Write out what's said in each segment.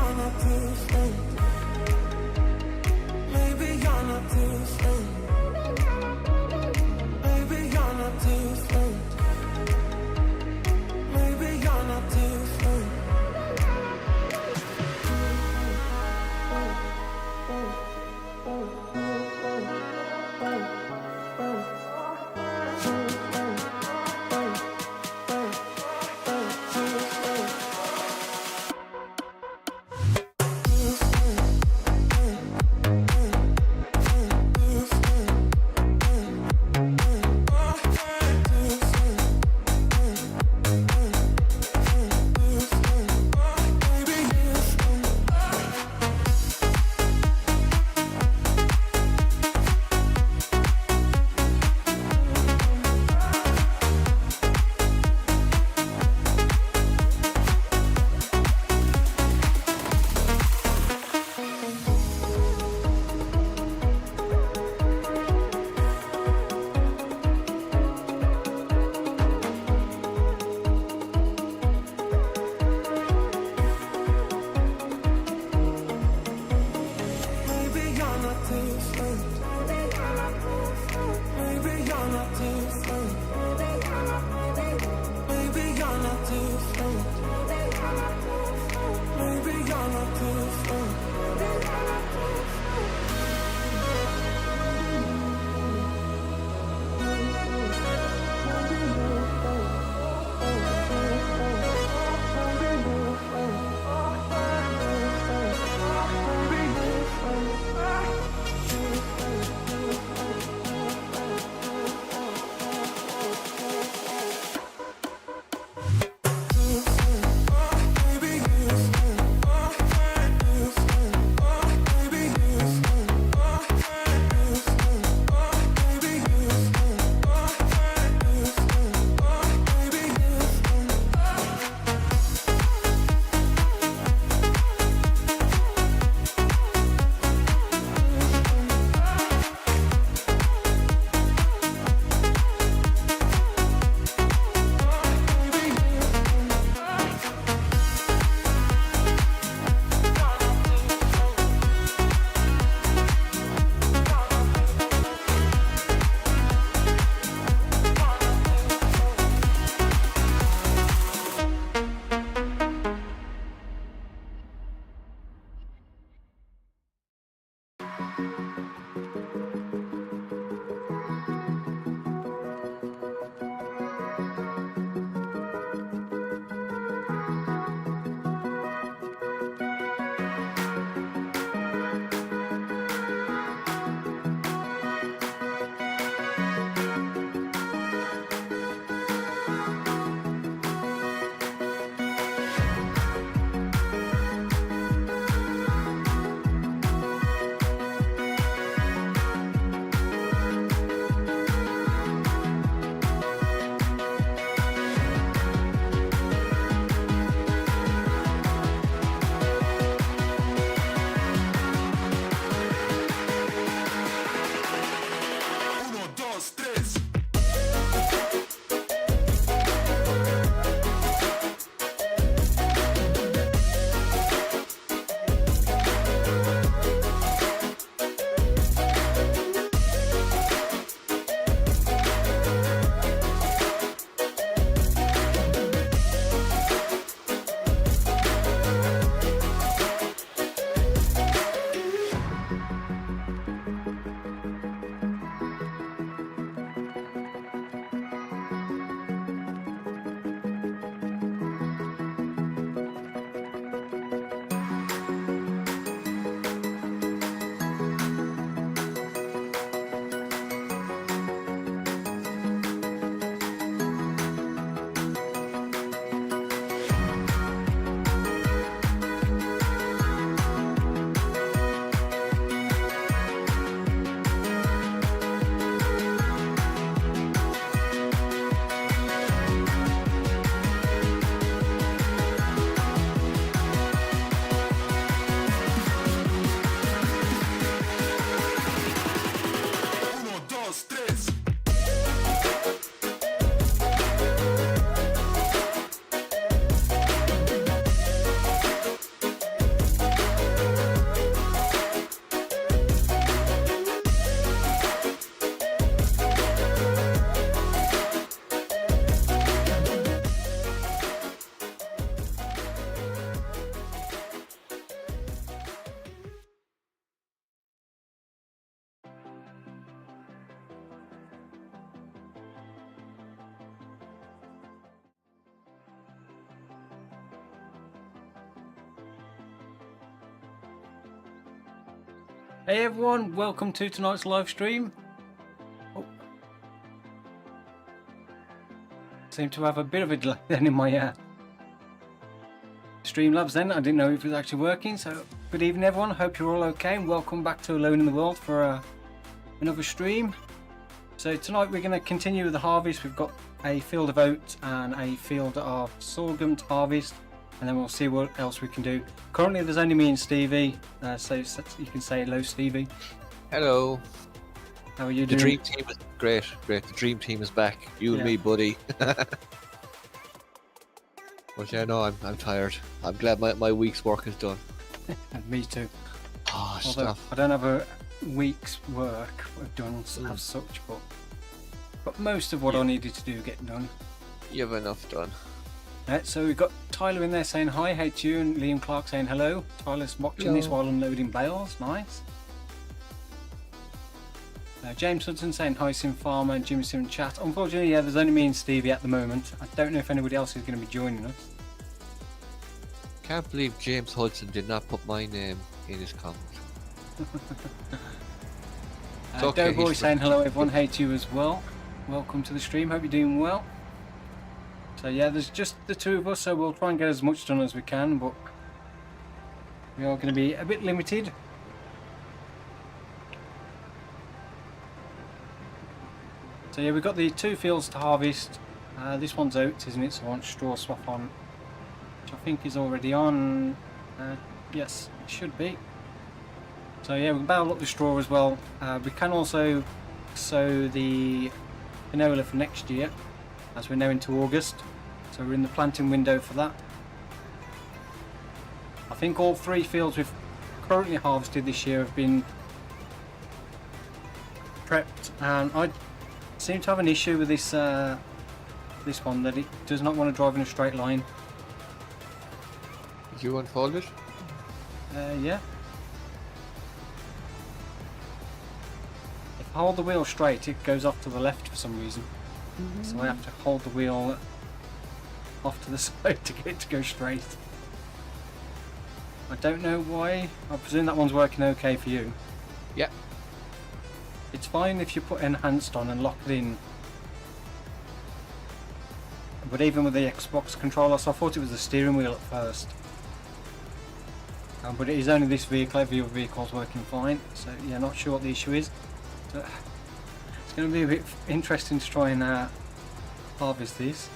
you're not to stay. Maybe you're not to stay. Maybe you're not to stay. Maybe you're not to stay. Hey everyone, welcome to tonight's live stream. Oh. Seem to have a bit of a delay then in my Streamlabs then. I didn't know if it was actually working, so good evening everyone, hope you're all okay and welcome back to Alone in the World for another stream. So tonight we're going to continue with the harvest. We've got a field of oats and a field of sorghum to harvest, and then we'll see what else we can do. Currently there's only me and Stevie, so you can say hello Stevie. Hello. How are you The doing? dream team is great. The dream team is back. You and me, buddy. But yeah, no, I'm tired. I'm glad my week's work is done. Me too. Oh, Although stuff. I don't have a week's work done as such, but got most of what I needed to do get done. You have enough done. Right, so we've got Tyler in there saying hi, hey to you, and Liam Clark saying hello. Tyler's watching this while unloading bales, nice. James Hudson saying hi Sim Farmer and Jimmy Sim chat. Unfortunately, yeah, there's only me and Stevie at the moment. I don't know if anybody else is going to be joining us. Can't believe James Hudson did not put my name in his comment. Okay, Doughboy saying hello everyone, hey to you as well. Welcome to the stream, hope you're doing well. So yeah, there's just the two of us, so we'll try and get as much done as we can, but we are going to be a bit limited. So yeah, we've got the two fields to harvest. This one's oats, isn't it? So I want straw swap on, which I think is already on. Yes, it should be. So yeah, we can bale up the straw as well. We can also sow the canola for next year, as we're now into August. So we're in the planting window for that. I think all three fields we've currently harvested this year have been prepped, and I seem to have an issue with this this one, that it does not want to drive in a straight line. Did you unfold it? Yeah. If I hold the wheel straight, it goes off to the left for some reason. So I have to hold the wheel off to the side to get it to go straight. I don't know why. I presume that one's working okay for you. Yeah. It's fine if you put enhanced on and lock it in. But even with the Xbox controller, so I thought it was the steering wheel at first. But it is only this vehicle, every other vehicle's working fine. So yeah, not sure what the issue is. So, it's going to be a bit interesting to try and harvest this.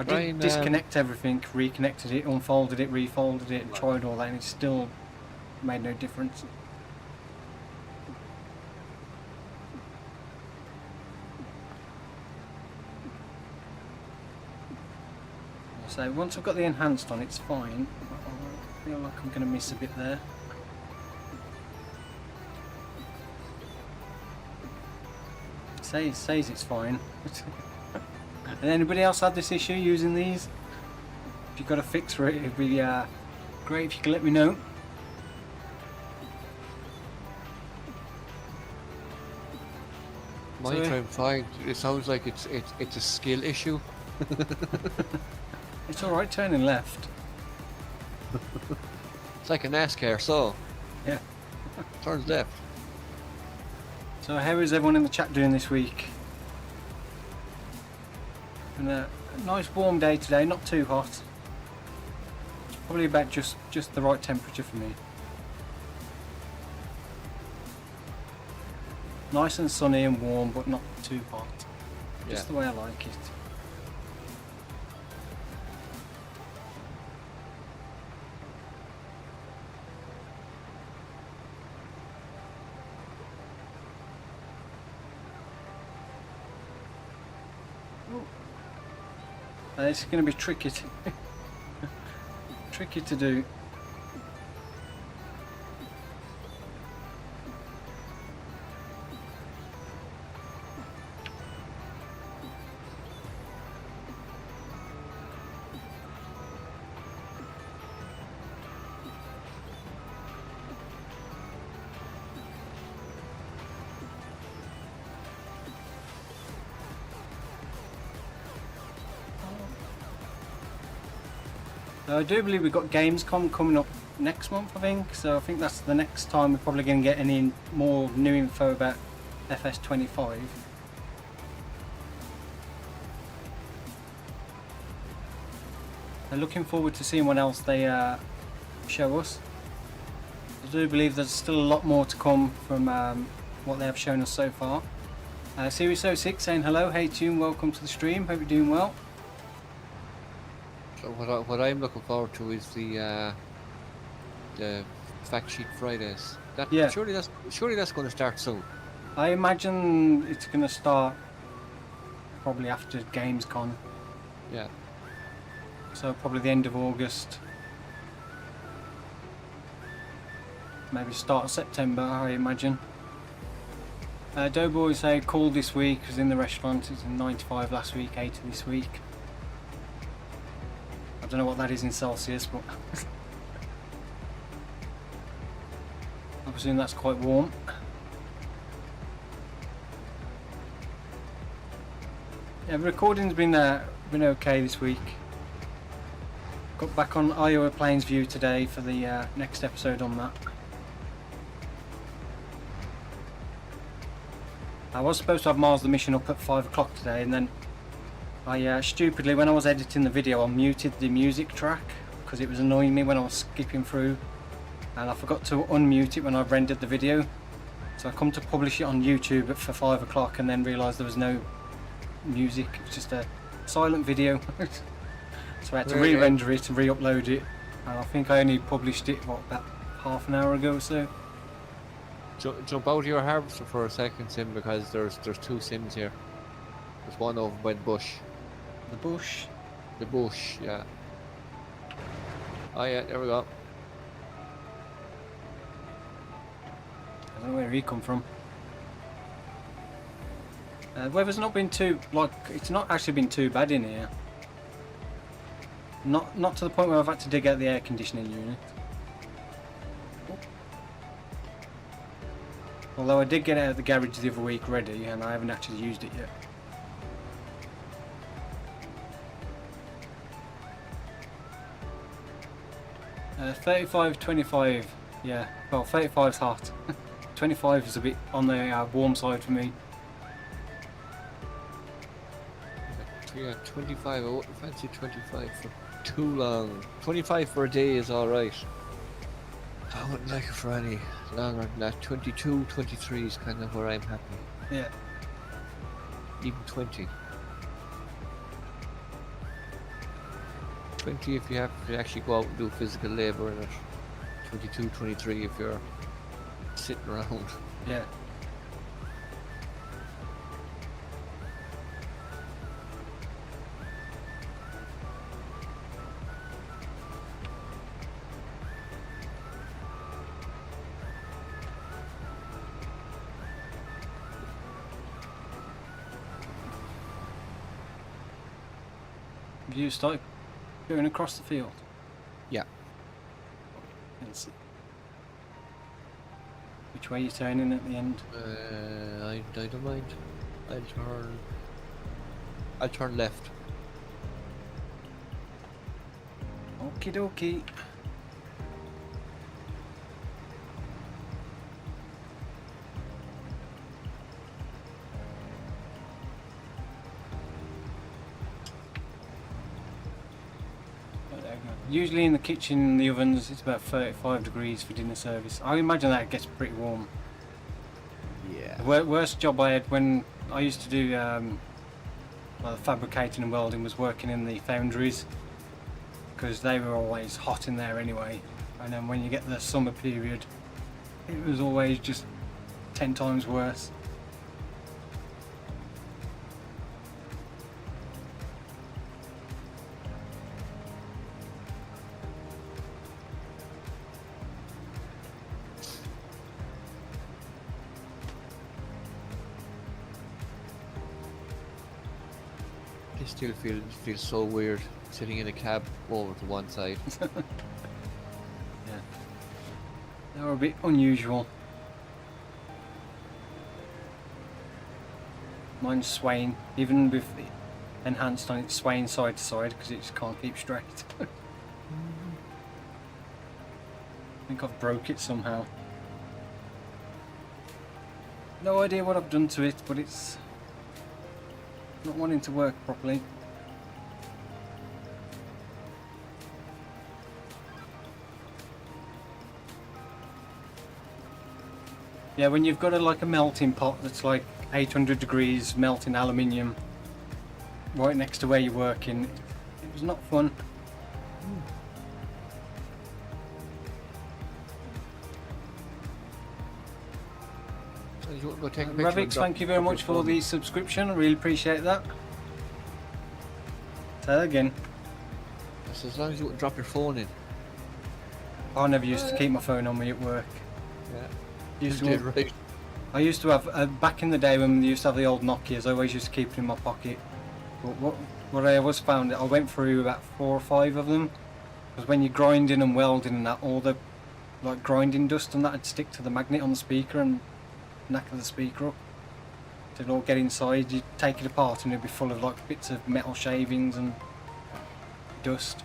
I did disconnect everything, reconnected it, unfolded it, refolded it, and tried all that, and it still made no difference. So once I've got the enhanced on, it's fine. I feel like I'm going to miss a bit there. It says it's fine. And anybody else had this issue using these? If you've got a fix for it, it'd be great if you could let me know. Mine I'm fine. It sounds like it's a skill issue. It's alright turning left. It's like a NASCAR, so Yeah. turns left. So how is everyone in the chat doing this week? Been a nice warm day today, not too hot. It's probably about just the right temperature for me. Nice and sunny and warm, but not too hot. Just the way I like it. It's going to be tricky to do. I do believe we've got Gamescom coming up next month, I think. So I think that's the next time we're probably going to get any more new info about FS25. I'm looking forward to seeing what else they show us. I do believe there's still a lot more to come from what they have shown us so far. Series 06 saying hello, hey Tune, welcome to the stream, hope you're doing well. So what I'm looking forward to is the fact sheet Fridays. Yeah. Surely that's going to start soon. I imagine it's going to start probably after Gamescom. Yeah. So probably the end of August. Maybe start of September, I imagine. Doughboy say cold this week, was in the restaurant. It's 95 last week, 80 this week. I don't know what that is in Celsius, but I presume that's quite warm. Yeah, the recording's been okay this week. Got back on Iowa Plains View today for the next episode on that. I was supposed to have Mars the Mission up at 5 o'clock today, and then I stupidly, when I was editing the video, I muted the music track because it was annoying me when I was skipping through, and I forgot to unmute it when I rendered the video. So I come to publish it on YouTube for 5 o'clock and then realised there was no music, it was just a silent video. So I had to re-render it and re-upload it, and I think I only published it, what, about half an hour ago or so. Jump out of your harvester for a second, Sim, because there's two Sims here. There's one over by the bush. The bush? The bush, yeah. Oh yeah, there we go. I don't know where he come from. The weather's not been too, it's not actually been too bad in here. Not to the point where I've had to dig out the air conditioning unit. Although I did get it out of the garage the other week ready, and I haven't actually used it yet. Uh, 35, 25, yeah, well 35 is hot. 25 is a bit on the warm side for me. Yeah, 25, I wouldn't fancy 25 for too long. 25 for a day is alright. I wouldn't like it for any longer than that. 22, 23 is kind of where I'm happy. Yeah. Even 20. 20 if you have to actually go out and do physical labour in it. 22, 23 if you're sitting around. Yeah. View started going across the field. Yeah. Let's see. Which way are you turning at the end? I don't mind. I'll turn left. Okie dokie. Usually in the kitchen and the ovens it's about 35 degrees for dinner service. I imagine that gets pretty warm. Yeah. The worst job I had when I used to do well, fabricating and welding was working in the foundries, because they were always hot in there anyway, and then when you get the summer period it was always just 10 times worse. I still feel so weird sitting in a cab over to one side. Yeah, they were a bit unusual. Mine's swaying, even with the enhanced on it, swaying side to side because it just can't keep straight. think I've broke it somehow. No idea what I've done to it, but it's not wanting to work properly. Yeah, when you've got like a melting pot that's like 800 degrees melting aluminium right next to where you're working, it was not fun. So you want to go take a picture? Ravix, thank you very much for the subscription. I really appreciate that. Say that again. So as long as you wouldn't drop your phone in. I never used to keep my phone on me at work. Yeah. Used You to, did right. I used to have, back in the day when we used to have the old Nokias, I always used to keep it in my pocket. But what I always found, I went through about 4 or 5 of them. Because when you're grinding and welding and that, all the like grinding dust and that would stick to the magnet on the speaker and knacker the speaker up. So it'd all get inside, you'd take it apart and it'd be full of like bits of metal shavings and dust.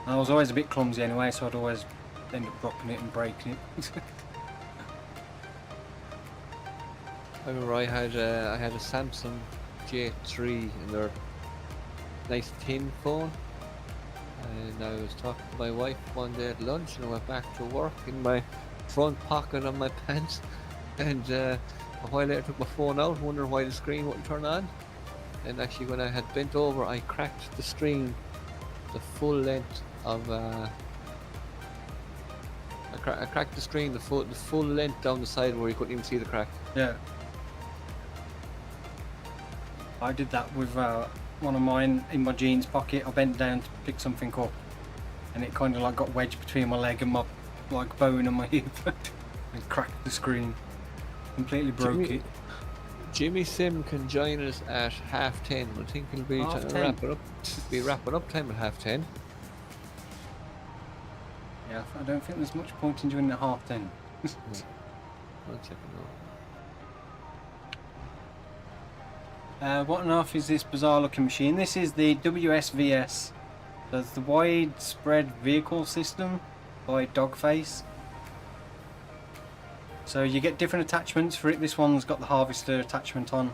I was always a bit clumsy anyway, so I'd always end up dropping it and breaking it. I remember I had a Samsung J3 and their nice thin phone, and I was talking to my wife one day at lunch, and I went back to work in my front pocket of my pants, and a while later I took my phone out, wondering why the screen wouldn't turn on, and actually when I had bent over, I cracked the screen the full length of I cracked the screen the full length down the side where you couldn't even see the crack. Yeah. I did that with one of mine in my jeans pocket. I bent down to pick something up and it kind of like got wedged between my leg and my like bone and my hip and cracked the screen. Completely broke it. Jimmy Sim can join us at 10:30. I think he'll be wrap it up. Be wrapping up time at 10:30. Yeah, I don't think there's much point in doing it at 10:30. 1 second now. What on earth is this bizarre looking machine? This is the WSVS. That's the Widespread Vehicle System by Dogface. So you get different attachments for it. This one's got the harvester attachment on.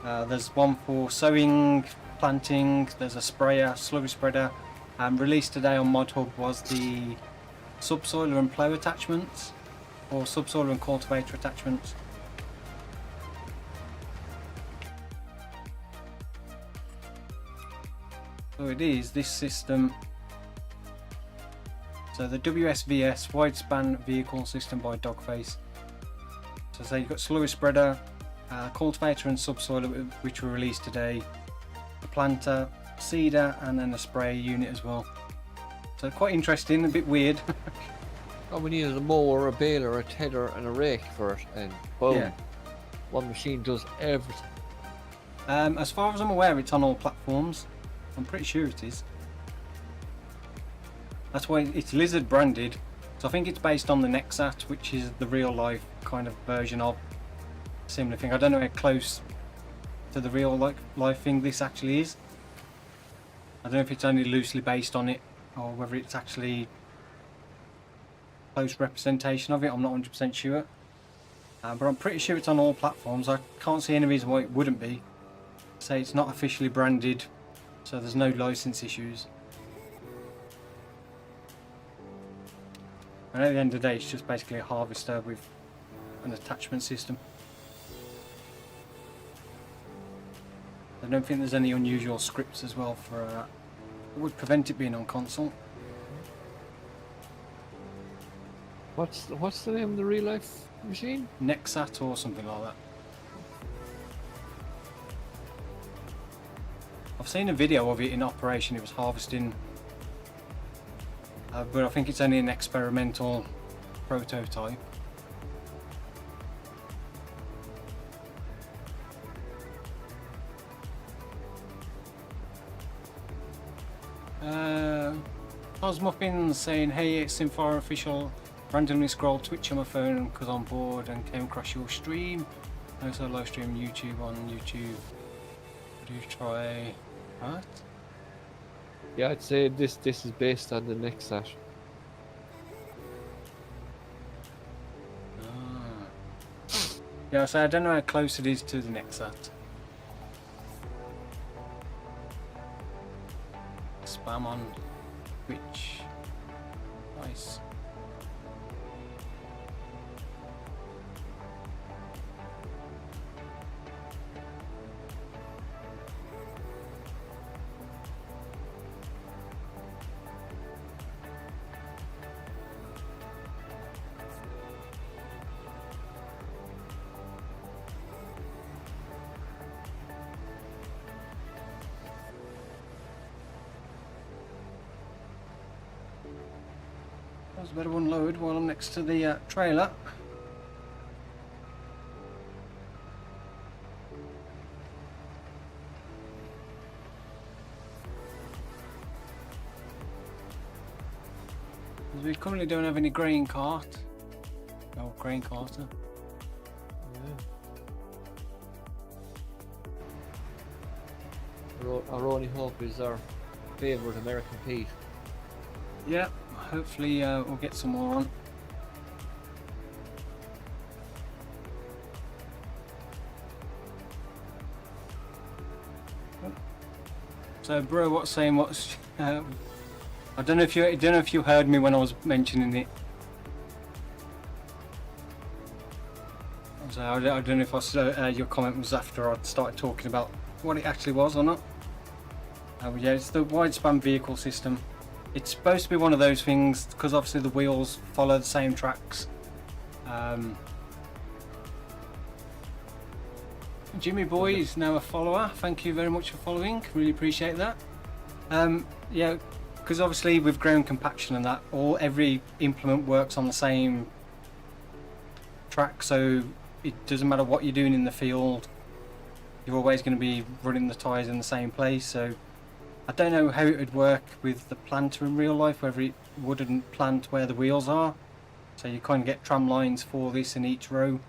There's one for sowing, planting, there's a sprayer, slurry spreader. Released today on ModHub was the subsoiler and plough attachments, or subsoiler and cultivator attachments. So it is this system. So the WSVS Widespan Vehicle System by Dogface. So you've got slurry spreader, cultivator and subsoiler which were released today, a planter, seeder and then a spray unit as well. So quite interesting, a bit weird. All we need is a mower, a baler, a tedder and a rake for it, and boom, Yeah. one machine does everything. As far as I'm aware, it's on all platforms. I'm pretty sure it is. That's why it's Lizard branded. So I think it's based on the Nexat, which is the real life kind of version of a similar thing. I don't know how close to the real life thing this actually is. I don't know if it's only loosely based on it or whether it's actually close representation of it. I'm not 100% sure. But I'm pretty sure it's on all platforms. I can't see any reason why it wouldn't be. Say it's not officially branded, so there's no license issues. And at the end of the day, it's just basically a harvester with an attachment system. I don't think there's any unusual scripts as well for that. It would prevent it being on console. What's the name of the real life machine? Nexat or something like that. I've seen a video of it in operation. It was harvesting, but I think it's only an experimental prototype. Cosmuffin saying, hey, it's Simfire official. Randomly scrolled Twitch on my phone because I'm bored and came across your stream. Also live stream YouTube on YouTube. Do you try what? Yeah, I'd say this is based on the next set. Ah. Yeah, so I don't know how close it is to the next set. Spam on Twitch. Nice. I better unload while I'm next to the trailer. Because we currently don't have any grain cart. Oh, grain carter. Yeah. Our only hope is our favourite American Pete. Yeah, hopefully we'll get some more on. So, bro, what's saying? What's I don't know if you heard me when I was mentioning it. So I don't know if your comment was after I'd started talking about what it actually was or not. But yeah, it's the widespan vehicle system. It's supposed to be one of those things because obviously the wheels follow the same tracks. Jimmy Boy is now a follower. Thank you very much for following. Really appreciate that. Yeah, because obviously with ground compaction and that, every implement works on the same track, so it doesn't matter what you're doing in the field. You're always going to be running the tyres in the same place. So I don't know how it would work with the planter in real life, whether it wouldn't plant where the wheels are. So you kind of get tram lines for this in each row.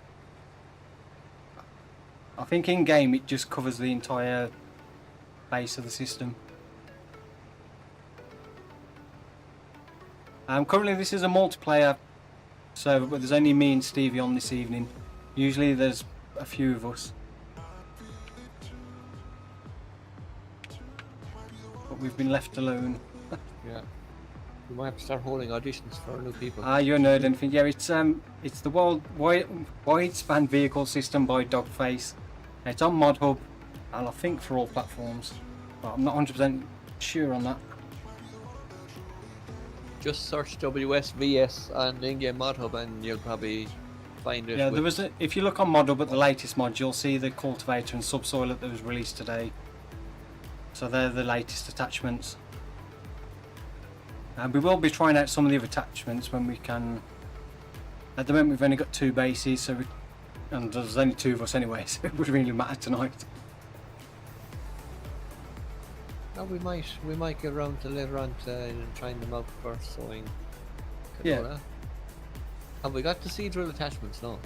I think in game it just covers the entire base of the system. Currently this is a multiplayer server, but there's only me and Stevie on this evening. Usually there's a few of us. But we've been left alone. Yeah. We might have to start holding auditions for new people. You're a nerd and think, yeah, it's the widespan vehicle system by Dogface. It's on Mod Hub, and I think for all platforms, but I'm not 100% sure on that. Just search WSVS on in-game Mod Hub and you'll probably find it. Yeah, there was if you look on Mod Hub at the latest mod, you'll see the cultivator and subsoiler that was released today. So they're the latest attachments. And we will be trying out some of the other attachments when we can. At the moment we've only got 2 bases, so and there's only 2 of us anyway, so it wouldn't really matter tonight. No, we might get around to later on to trying them out for sowing canola. Yeah. Have we got the seed drill attachments? No.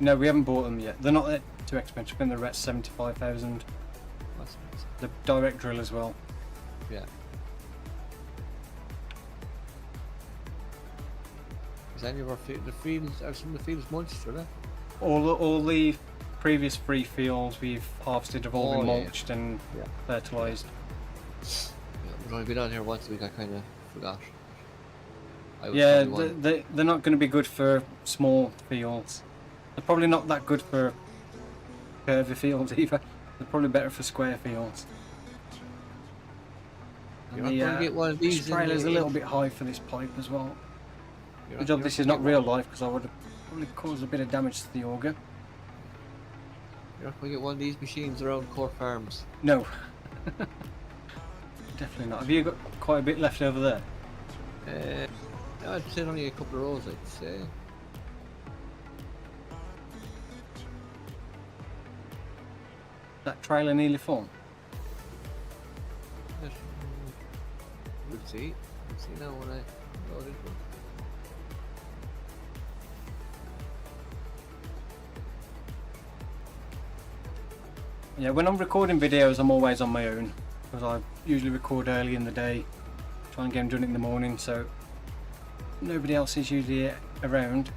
No, we haven't bought them yet. They're not too expensive. They're at 75,000. The direct drill as well. Yeah. Is any of our the fields? Are some of the fields mulched, are they? All the previous 3 fields we've harvested have all been mulched and fertilised. Yeah, we've only been on here once. We got kind of forgot. Yeah, they're not going to be good for small fields. They're probably not that good for curvy fields either. They're probably better for square fields. You're not going to get one of these. This trailer's a little bit high for this pipe as well. Good job this is not real life, because I would have probably caused a bit of damage to the auger. You're not going to get one of these machines around Core Farms. No. Definitely not. Have you got quite a bit left over there? I'd say only a couple of rows, I'd say. That trailer nearly full? We'll see. We'll see now when I load it. Yeah, when I'm recording videos I'm always on my own, because I usually record early in the day Try and get them done in the morning, so nobody else is usually around.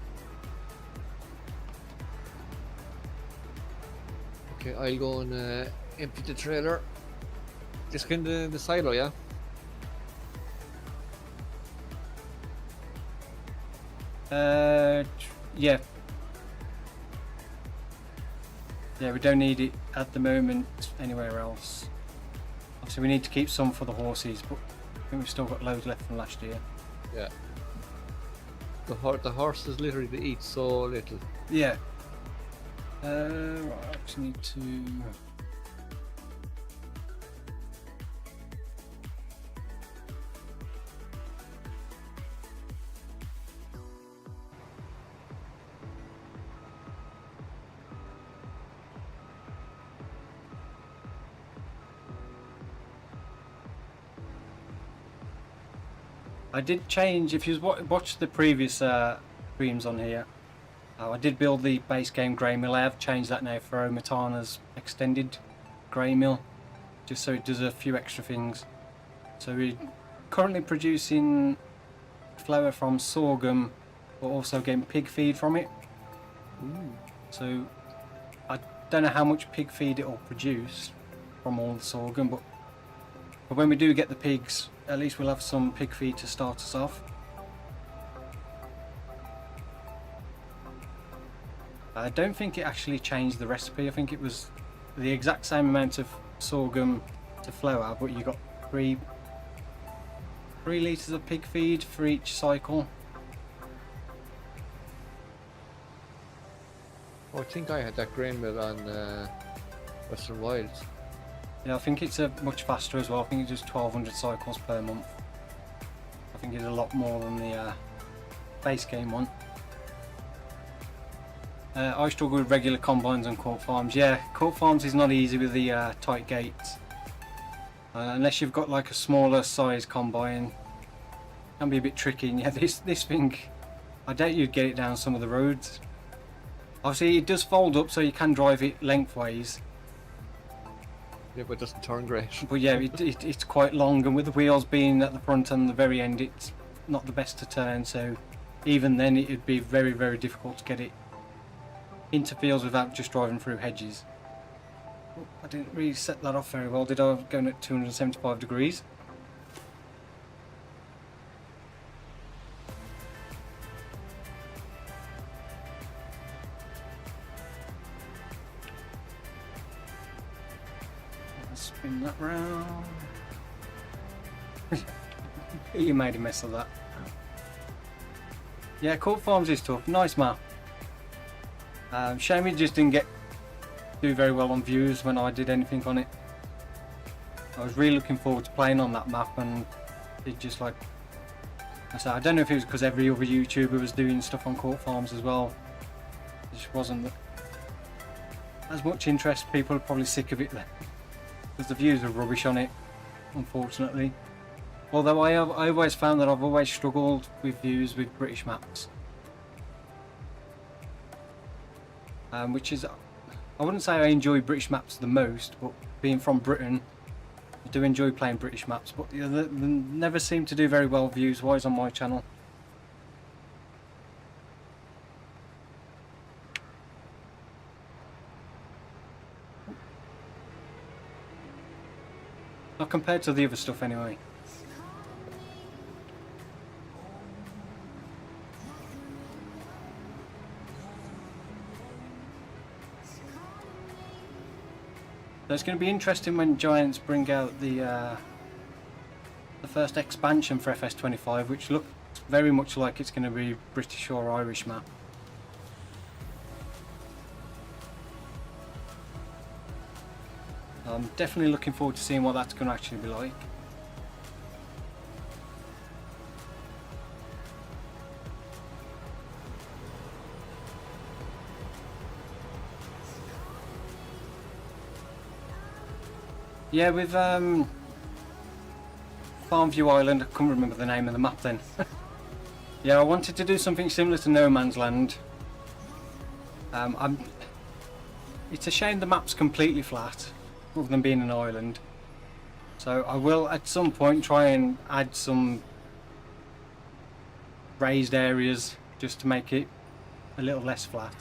Okay, I'll go and empty the trailer. Just in the silo, yeah? Yeah. Yeah, we don't need it at the moment anywhere else. Obviously we need to keep some for the horses, but I think we've still got loads left from last year. Yeah. The horses literally eat so little. Yeah. Right, I just need to... I did change, if you watched the previous streams on here, I did build the base game grey mill. I have changed that now for Omatana's extended grey mill, just so it does a few extra things. So we're currently producing flour from sorghum, but also getting pig feed from it. Ooh. So I don't know how much pig feed it will produce from all the sorghum, but when we do get the pigs, at least we'll have some pig feed to start us off. I don't think it actually changed the recipe. I think it was the exact same amount of sorghum to flour, but you got three litres of pig feed for each cycle. Oh, I think I had that grain mill on Western Wilds. Yeah, I think it's a much faster as well. I think it does 1200 cycles per month. I think it's a lot more than the base game one. I struggle with regular combines and court farms. Yeah, court farms is not easy with the tight gates. Unless you've got like a smaller size combine, it can be a bit tricky. And yeah, this thing, I doubt you'd get it down some of the roads. Obviously it does fold up so you can drive it lengthways. Yeah, but it doesn't turn great. But yeah, it's quite long, and with the wheels being at the front and the very end, it's not the best to turn, so even then it would be very, very difficult to get it into fields without just driving through hedges. Oh, I didn't really set that off very well, did I? Going at 275 degrees. Spin that round. You made a mess of that. Yeah, Court Farms is tough. Nice map. Shame it just didn't do very well on views when I did anything on it. I was really looking forward to playing on that map, and it just like I don't know if it was because every other YouTuber was doing stuff on Court Farms as well. It just wasn't as much interest. People are probably sick of it then, because the views are rubbish on it, unfortunately. Although I always found that I've always struggled with views with British maps. Which is, I wouldn't say I enjoy British maps the most, but being from Britain, I do enjoy playing British maps, but they never seem to do very well views wise on my channel. Not compared to the other stuff anyway. So it's going to be interesting when Giants bring out the first expansion for FS25, which looks very much like it's going to be British or Irish map. I'm definitely looking forward to seeing what that's going to actually be like. Yeah, with Farmview Island, I couldn't remember the name of the map then. Yeah, I wanted to do something similar to No Man's Land. It's a shame the map's completely flat, rather than being an island. So I will at some point try and add some raised areas just to make it a little less flat.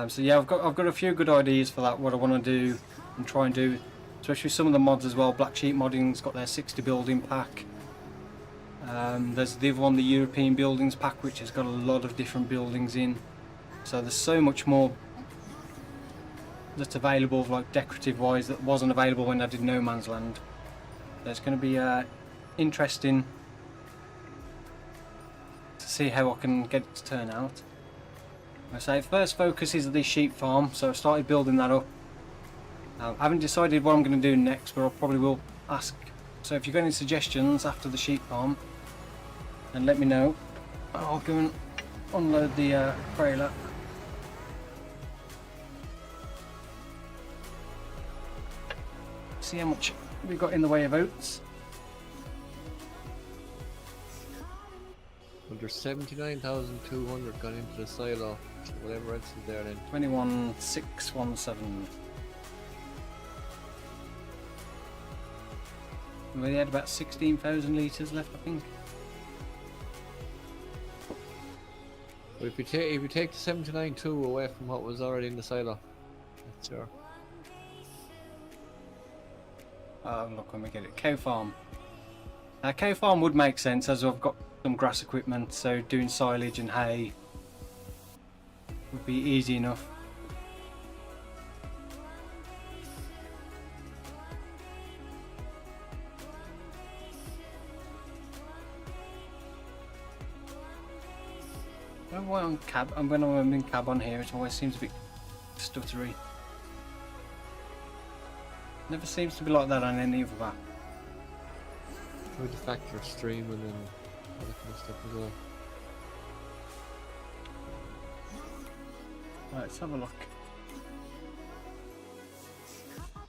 So yeah, I've got a few good ideas for that, what I want to do and try and do, especially some of the mods as well. Black Sheep Modding's got their 60 building pack. There's the other one, the European Buildings pack, which has got a lot of different buildings in. So there's so much more that's available, like decorative wise, that wasn't available when I did No Man's Land. So it's going to be interesting to see how I can get it to turn out. I say first focus is this sheep farm, so I started building that up. I haven't decided what I'm going to do next, but I probably will ask. So if you've got any suggestions after the sheep farm, then let me know. I'll go and unload the trailer. See how much we got in the way of oats. Under 79,200 gone into the silo. Whatever else is there then. 21,617. We had about 16,000 litres left, I think. But if you take the 79.2 away from what was already in the silo, that's your. Look when we get it. Cow farm. Cow farm would make sense as I've got some grass equipment, so doing silage and hay would be easy enough. When I'm in cab on here, it always seems a bit stuttery. Never seems to be like that on any of that. With the fact you're streaming and all that kind of stuff as well. Right, let's have a look.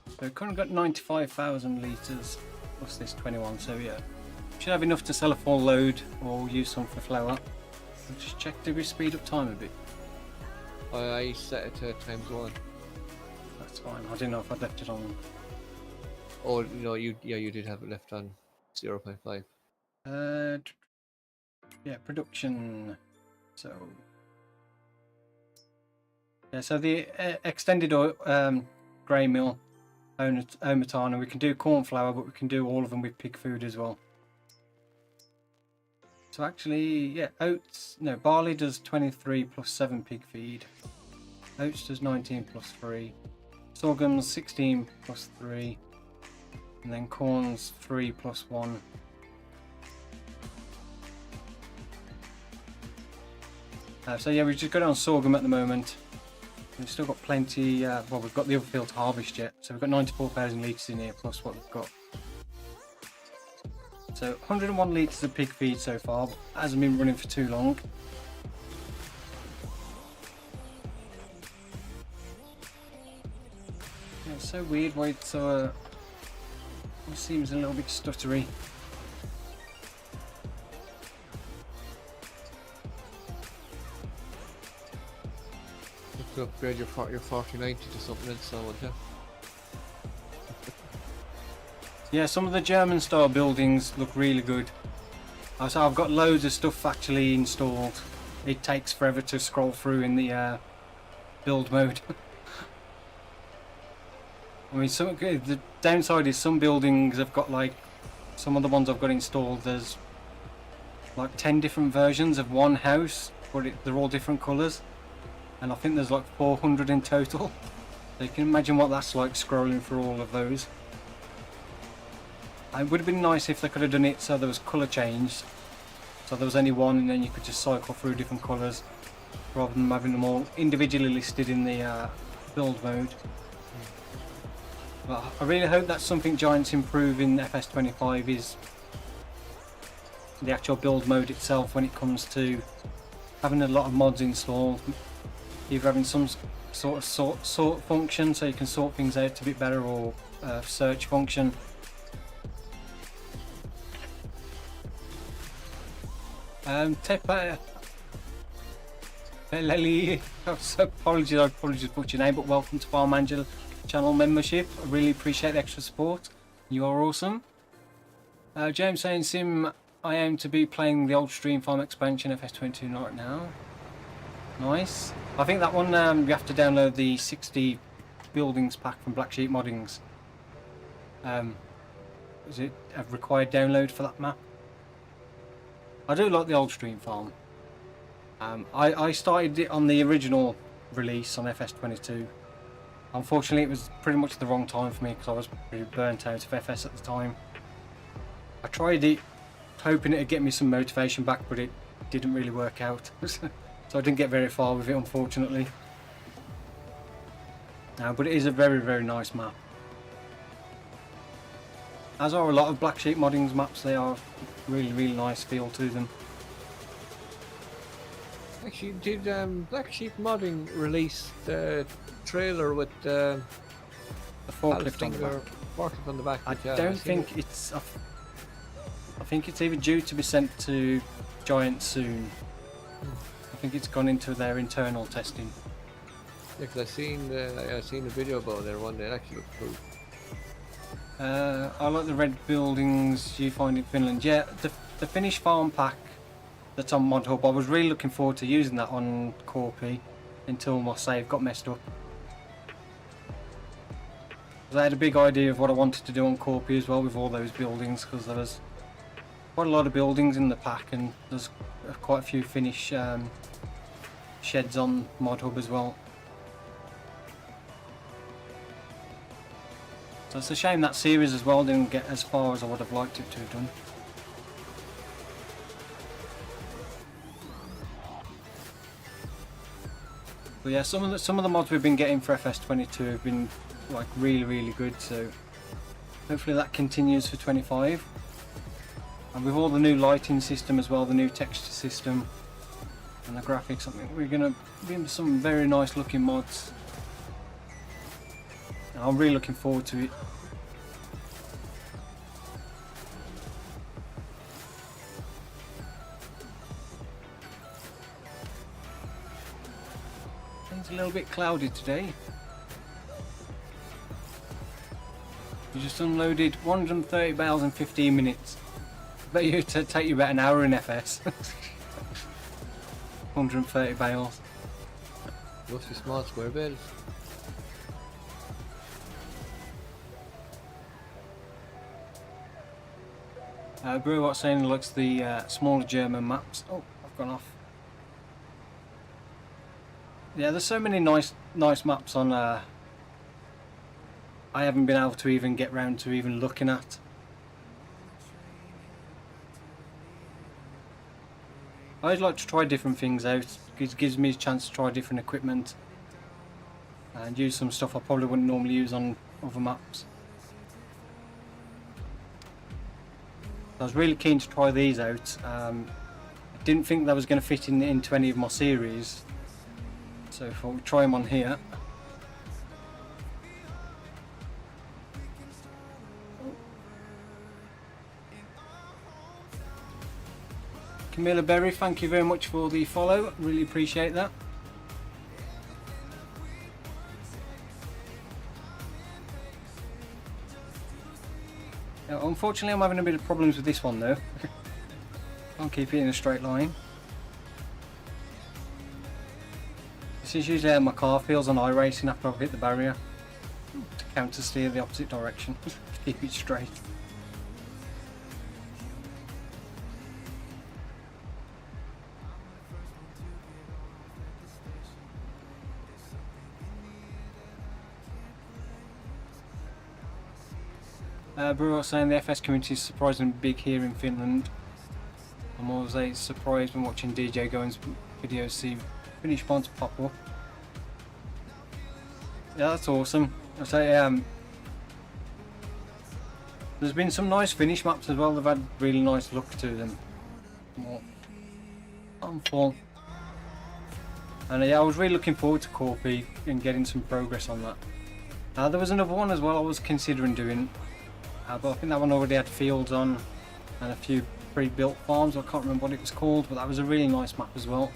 So we've currently got 95,000 litres plus this 21, so yeah. Should have enough to sell a full load or use some for flour. I'll just check, did we speed up time a bit? I set it to ×1. That's fine, I didn't know if I'd left it on. Oh, no, you did have it left on 0.5. Yeah, production. So yeah, so the extended grey mill, Omatana, we can do corn flour, but we can do all of them with pig food as well. So actually, yeah, oats, no, barley does 23 plus 7 pig feed. Oats does 19 plus 3. Sorghum's 16 plus 3. And then corn's 3 plus 1. So yeah, we've just got it on sorghum at the moment. We've still got plenty, well, we've got the other field to harvest yet. So we've got 94,000 litres in here plus what we've got. So 101 litres of pig feed so far, but hasn't been running for too long. Yeah, it's so weird why it seems a little bit stuttery. You have to upgrade your 4090 to something else, so would you? Yeah, some of the German style buildings look really good. So I've got loads of stuff actually installed. It takes forever to scroll through in the build mode. I mean, the downside is some buildings have got like, some of the ones I've got installed, there's like 10 different versions of one house, but they're all different colours. And I think there's like 400 in total. So you can imagine what that's like scrolling through all of those. It would have been nice if they could have done it so there was colour change. So there was only one and then you could just cycle through different colours rather than having them all individually listed in the build mode. But I really hope that's something Giants improve in FS25 is the actual build mode itself when it comes to having a lot of mods installed. Either having some sort of sort function so you can sort things out a bit better, or search function. Lely, apologies, I probably just butchered your name, but welcome to Farm Angela. channel membership. I really appreciate the extra support. You are awesome. James saying, Sim, I aim to be playing the old Stream Farm expansion FS22 right now. Nice. I think that one you have to download the 60 buildings pack from Black Sheep Moddings. Is it a required download for that map? I do like the old Stream Farm. I started it on the original release on FS22. Unfortunately, it was pretty much the wrong time for me because I was pretty burnt out of FS at the time. I tried it hoping it would get me some motivation back, but it didn't really work out. So I didn't get very far with it, unfortunately. But it is a very, very nice map. As are a lot of Black Sheep Moddings maps. They are really, really nice feel to them. Actually, did Black Sheep Modding release the trailer with the forklift on the back? Forklift on the back. I don't think it's. I think it's either due to be sent to Giant soon. I think it's gone into their internal testing. Yeah, because I seen a video about there one day. It actually looked cool. I like the red buildings you find in Finland. Yeah, the Finnish farm pack that's on Mod Hub. I was really looking forward to using that on Corpy until my save got messed up. I had a big idea of what I wanted to do on Corpy as well with all those buildings, because there was quite a lot of buildings in the pack, and there's quite a few Finnish sheds on Mod Hub as well. So it's a shame that series as well didn't get as far as I would have liked it to have done. But yeah, some of the mods we've been getting for FS22 have been like really good, so hopefully that continues for 25. And with all the new lighting system as well, the new texture system and the graphics, I think we're going to be some very nice looking mods. And I'm really looking forward to it. It's a little bit cloudy today. We just unloaded 130 bales in 15 minutes. I bet you it'd take you about an hour in FS. 130 bales. Must be small square bales. Brewbot saying it looks the smaller German maps. Oh, I've gone off. Yeah, there's so many nice maps on. I haven't been able to even get round to even looking at. I always like to try different things out. It gives me a chance to try different equipment and use some stuff I probably wouldn't normally use on other maps. I was really keen to try these out. I didn't think that was going to fit into any of my series, so I thought we'd try them on here. Camilla Berry, thank you very much for the follow, really appreciate that. Unfortunately I'm having a bit of problems with this one though. Can't keep it in a straight line. This is usually how my car feels on iRacing after I've hit the barrier. To counter steer the opposite direction, to keep it straight. Brewer saying the FS community is surprisingly big here in Finland. I'm always surprised when watching DJ Going's videos see Finnish mods pop up. Yeah, that's awesome. I say there's been some nice Finnish maps as well. They've had really nice look to them. More full. And yeah, I was really looking forward to Corpy and getting some progress on that. There was another one as well I was considering doing. But I think that one already had fields on and a few pre-built farms. I can't remember what it was called, but that was a really nice map as well.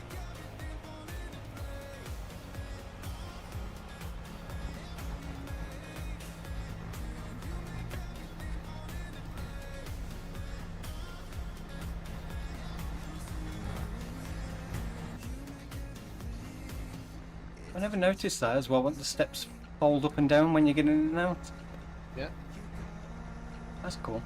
I never noticed that as well, when the steps fold up and down when you're getting in and out. Yeah. That's cool.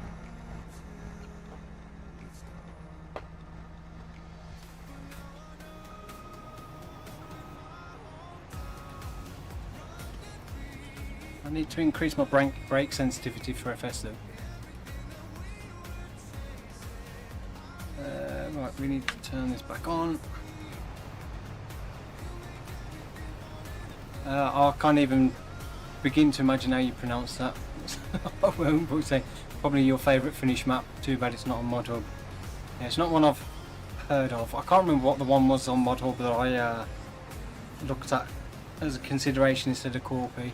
I need to increase my brake sensitivity for FS though. Right, we need to turn this back on. I can't even begin to imagine how you pronounce that. I won't, but say probably your favourite Finnish map. Too bad it's not on Mod Hub. Yeah, it's not one I've heard of. I can't remember what the one was on Mod Hub that I looked at as a consideration instead of Corpy.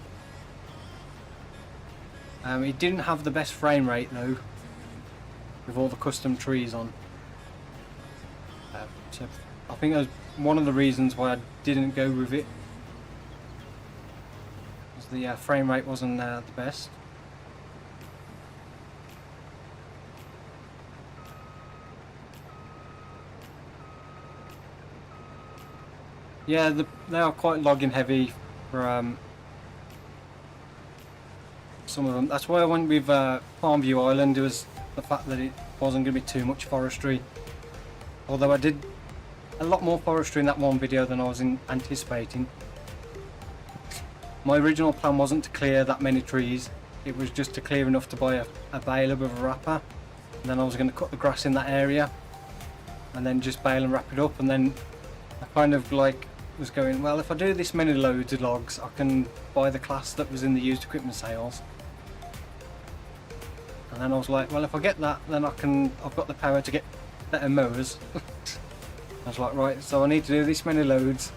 It didn't have the best frame rate though, with all the custom trees on. So I think that was one of the reasons why I didn't go with it. Was the frame rate wasn't the best. Yeah, they are quite logging heavy for some of them. That's why I went with Farmview Island. It was the fact that it wasn't going to be too much forestry. Although I did a lot more forestry in that one video than I was anticipating. My original plan wasn't to clear that many trees. It was just to clear enough to buy a baler with a wrapper. And then I was going to cut the grass in that area. And then just bale and wrap it up. And then I kind of like was going, well, if I do this many loads of logs, I can buy the class that was in the used equipment sales. And then I was like, well, if I get that, then I've got the power to get better mowers. I was like, right, so I need to do this many loads.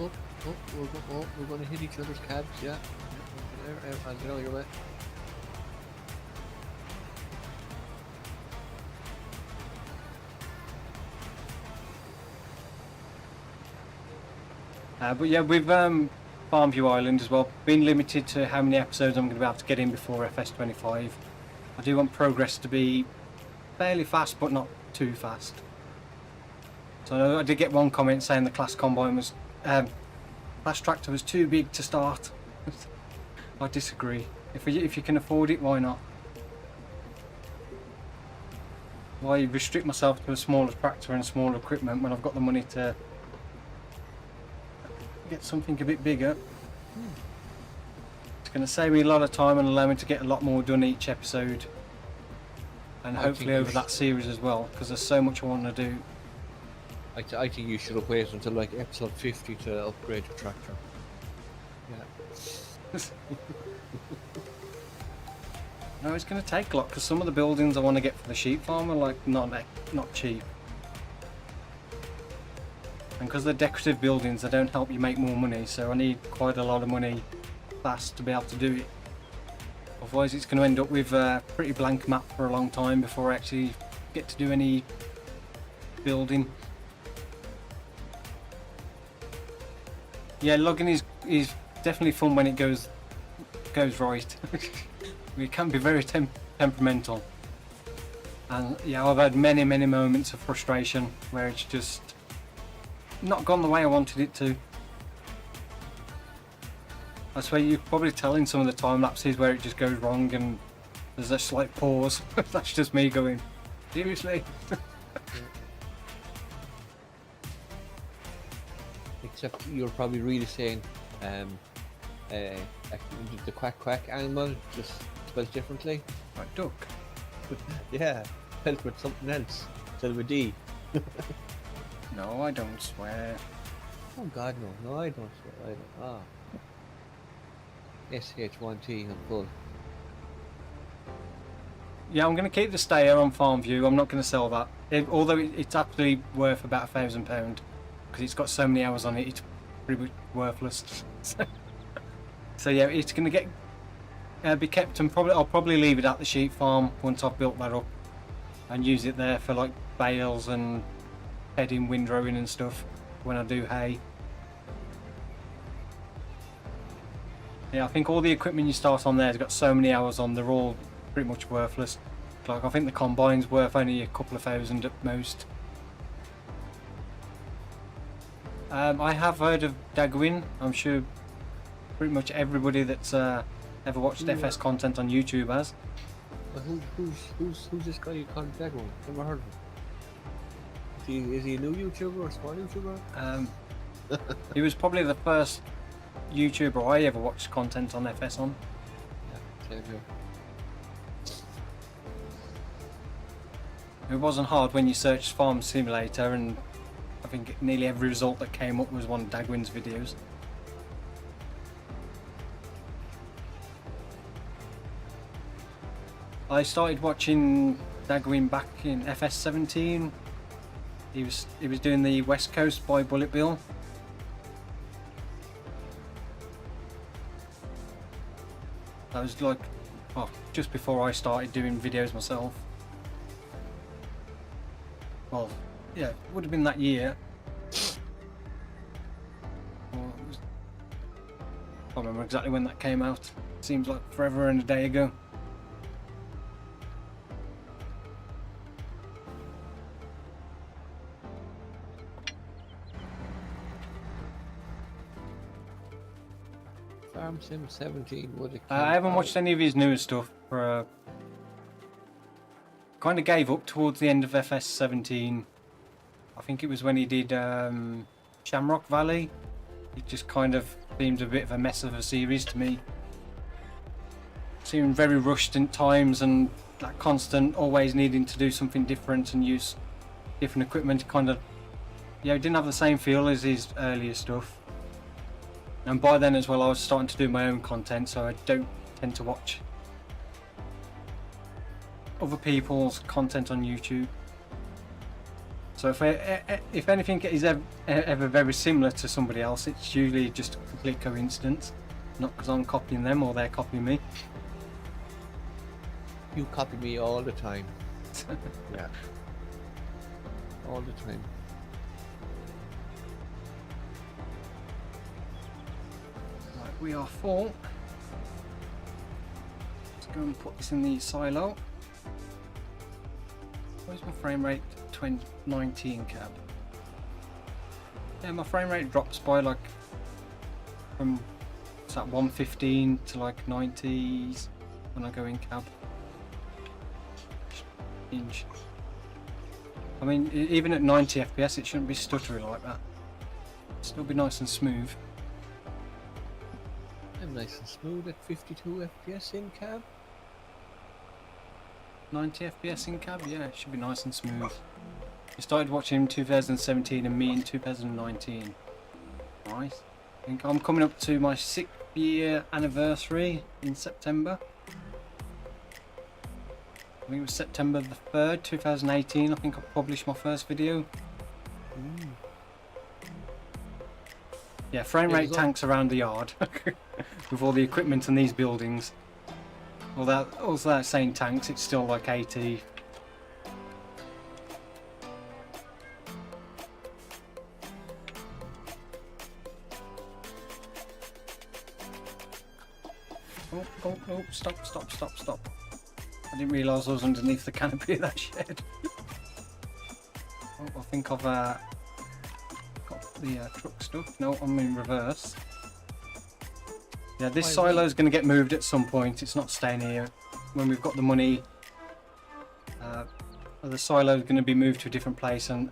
Oh, we're going to hit each other's cabs, yeah. I'll get out of your way. But yeah, with Farmview Island as well, being limited to how many episodes I'm going to be able to get in before FS25. I do want progress to be fairly fast, but not too fast. So I did get one comment saying the class combine was, class tractor was too big to start. I disagree. If you can afford it, why not? Why restrict myself to a smaller tractor and smaller equipment when I've got the money to get something a bit bigger? It's going to save me a lot of time and allow me to get a lot more done each episode, and hopefully over that series as well, because there's so much I want to do. I think you should have waited until like episode 50 to upgrade your tractor. Yeah. No, it's going to take a lot, because some of the buildings I want to get for the sheep farm are like not cheap. And because they're decorative buildings, they don't help you make more money, so I need quite a lot of money fast to be able to do it. Otherwise it's going to end up with a pretty blank map for a long time before I actually get to do any building. Yeah, logging is definitely fun when it goes right. It can be very temperamental. And yeah, I've had many moments of frustration where it's just not gone the way I wanted it to. I swear you can probably tell in some of the time lapses where it just goes wrong and there's a slight pause. That's just me going, seriously? Except you're probably really saying the quack animal just spells differently. Right, duck. Yeah, spelled with something else. Instead of a D. No, I don't swear. Oh God, no. No, I don't swear. I don't. SH1T, I'm full. Yeah, I'm going to keep the stayer on Farmview. I'm not going to sell that. Although it's actually worth about £1,000 because it's got so many hours on it. It's pretty much worthless. So yeah, it's going to get be kept, and I'll probably leave it at the sheep farm once I've built that up and use it there for like bales and heading, windrowing and stuff when I do hay. Yeah, I think all the equipment you start on there has got so many hours on, they're all pretty much worthless. Like I think the combine's worth only a couple of thousand at most. I have heard of Dagwin. I'm sure pretty much everybody that's ever watched FS content on YouTube has. But who's this guy you call Dagon? Never heard of him. Is he a new YouTuber or a small YouTuber? He was probably the first YouTuber I ever watched content on FS on. Yeah, same here. It wasn't hard when you searched Farm Simulator, and I think nearly every result that came up was one of Dagwin's videos. I started watching Dagwin back in FS17. He was doing the West Coast by Bullet Bill. That was like, well, just before I started doing videos myself. Well, yeah, it would have been that year. Or it was, I can't remember exactly when that came out. Seems like forever and a day ago. Farm Sim 17 would have I haven't watched any of his newer stuff. Kind of gave up towards the end of FS17. I think it was when he did Shamrock Valley. It just kind of seemed a bit of a mess of a series to me. Seemed very rushed in times, and that constant always needing to do something different and use different equipment kind of, yeah, it didn't have the same feel as his earlier stuff. And by then as well I was starting to do my own content, so I don't tend to watch other people's content on YouTube. So if anything is ever very similar to somebody else, it's usually just a complete coincidence, not because I'm copying them or they're copying me. You copy me all the time. Yeah. All the time. Right, we are full. Let's go and put this in the silo. Where's my frame rate? 2019 cab. Yeah, my frame rate drops by like from, it's at 115 to like 90s when I go in cab. Inch. I mean, even at 90 FPS it shouldn't be stuttering like that. It'll still be nice and smooth. I'm nice and smooth at 52 FPS in cab. 90 FPS in cab, yeah, it should be nice and smooth. You started watching in 2017 and me in 2019. Right. I think I'm coming up to my 6th year anniversary in September. I think it was September the 3rd, 2018, I think I published my first video. Yeah, frame rate tanks around the yard with all the equipment and these buildings. Although saying tanks, it's still like 80. Oh, stop. I didn't realise I was underneath the canopy of that shed. Oh, I think I've got the truck stuck. No, I'm in reverse. Yeah, this silo is going to get moved at some point. It's not staying here. When we've got the money, the silo is going to be moved to a different place, and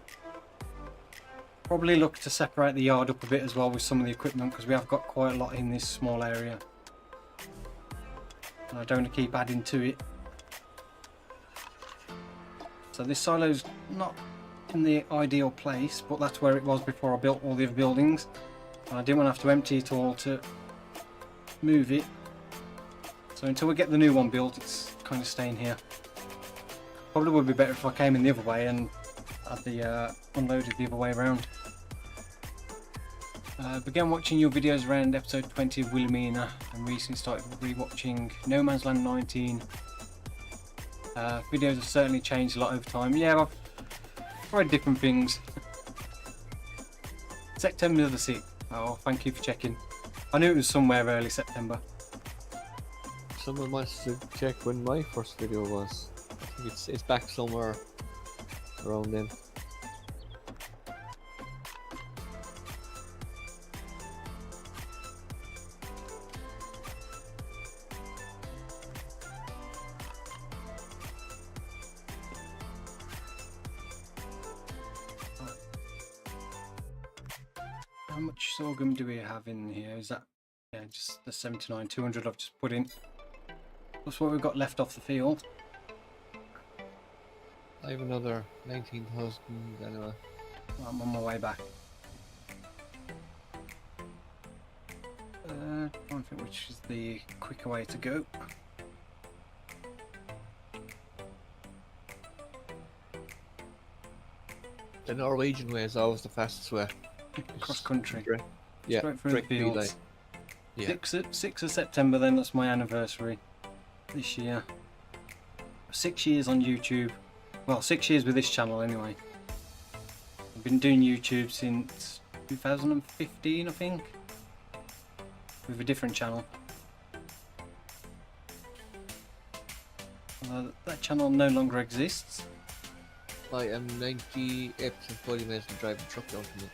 probably look to separate the yard up a bit as well with some of the equipment, because we have got quite a lot in this small area. And I don't want to keep adding to it. So this silo's not in the ideal place, but that's where it was before I built all the other buildings. And I didn't want to have to empty it all to move it. So until we get the new one built, it's kind of staying here. Probably would be better if I came in the other way and had the unloaded the other way around. Began watching your videos around episode 20 of Wilhelmina, and recently started rewatching No Man's Land 19. Videos have certainly changed a lot over time. Yeah, I've tried different things. September the 6th. Oh, thank you for checking. I knew it was somewhere early September. Someone wants to check when my first video was. I think it's back somewhere around then. How much sorghum do we have in here? Is that, yeah, just the 79, 200 I've just put in. That's what we've got left off the field. I have another 19,000 anyway. I'm on my way back. I don't think which is the quicker way to go. The Norwegian way is always the fastest way. Cross country. Yeah, Straight through the direct beeline. fields. Yeah. 6th of September then, that's my anniversary this year. 6 years on YouTube. Well, 6 years with this channel anyway. I've been doing YouTube since 2015 I think. With a different channel. That channel no longer exists. I am 98% fully managed to drive the truck down to me.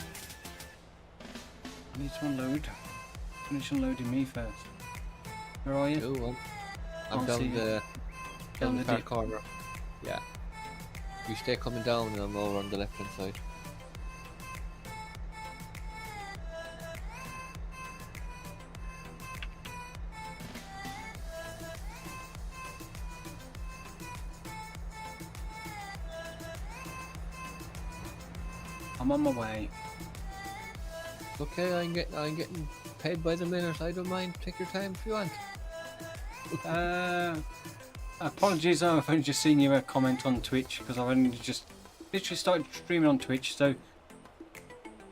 I need to unload. Finish unloading me first. Where are you? Oh, I'm Can't down see you. the Down the far dip. corner. Yeah. You stay coming down and I'm over on the left hand side. I'm on my way. Okay, I'm getting paid by the minute. I don't mind. Take your time if you want. Apologies, I've only just seen your comment on Twitch because I've only just literally started streaming on Twitch, so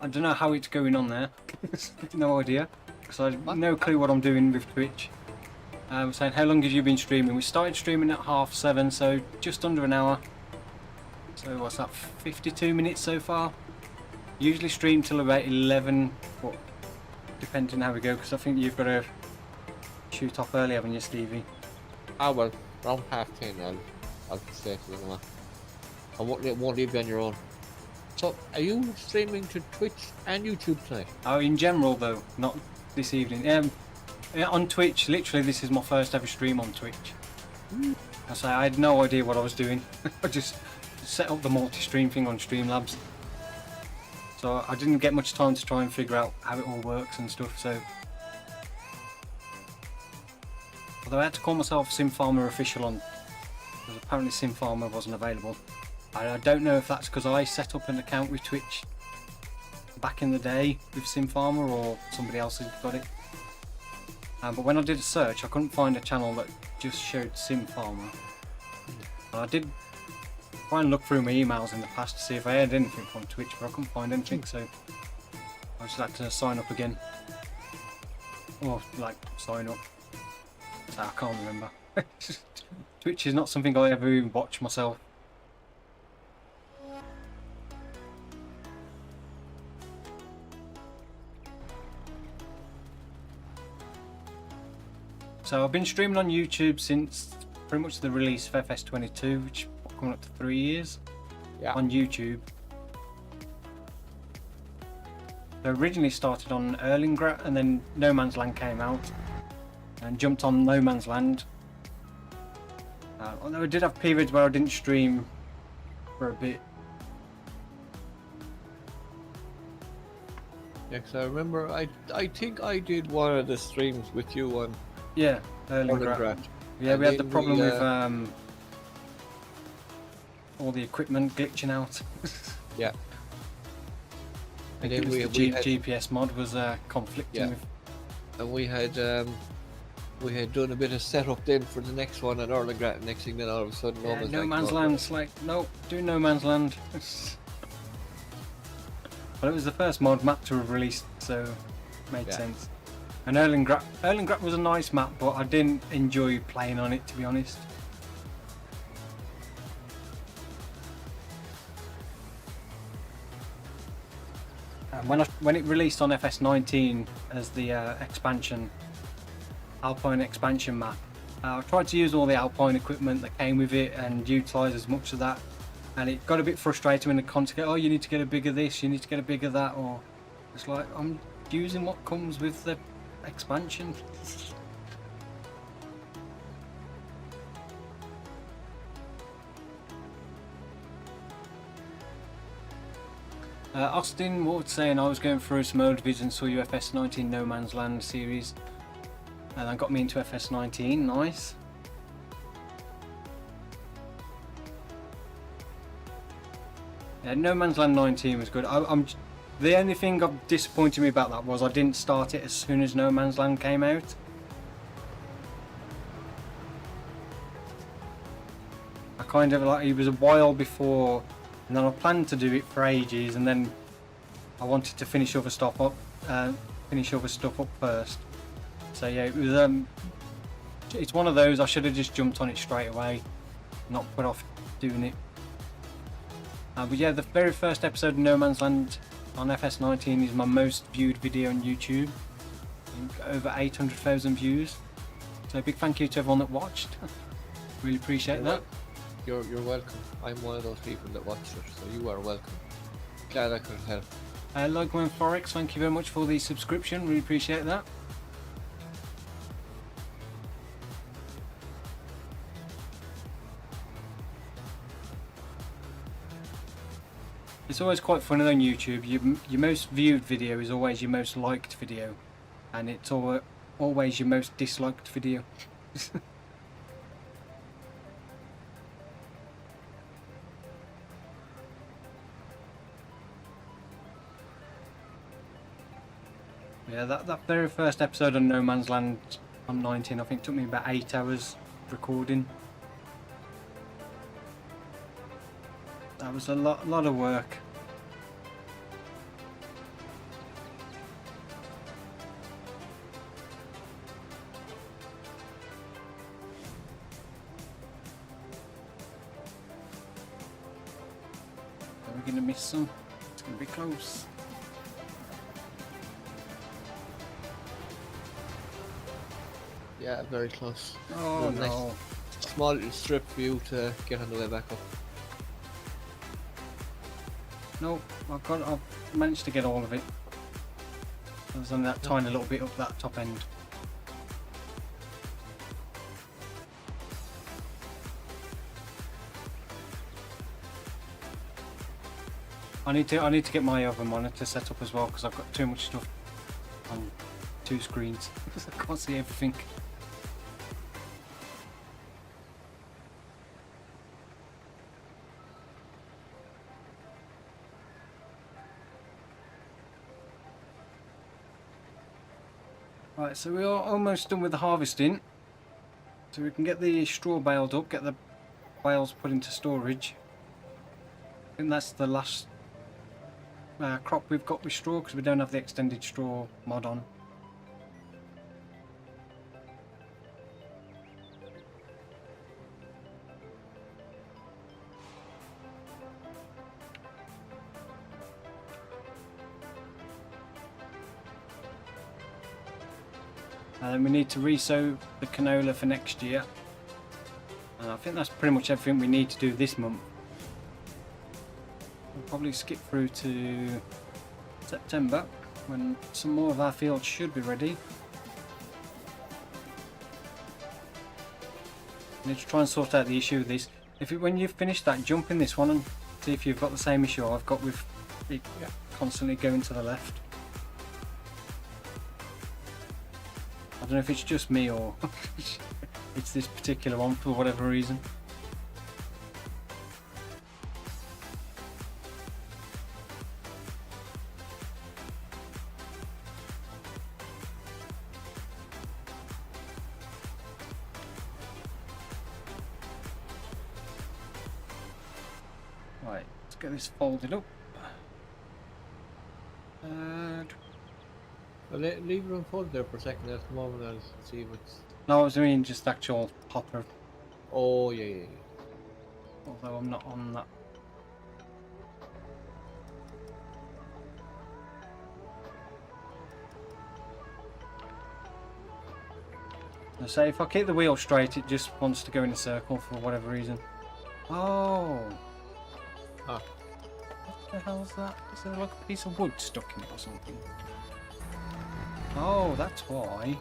I don't know how it's going on there. No idea, because I have no clue what I'm doing with Twitch. Saying how long have you been streaming? We started streaming at 7:30, so just under an hour. So what's that? 52 minutes so far. Usually stream till about 11, but depending how we go, because I think you've got to shoot off early, haven't you, Stevie? Ah well, around 10:30 I'll stay for the moment. I won't leave you on your own. So, are you streaming to Twitch and YouTube tonight? Oh, in general though, not this evening. Yeah, on Twitch, literally this is my first ever stream on Twitch. I say I had no idea what I was doing. I just set up the multi-stream thing on Streamlabs. So I didn't get much time to try and figure out how it all works and stuff, so... Although I had to call myself Sim Farmer official on, because apparently Sim Farmer wasn't available. I don't know if that's because I set up an account with Twitch back in the day with Sim Farmer, or somebody else had got it. But when I did a search, I couldn't find a channel that just showed Sim Farmer. And I did try and look through my emails in the past to see if I had anything from Twitch, but I couldn't find anything, so I just had to sign up again. Or, like, sign up. So I can't remember. Twitch is not something I ever even watch myself. So I've been streaming on YouTube since pretty much the release of FS22, which is coming up to 3 years on YouTube. I originally started on Erlingrat, and then No Man's Land came out and jumped on No Man's Land. Although I did have periods where I didn't stream for a bit. Yeah, 'cause I remember I think I did one of the streams with you on Yeah, Erlingrat. Erlingrat. Yeah, And we had the then problem we, with all the equipment glitching out. Yeah. I think And it then was we the had, GPS mod was conflicting Yeah. with. and we had done a bit of setup then for the next one at Erlingrat, and next thing then all of a sudden Yeah, was No like, Man's oh, Land's like, nope, do No Man's Land. Well, it was the first mod map to have released, so it made Yeah. sense. And Erlingrat was a nice map, but I didn't enjoy playing on it, to be honest. And when it released on FS19 as the expansion, Alpine expansion map, I tried to use all the Alpine equipment that came with it and utilise as much of that, and it got a bit frustrating when the content go, oh, you need to get a bigger this, you need to get a bigger that, or it's like, I'm using what comes with the expansion. Austin was saying I was going through some old vids and saw you FS19 No Man's Land series, and that got me into FS19. Nice. Yeah, No Man's Land 19 was good. The only thing that disappointed me about that was I didn't start it as soon as No Man's Land came out. I kind of like, it was a while before, and then I planned to do it for ages, and then I wanted to finish other stuff up first. So yeah, it was it's one of those I should have just jumped on it straight away, not put off doing it. But yeah, the very first episode of No Man's Land on FS19 is my most viewed video on YouTube. Over 800,000 views. So big thank you to everyone that watched. Really appreciate that. You're welcome. I'm one of those people that watched it, so you are welcome. Glad I could help. Logman Forex, thank you very much for the subscription. Really appreciate that. It's always quite funny on YouTube. Your most viewed video is always your most liked video, and it's always your most disliked video. Yeah, that very first episode on No Man's Land on 19, I think took me about 8 hours recording. That was a lot of work. Are we gonna miss some? It's gonna be close. Yeah, very close. Oh Nice. no. Small little strip for you to get on the way back up. No, I've managed to get all of it. I was on that tiny little bit up that top end. I need to get my other monitor set up as well because I've got too much stuff on 2 screens. I can't see everything. Right, so we are almost done with the harvesting. So we can get the straw baled up, get the bales put into storage. I think that's the last crop we've got with straw because we don't have the extended straw mod on. And then we need to re-sow the canola for next year. And I think that's pretty much everything we need to do this month. We'll probably skip through to September when some more of our fields should be ready. I need to try and sort out the issue with this. When you've finished that, jump in this one and see if you've got the same issue I've got with it constantly going to the left. I don't know if it's just me or it's this particular one for whatever reason. Right, let's get this folded up. Well, leave it unfold there for a second. At the moment, I'll see what's. No, I was doing just the actual hopper, Oh yeah. although I'm not on that. I say if I keep the wheel straight, it just wants to go in a circle for whatever reason. Oh, Ah, what the hell is that? Is there like a piece of wood stuck in it or something? Oh, that's why.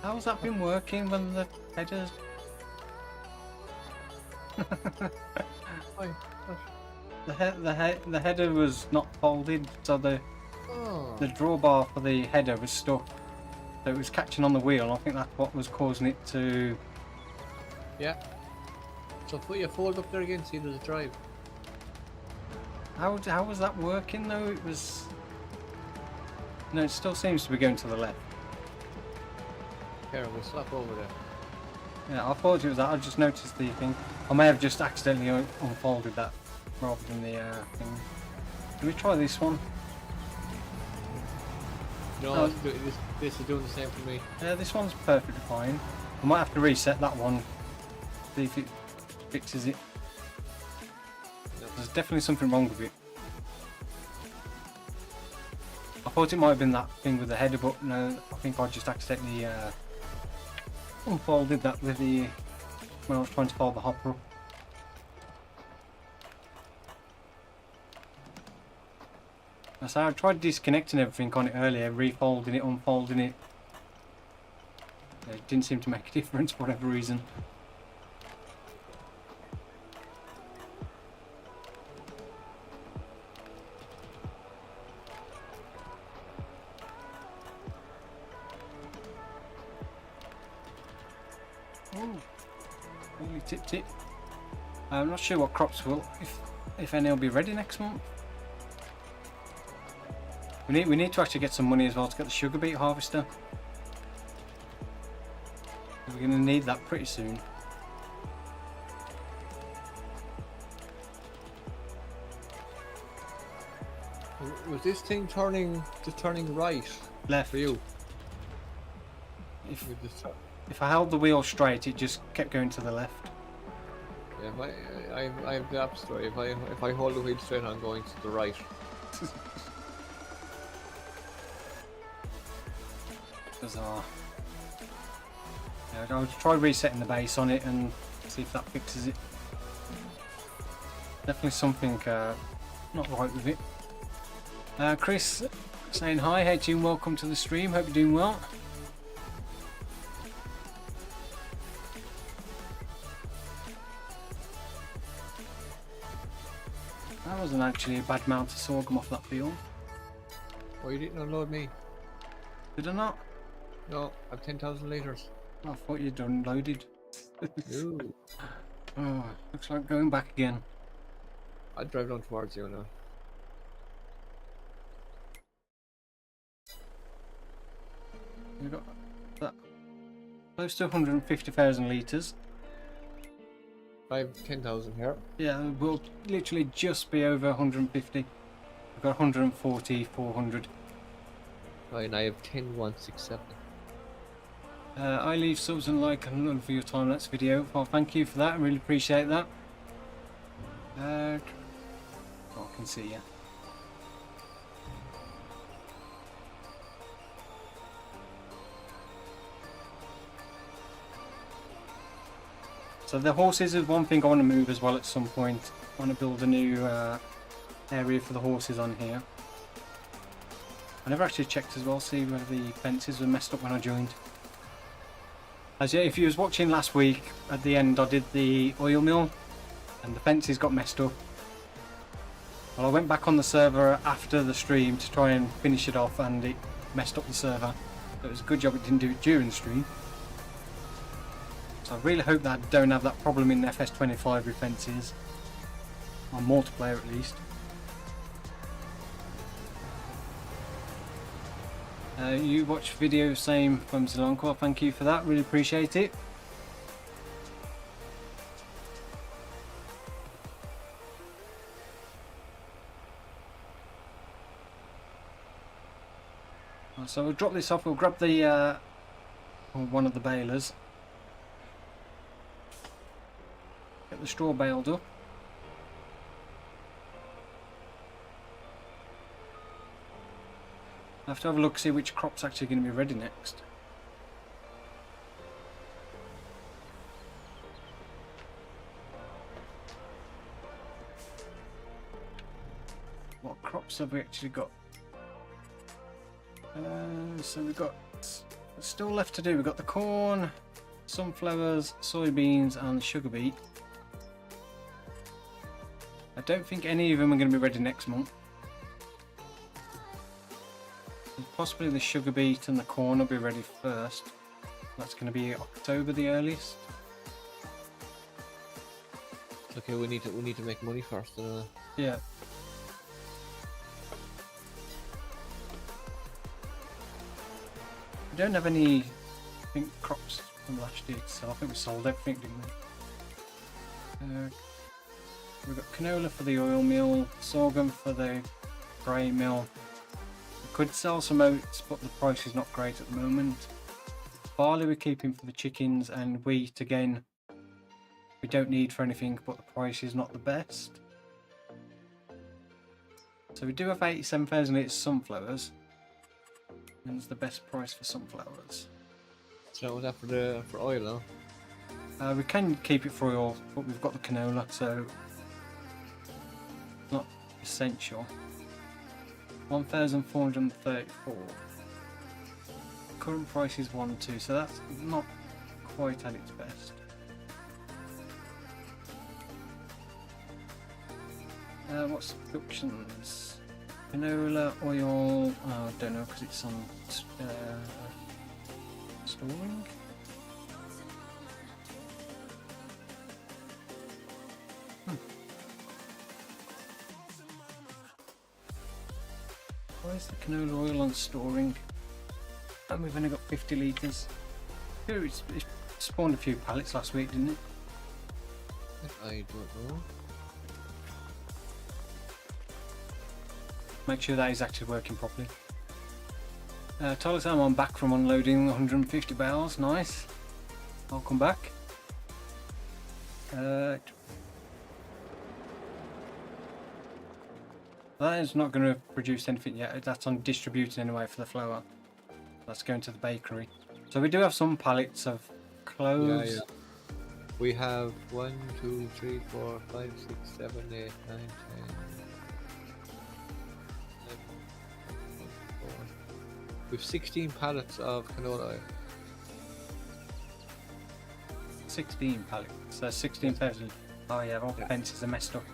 How's that been working when the headers? fine. The header was not folded, so the Oh. drawbar for the header was stuck. So it was catching on the wheel. I think that's what was causing it to. Yeah. So put your fold up there again, see there's a drive. How was that working though? It was. No, it still seems to be going to the left. Here, we'll swap over there. Yeah, I thought it was that. I just noticed the thing. I may have just accidentally unfolded that rather than the thing. Can we try this one? No, Oh. this is doing the same for me. Yeah, this one's perfectly fine. I might have to reset that one. See if it fixes it. No. There's definitely something wrong with it. I thought it might have been that thing with the header, but no, I think I just accidentally unfolded that with the when I was trying to fold the hopper up. So I tried disconnecting everything on it earlier, refolding it, unfolding it. It didn't seem to make a difference for whatever reason. Oh, really tipped it. I'm not sure what crops will, if any, will be ready next month. We need to actually get some money as well to get the sugar beet harvester. We're going to need that pretty soon. Was this thing just turning right Left. for you? If You just- I held the wheel straight, it just kept going to the left. Yeah, I have the opposite way. If I hold the wheel straight, I'm going to the right. Bizarre. Yeah, I'll try resetting the base on it and see if that fixes it. Definitely something not right with it. Chris saying hi, hey team, welcome to the stream, hope you're doing well. That wasn't actually a bad amount of sorghum off that field. Oh, you didn't unload me? Did I not? No, I've 10,000 litres. I thought you'd unloaded. Ooh. Oh, looks like going back again. I'll drive down towards you now. We've got that close to 150,000 litres. I have 10,000 here. Yeah, we'll literally just be over 150. We've got 140, 400. Right, and I have 10,167. I leave subs and like and love for your time-lapse video. Well, thank you for that. I really appreciate that. Oh, I can see you. So the horses is one thing I want to move as well at some point. I want to build a new area for the horses on here. I never actually checked as well, see whether the fences were messed up when I joined. As yeah, if you was watching last week, at the end I did the oil mill and the fences got messed up. Well, I went back on the server after the stream to try and finish it off and it messed up the server. So it was a good job it didn't do it during the stream. So I really hope that I don't have that problem in FS22 with fences. On multiplayer at least. You watch video, same from Zelonko. Thank you for that, really appreciate it. So we'll drop this off, we'll grab the one of the balers. Get the straw baled up. I have to have a look, see which crop's actually going to be ready next. What crops have we actually got? So we've got still left to do. We've got the corn, sunflowers, soybeans and sugar beet. I don't think any of them are going to be ready next month. Possibly the sugar beet and the corn will be ready first. That's going to be October the earliest. Okay, we need to make money first. Yeah. We don't have any, I think, crops from last year, so I think we sold everything, didn't we? We've got canola for the oil mill, sorghum for the grey mill. We could sell some oats, but the price is not great at the moment. Barley we're keeping for the chickens, and wheat again we don't need for anything, but the price is not the best. So we do have 87,000 litres sunflowers, and it's the best price for sunflowers. So was that for oil, huh? We can keep it for oil, but we've got the canola, so not essential. 1,434. Current price is 1.2, so that's not quite at its best. What's productions? Canola, oil, I don't know because it's on storing. Why is the canola oil on storing? And we've only got 50 litres. It spawned a few pallets last week, didn't it? I don't know. Make sure that is actually working properly. Tyler said I'm back from unloading 150 barrels. Nice. I'll come back. That is not going to produce anything yet. That's on distributing anyway for the flour. That's going to the bakery. So we do have some pallets of cloves. Yeah. We have 1, 2, 3, 4, 5, 6, 7, 8, 9, 10. We have 16 pallets of canola oil. 16 pallets. So 16,000. Oh yeah, all the fences are messed up.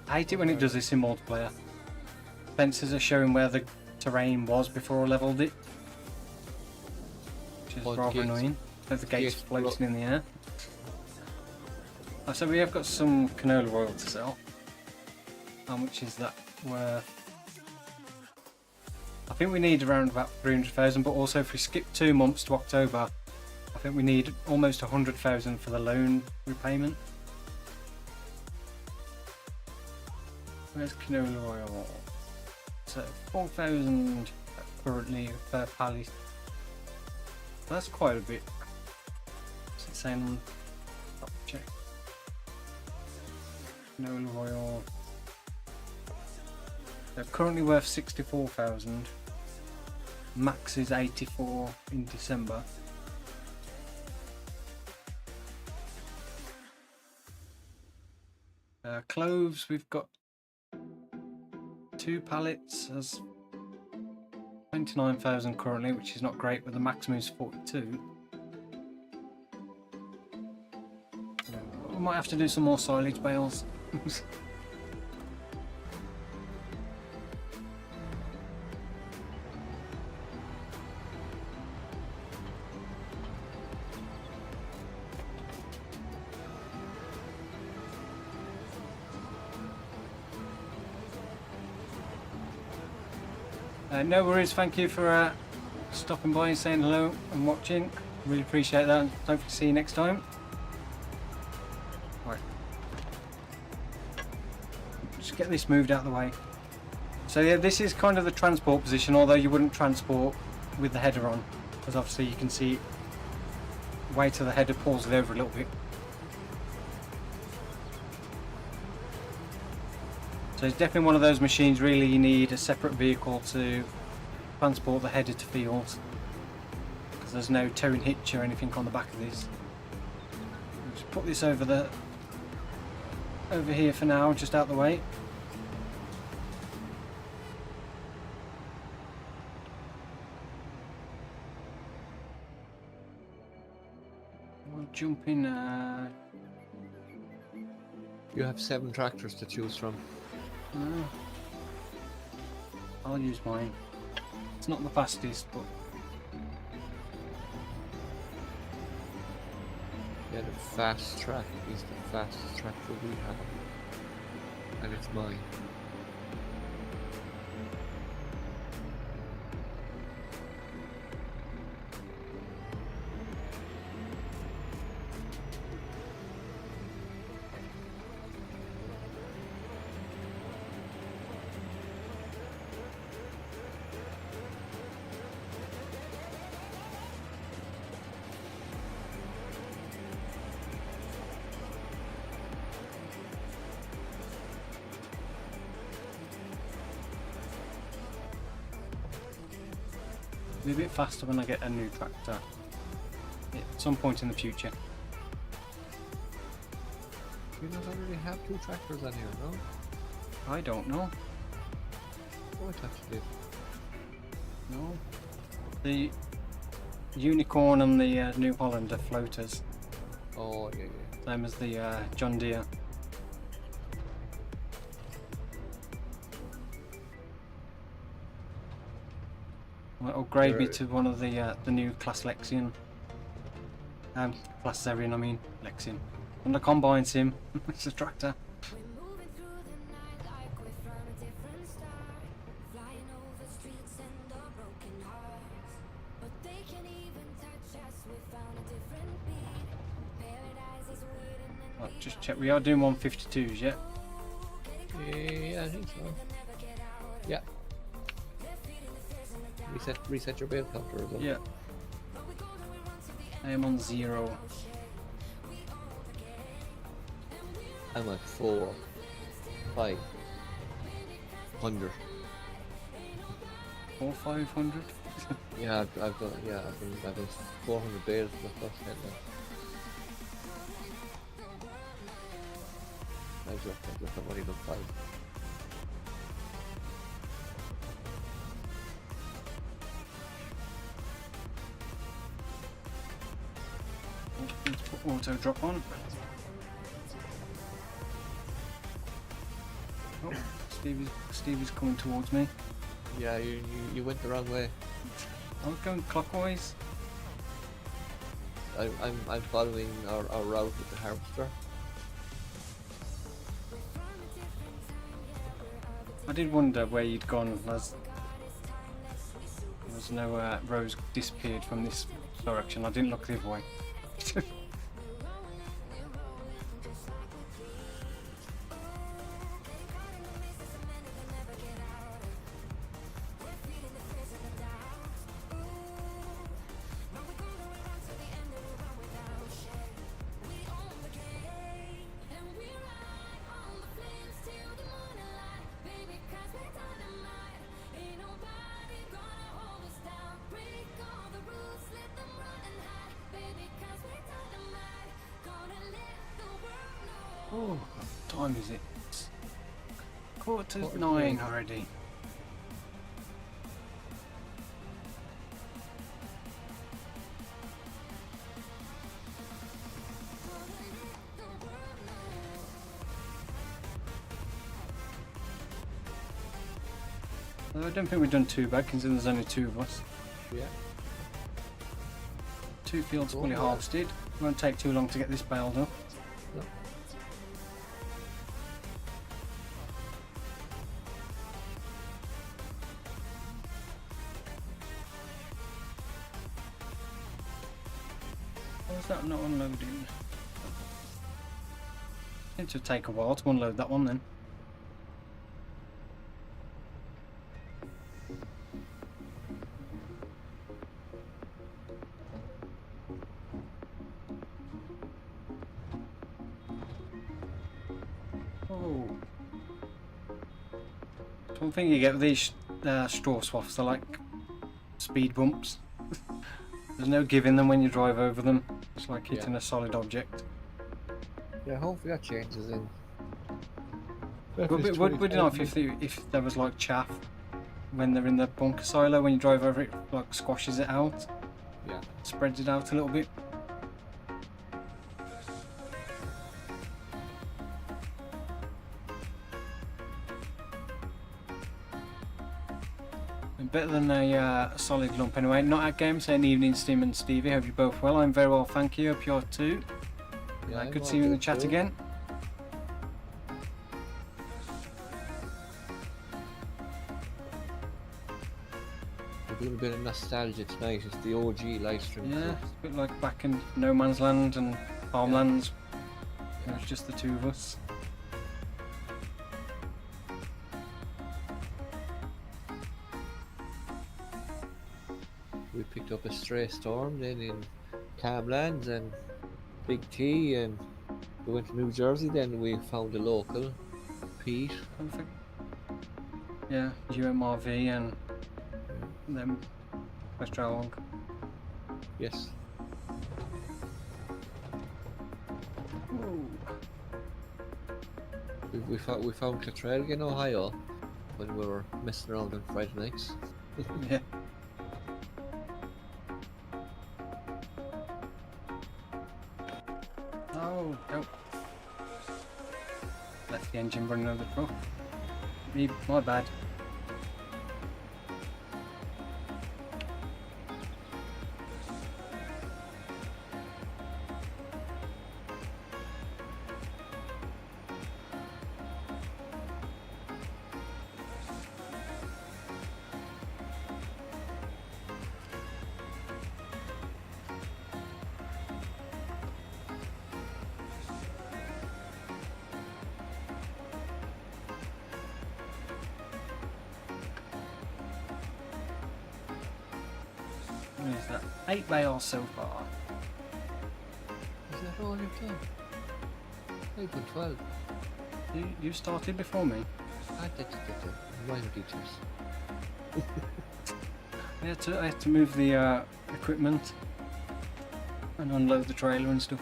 I hate it when it does this in multiplayer. Fences are showing where the terrain was before I levelled it, which is rather annoying. The gates floating in the air. Oh, so we have got some canola oil to sell. How much is that worth? I think we need around about 300,000, but also if we skip 2 months to October, I think we need almost 100,000 for the loan repayment. Where's canola oil? So 4,000 currently per pallet. That's quite a bit. What's it saying on? I'll check. Canola oil. They're currently worth 64,000. Max is 84 in December. Cloves, we've got 2 pallets as 29,000 currently, which is not great, but the maximum is 42. We might have to do some more silage bales. No worries, thank you for stopping by and saying hello and watching. Really appreciate that, and hopefully see you next time. Right. Just get this moved out of the way. So yeah, this is kind of the transport position, although you wouldn't transport with the header on, because obviously you can see weight of the header pulls it over a little bit. So it's definitely one of those machines really you need a separate vehicle to transport the header to fields, because there's no towing hitch or anything on the back of this. Just put this over here for now, just out the way. We'll jump in. You have 7 tractors to choose from. I'll use mine. It's not the fastest, but Yeah, the fast track is the fastest tractor we have. And it's mine. it'll be a bit faster when I get a new tractor at some point in the future. You not already have 2 tractors on here, no? I don't know. Oh, I thought you did. No. The Unicorn and the New Holland are floaters, Oh, yeah, yeah. same as the John Deere. Well, upgrade me Sure. to one of the new Class Lexion. Class Zerion, I mean Lexion. And the Combine Sim, it's a tractor. We're moving through the night like we're from a different star, flying over streets and our broken hearts. But they can't even touch us. We found a different beat. Paradise is waiting and Right, just check. We are doing 152s, yeah? Yeah, I think so. Yeah. Reset your bale counter as well. Yeah. I am on 0. I'm at 4, 5, 100. Or 500. Yeah, I've been 400 bales for the first 10 now. I've only done 5. Let's put auto drop on. Oh, Stevie's coming towards me. Yeah, you went the wrong way. I was going clockwise. I'm following our route with the harvester. I did wonder where you'd gone, as there was no rows disappeared from this direction. I didn't look the other way. Oh, what time is it? It's quarter to 9 already. I don't think we've done too bad considering there's only 2 of us. Yeah. 2 fields Cool, fully yeah. harvested. Won't take too long to get this baled up. No. Why is that not unloading? It should take a while to unload that one then. Oh. One thing you get with these straw swaths, they're like speed bumps. There's no giving them when you drive over them. It's like hitting a solid object. Yeah, hopefully that changes in. Would it not if there was like chaff when they're in the bunker silo, when you drive over it, like squashes it out, Yeah. spreads it out a little bit. Better than a solid lump anyway. Not at game, saying evening, Stim and Stevie. Hope you're both well. I'm very well, thank you. Hope you're too. Yeah, Good I'm to see you in the all chat good too. again. We're doing a bit of nostalgia tonight. It's the OG live stream. Yeah, So it's a bit like back in No Man's Land and Farmlands. It was just the two of us. we picked up a stray storm then in Camlands and Big T, and we went to New Jersey. Then we found a local, Pete. Perfect. Yeah, UMRV and then West Drowong. Yes. We found Cottrell in Ohio when we were messing around on Friday nights. Yeah. Oh, no. Left the engine running over the truck. My bad. What is that? 8 bales so far. Is that all you've done? 8 and 12. You started before me. Minor details. I had to move the equipment and unload the trailer and stuff.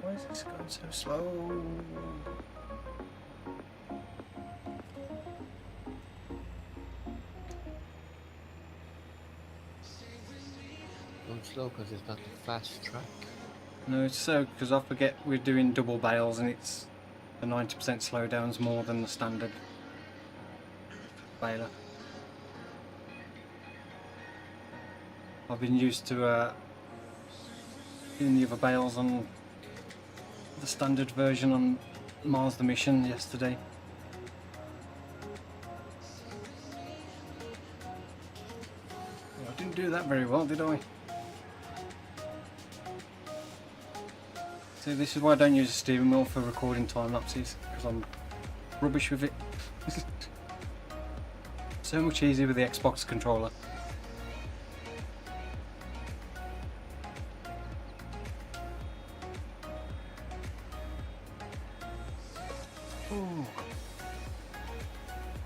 Why is this going so slow? Going slow because it's not the fast track. No, it's so because I forget we're doing double bales and it's the 90% slowdown's more than the standard baler. I've been used to doing the other bales on the standard version on Mars the Mission yesterday. Well, I didn't do that very well, did I? So this is why I don't use a steering wheel for recording time lapses, because I'm rubbish with it. So much easier with the Xbox controller. Ooh.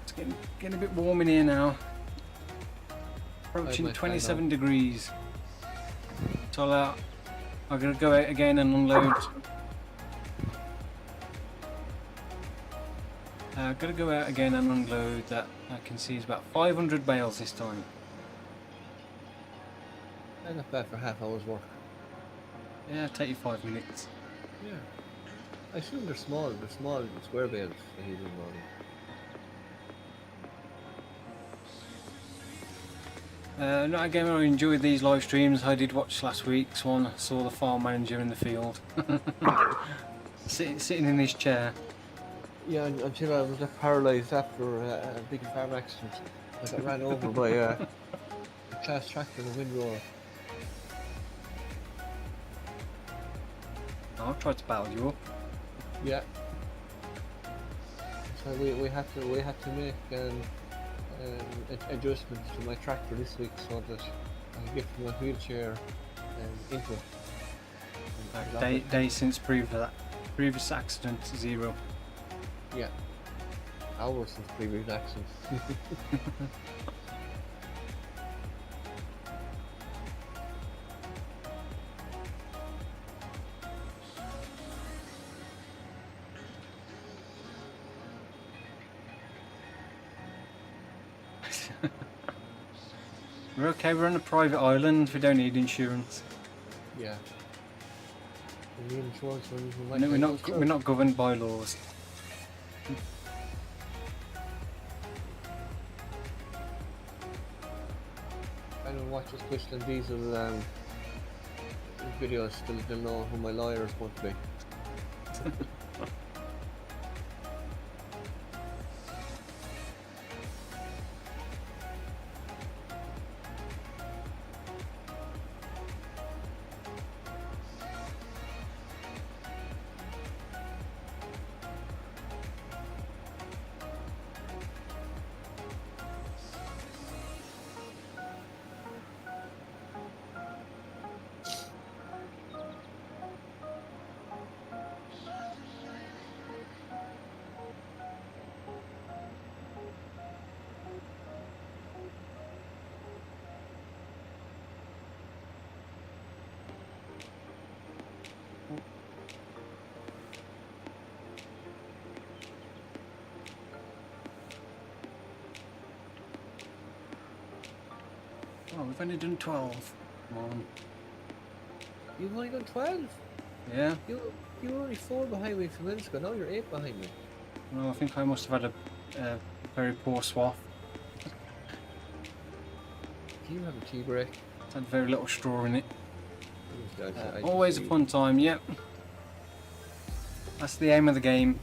It's getting a bit warm in here now. Approaching might find 27 out. degrees. So I'm going to go out again and unload. I'm going to go out again and unload that. I can see it's about 500 bales this time. Not bad for half hour's work. Yeah, take you 5 minutes. Yeah. I assume they're small square bales that he's running. Not again, I enjoyed these live streams. I did watch last week's one. Saw the farm manager in the field, sitting in his chair. Yeah, until I was left paralysed after a big farm accident. I got ran over by a class tractor and a windrower. I'll try to battle you up. Yeah. So we had to make adjustments to my tractor this week so that I can get from my wheelchair into it. Day since previous accident, 0. Yeah. Hours since previous accident. We're okay, we're on a private island, we don't need insurance. Yeah. We need insurance when we No, we're not governed by laws. I don't watch this Christian Diesel videos, still don't know who my lawyer is going to be. Oh, we've only done 12. Come on. You've only done 12? Yeah. You were only 4 behind me a few minutes ago, now you're 8 behind me. Well, I think I must have had a very poor swath. Do you have a tea break? It's had very little straw in it. I Always a fun time, yep. That's the aim of the game.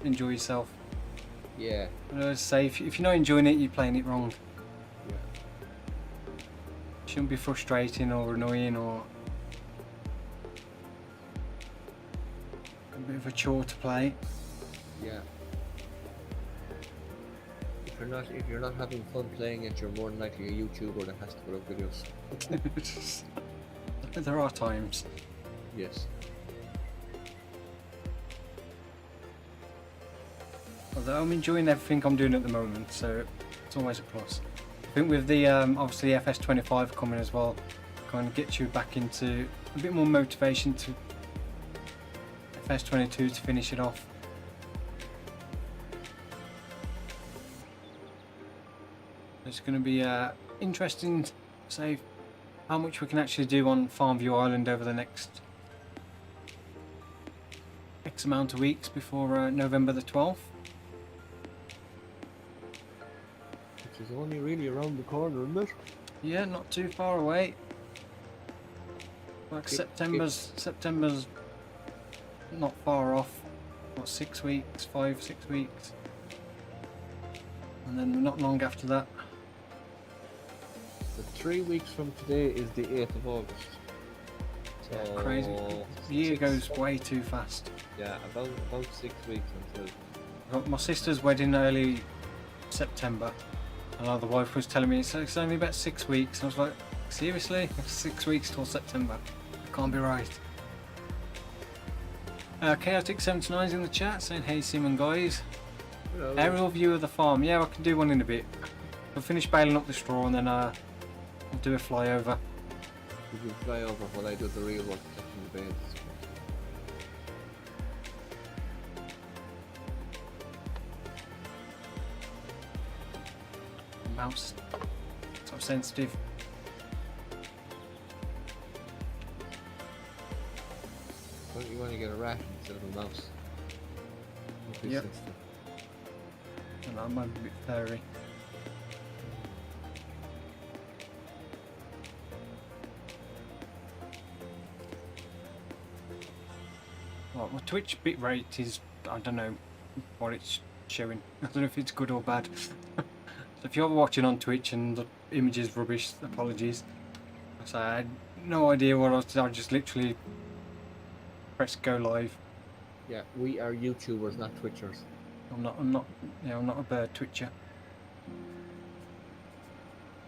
Enjoy yourself. Yeah. But as I say, if you're not enjoying it, you're playing it wrong. Yeah. Shouldn't be frustrating or annoying or a bit of a chore to play. Yeah. If you're not having fun playing it, you're more than likely a YouTuber that has to put up videos. There are times. Yes. Although I'm enjoying everything I'm doing at the moment, so it's always a plus. I think with the obviously FS25 coming as well, kind of gets you back into a bit more motivation to FS22 to finish it off. It's going to be interesting to say how much we can actually do on Farmview Island over the next X amount of weeks before November the 12th. Which is only really around the corner, isn't it? Yeah, not too far away. Like September's not far off. What, 6 weeks, 5-6 weeks, and then not long after that. The 3 weeks from today is the 8th of August. So Yeah, crazy. The year goes way too fast. Yeah, about 6 weeks until. I got my sister's wedding early September, and the wife was telling me it's only about 6 weeks. And I was like, seriously? 6 weeks till September? That can't be right. Chaotic79's in the chat saying, hey Simon guys. Hello. Aerial view of the farm. Yeah, I can do one in a bit. I'll finish baling up the straw and then I'll do a flyover. You can fly over while I do the real work, taking the bales. Mouse. So sensitive. Don't you want to get a rat instead of a mouse? Won't be Yep. sensitive. And that might be a bit furry. Well, my Twitch bitrate is, I don't know what it's showing. I don't know if it's good or bad. So if you're watching on Twitch and the image is rubbish, apologies. So I had no idea what I was doing. I just literally pressed go live. Yeah, we are YouTubers, not Twitchers. I'm not, yeah, I'm not a bird Twitcher.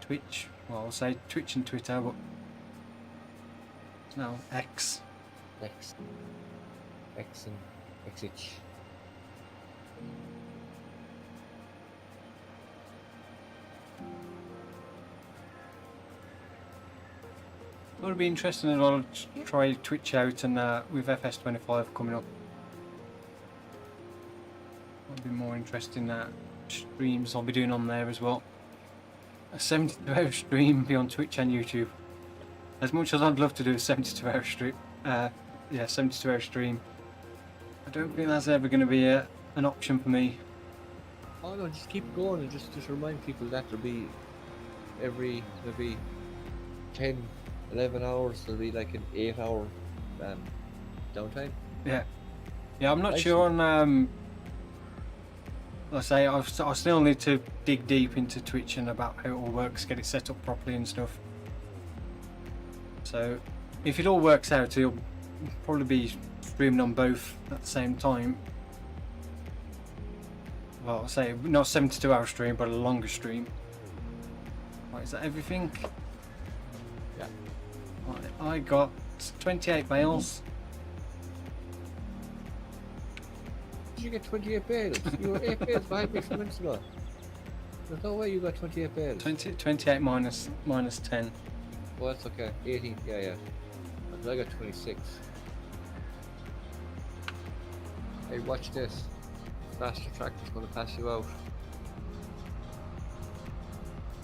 Twitch, well, I'll say Twitch and Twitter, but it's now X. X and XH. It would be interesting as well to try Twitch out, and with FS25 coming up, that'll be more interesting streams I'll be doing on there as well. a 72-hour stream be on Twitch and YouTube. As much as I'd love to do a 72-hour stream, 72-hour stream, I don't think that's ever going to be an option for me. Oh no, just keep going and just remind people that there'll be there'll be 10, 11 hours, there'll be like an 8-hour downtime. Yeah, I'm not sure on. Like I say, I still need to dig deep into Twitch and about how it all works, get it set up properly and stuff. So, if it all works out, it'll probably be streaming on both at the same time. Well, I say not 72-hour stream, but a longer stream. Right, is that everything? Yeah. Right, I got 28 bales. Did you get 28 bales? You were 8 bales behind me 2 minutes ago. There's no way you got 28 bales. 28 minus 10. Well, that's okay. 18, yeah. I got 26. Hey, watch this. Faster tractor's gonna pass you out.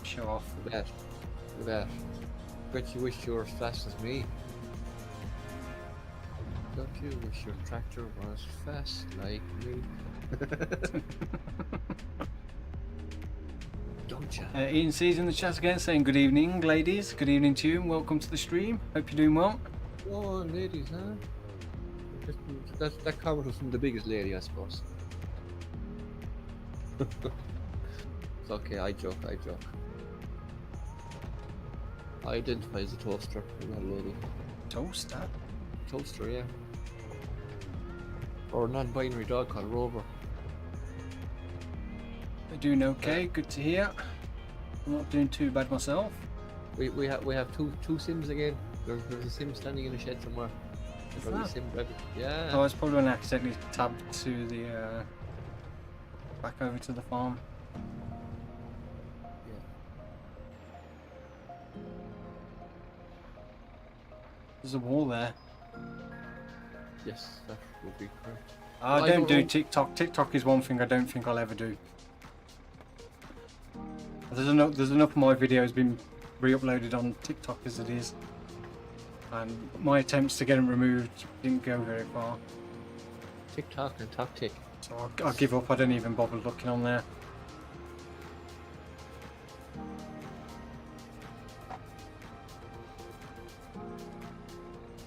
Show off. Look at that. Look at that. Bet you wish you were as fast as me. Don't you wish your tractor was fast like me? Don't ya? Ian C's in the chat again saying good evening, ladies. Good evening to you and welcome to the stream. Hope you're doing well. Go on, ladies, huh? That comment was from the biggest lady, I suppose. It's okay, I joke. I identify as a toaster, not a lady. Toaster? Toaster, yeah. Or a non-binary dog called Rover. They're doing okay, good to hear. I'm not doing too bad myself. We have two Sims again. There's a Sim standing in a shed somewhere. Is Probably that? Sim rabbit. Yeah. Oh, it's probably when I accidentally tabbed to the back over to the farm. Yeah. There's a wall there. Yes, that would be correct. I I don't don't do know. TikTok. TikTok is one thing I don't think I'll ever do. There's enough of my videos been re-uploaded on TikTok as it is, and my attempts to get them removed didn't go very far. TikTok and Talk Tick. So I'll give up. I don't even bother looking on there.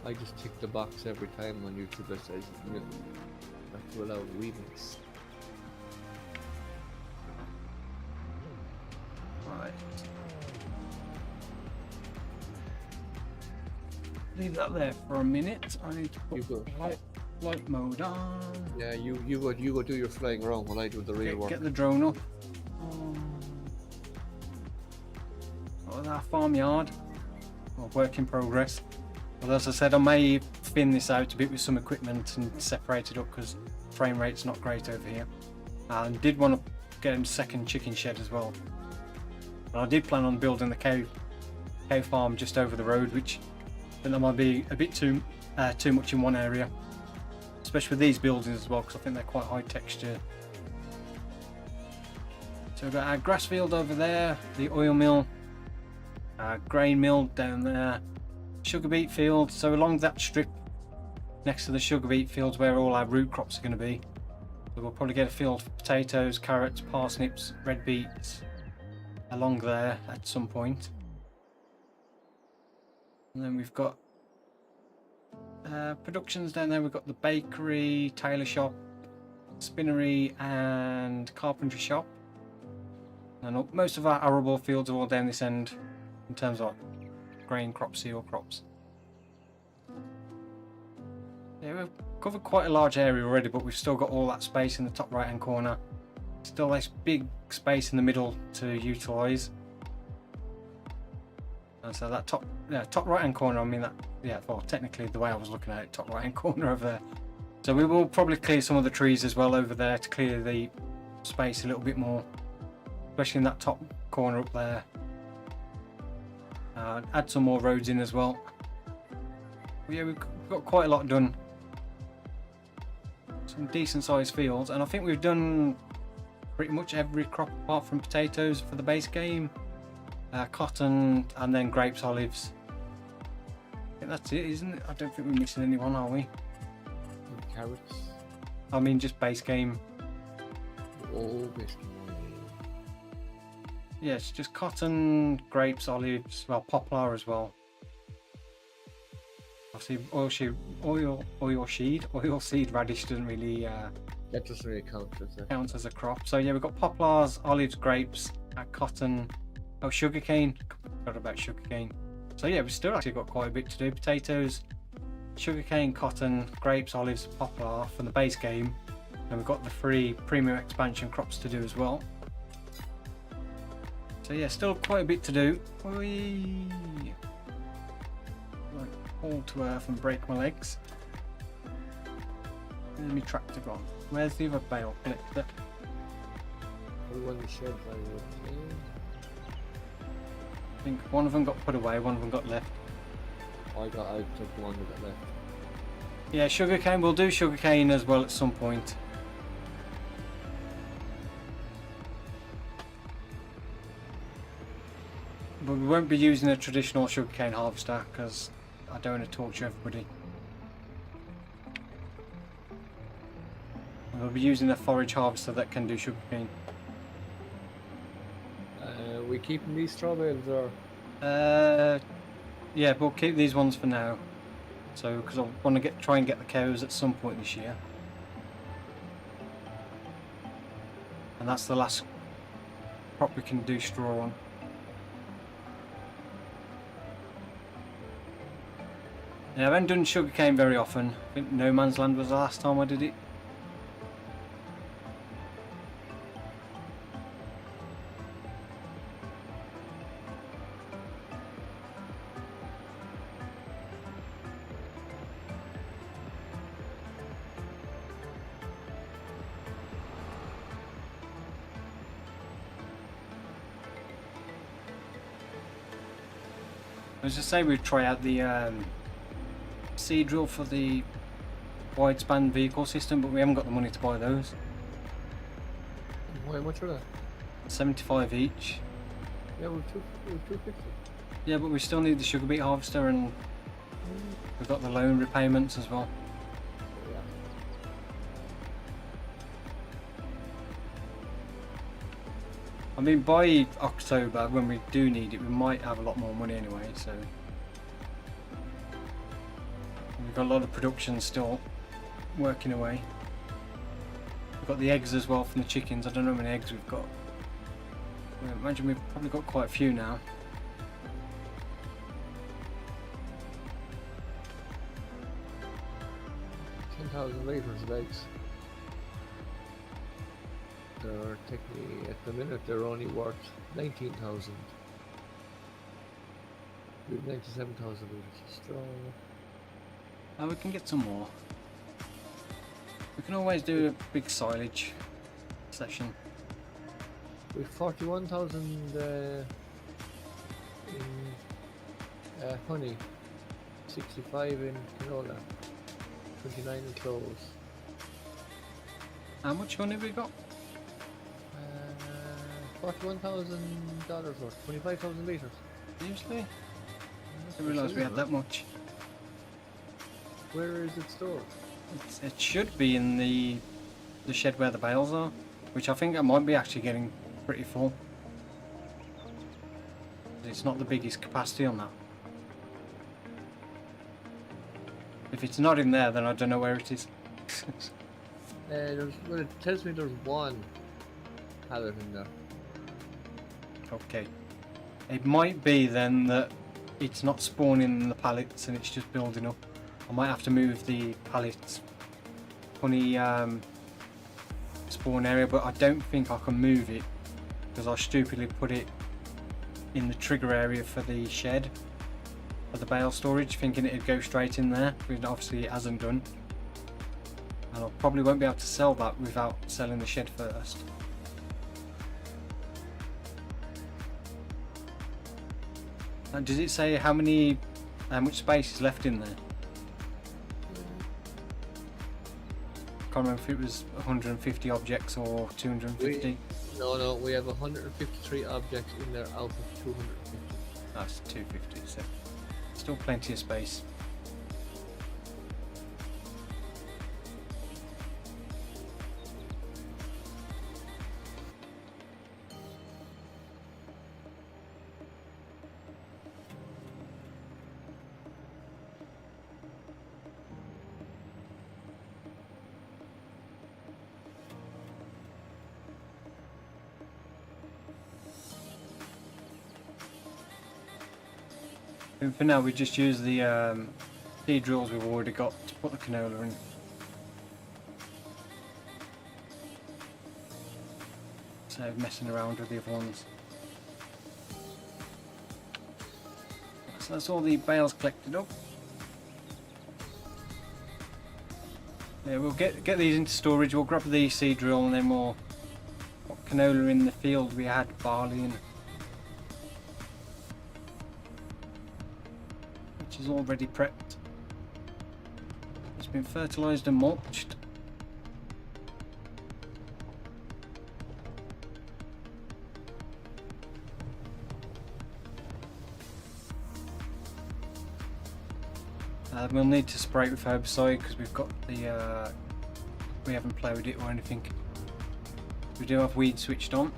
I just tick the box every time on YouTube that says not to allow remix. Right. Leave that there for a minute. I need to You put go. light mode on. Yeah, you go do your flying around while I do the real work. Get the drone up. Oh, that farmyard. Well, work in progress. Well, as I said, I may thin this out a bit with some equipment and separate it up because frame rate's not great over here. And did want to get a second chicken shed as well. And I did plan on building the cow farm just over the road, which I think that might be a bit too much in one area, especially with these buildings as well, because I think they're quite high texture. So we've got our grass field over there, the oil mill, our grain mill down there, sugar beet field. So along that strip next to the sugar beet fields where all our root crops are going to be. So we'll probably get a field for potatoes, carrots, parsnips, red beets along there at some point. And then we've got productions down there. We've got the bakery, tailor shop, spinnery and carpentry shop. And most of our arable fields are all down this end in terms of grain crops, cereal crops. Yeah, we've covered quite a large area already, but we've still got all that space in the top right hand corner. Still this big space in the middle to utilise. And so that top right hand corner, I mean that, yeah, well technically the way I was looking at it, top right hand corner over there. So we will probably clear some of the trees as well over there to clear the space a little bit more, especially in that top corner up there. Add some more roads in as well. But yeah, we've got quite a lot done. Some decent sized fields, and I think we've done pretty much every crop apart from potatoes for the base game. cotton, and then grapes, olives. I think that's it, isn't it? I don't think we're missing anyone, are we? And carrots. I mean, just base game. Oh, basically. Yeah, it's just cotton, grapes, olives, well, poplar as well. Obviously, oil seed radish doesn't really That doesn't really count, does it? count as a crop. So yeah, we've got poplars, olives, grapes, cotton, sugarcane. Forgot about sugarcane. So yeah, we've still actually got quite a bit to do. Potatoes, sugarcane, cotton, grapes, olives, poplar from the base game. And we've got the 3 premium expansion crops to do as well. So yeah, still quite a bit to do. Whee! Like, fall to earth and break my legs. Where's my tractor gone? Where's the other bale collector? We won the shed by the I think one of them got put away, one of them got left. I took the one that got left. Yeah, sugarcane. We'll do sugarcane as well at some point. But we won't be using a traditional sugarcane harvester because I don't want to torture everybody. We'll be using a forage harvester that can do sugarcane. We keeping these straw bales or? Yeah, but we'll keep these ones for now. So, because I want to try and get the cows at some point this year. And that's the last crop we can do straw on. Yeah, I haven't done sugarcane very often. I think No Man's Land was the last time I did it. I was just saying we'd try out the seed drill for the widespan vehicle system, but we haven't got the money to buy those. How much are that? 75 each. Yeah, we're 250. Yeah, but we still need the sugar beet harvester, and we've got the loan repayments as well. Yeah. I mean, by October, when we do need it, we might have a lot more money anyway, so... We've got a lot of production still working away. We've got the eggs as well from the chickens. I don't know how many eggs we've got. I imagine we've probably got quite a few now. $10,000 of eggs. They're technically, at the minute, they're only worth 19,000. We have 97,000 litres of straw. We can get some more. We can always do a big silage session. We have 41,000 in honey, 65 in canola, 29 in cloves. How much money have we got? $41,000 worth, 25,000 litres. Usually? I didn't realise we had that much. Where is it stored? It should be in the shed where the bales are, which I think it might be actually getting pretty full. It's not the biggest capacity on that. If it's not in there, then I don't know where it is. Well, it tells me there's one pallet in there. Okay. It might be then that it's not spawning in the pallets and it's just building up. I might have to move the pallets honey spawn area, but I don't think I can move it because I stupidly put it in the trigger area for the shed for the bale storage, thinking it'd go straight in there, but obviously it hasn't done. And I probably won't be able to sell that without selling the shed first. And does it say how much space is left in there? Can't remember if it was 150 objects or 250. No, we have 153 objects in there out of 250. That's 250, so still plenty of space. And for now, we just use the seed drills we've already got to put the canola in. So messing around with the other ones. So that's all the bales collected up. Yeah, we'll get these into storage. We'll grab the seed drill and then we'll put canola in the field. We had barley in, which is already prepped. It's been fertilised and mulched. We'll need to spray it with herbicide because we've got the we haven't ploughed it or anything. We do have weed switched on.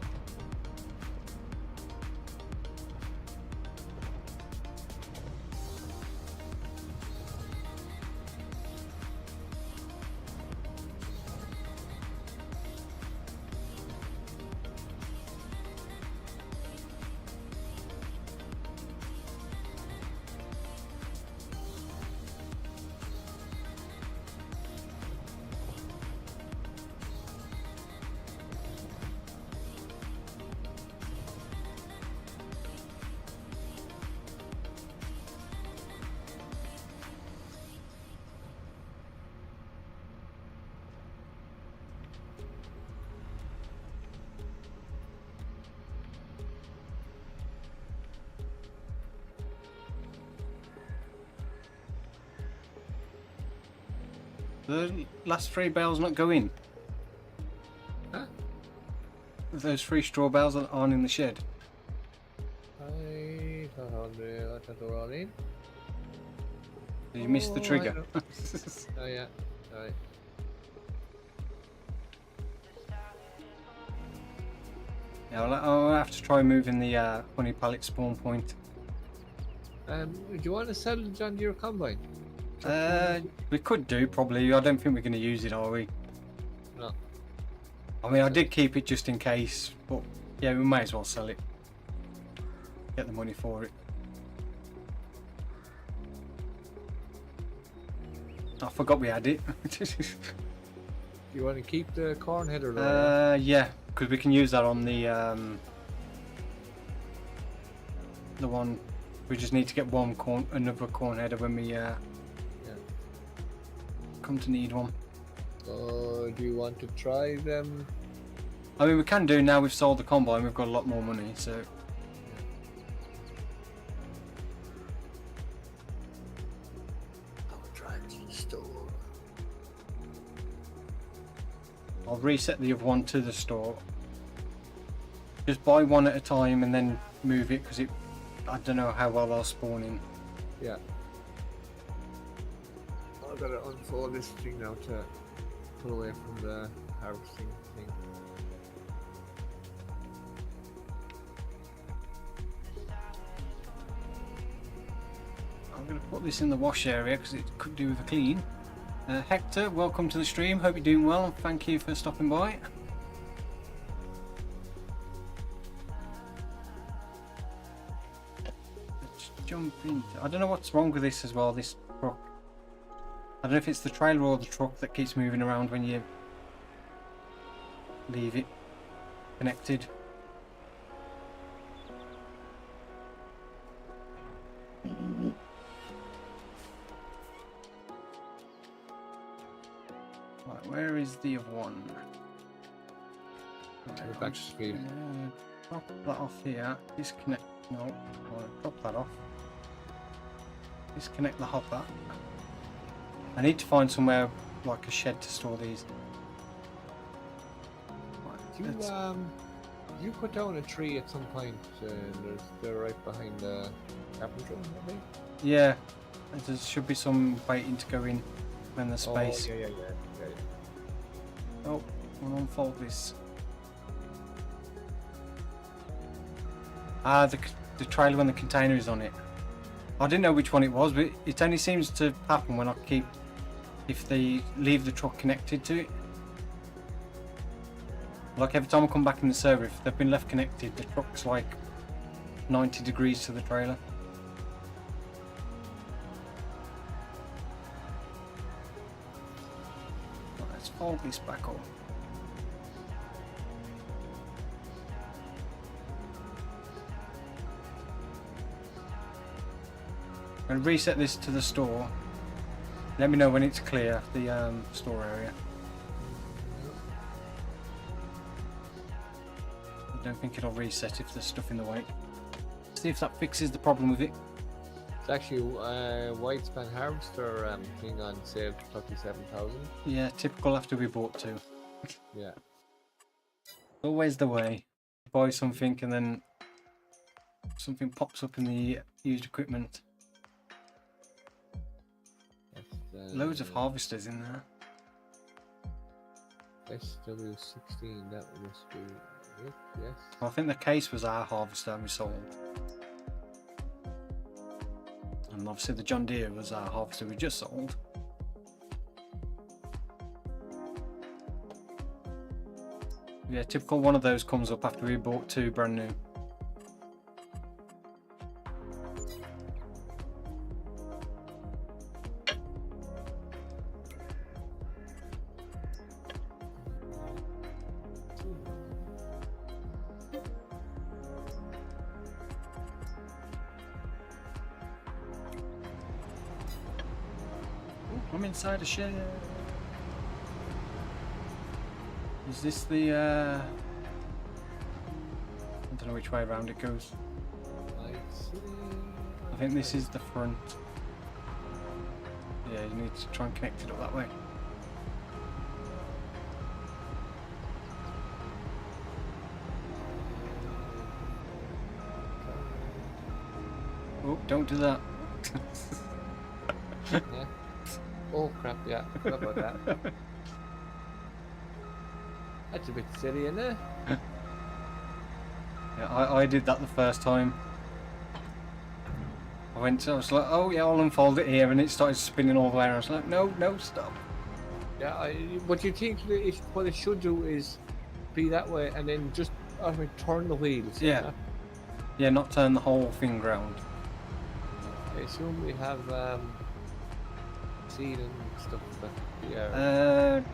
The last 3 bales not go in. Huh? Those 3 straw bales that aren't in the shed. I thought they were all in. You missed the trigger. Oh yeah, alright. Yeah, I'll have to try moving the honey pallet spawn point. Do you want to sell the John Deere combine? We could do probably. I don't think we're going to use it, are we? No. I mean, I did keep it just in case, but yeah, we may as well sell it. Get the money for it. I forgot we had it. You want to keep the corn header though? Yeah, because we can use that on the one. We just need to get another corn header when we come to need one. Do you want to try them? I mean, we can do now. We've sold the combine. We've got a lot more money, so. I'll drive to the store. I'll reset the other one to the store. Just buy one at a time and then move it because I don't know how well they'll spawn in. Yeah. I've got to unfold this thing now to pull away from the harvesting thing. I'm going to put this in the wash area because it could do with a clean. Hector, welcome to the stream. Hope you're doing well and thank you for stopping by. Let's jump into. I don't know what's wrong with this as well, this truck. I don't know if it's the trailer or the truck that keeps moving around when you leave it connected. Right, where is the other one? Right, Back to speed. Drop that off here. Disconnect. No, drop that off. Disconnect the hopper. I need to find somewhere like a shed to store these. Right, Do you, You cut down a tree at some point, and they're right behind the carpenter, I think. Yeah, there should be some waiting to go in when there's space. Oh, yeah. Oh, we'll unfold this. Ah, the trailer when the container is on it. I didn't know which one it was, but it only seems to happen when if they leave the truck connected to it. Like every time I come back in the server, if they've been left connected, the truck's like 90 degrees to the trailer. Right, let's fold this back up. And reset this to the store. Let me know when it's clear, the store area. I don't think it'll reset if there's stuff in the way. See if that fixes the problem with it. It's actually White Span Harvester being on sale to 37,000. Yeah, typical after we bought two. Yeah. Always the way. Buy something and then something pops up in the used equipment. Loads of harvesters in there. SW16, that must be it, yes. I think the case was our harvester and we sold. And obviously the John Deere was our harvester we just sold. Yeah, typical one of those comes up after we bought two brand new. I'm inside a shed. Is this the I don't know which way around it goes. I think this is the front. Yeah, you need to try and connect it up that way. Oh, don't do that. Yeah. Oh crap, yeah, forgot about that. That's a bit silly, isn't it? Yeah, I did that the first time. I was like, oh yeah, I'll unfold it here, and it started spinning all the way around. I was like, no, stop. Yeah, what you think what it should do is be that way and then just turn the wheels. Yeah. Yeah, not turn the whole thing round. I assume we have seed and stuff back here.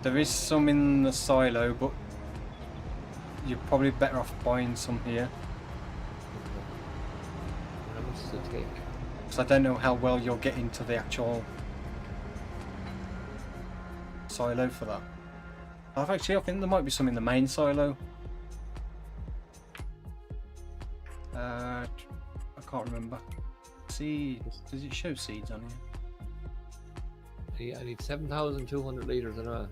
There is some in the silo, but you're probably better off buying some here. How much does it take? Because I don't know how well you'll get into the actual silo for that. I think there might be some in the main silo. I can't remember. Seeds. Does it show seeds on here? Yeah, I need 7,200 litres in a.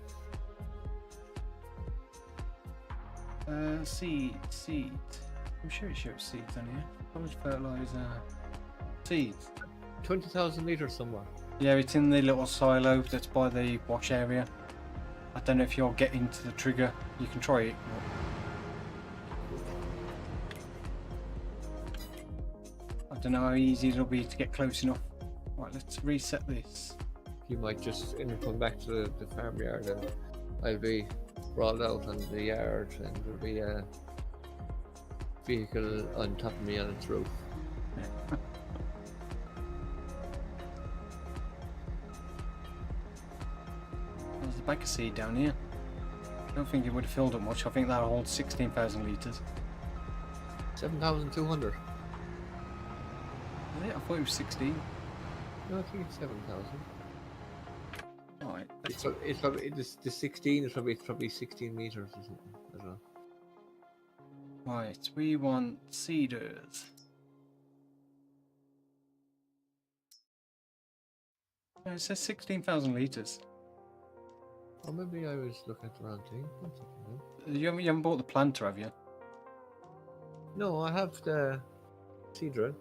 Seed. I'm sure it shows seeds on here. How much fertilizer? Seeds. 20,000 litres somewhere. Yeah, it's in the little silo that's by the wash area. I don't know if you'll get into the trigger. You can try it. I don't know how easy it'll be to get close enough. Right, let's reset this. You might just come back to the farmyard and I'll be rolled out on the yard and there'll be a vehicle on top of me on its roof. There's the bag of seed down here. I don't think it would have filled up much. I think that'll hold 16,000 litres. 7,200. I thought it was 16. No, I think it's 7,000. Right. It's probably the 16 is probably 16 meters or something. I don't know. Right, we want seeders. No, it says 16,000 litres. Or maybe I was looking at the wrong thing. One second, You haven't bought the planter, have you? No, I have the seed drill.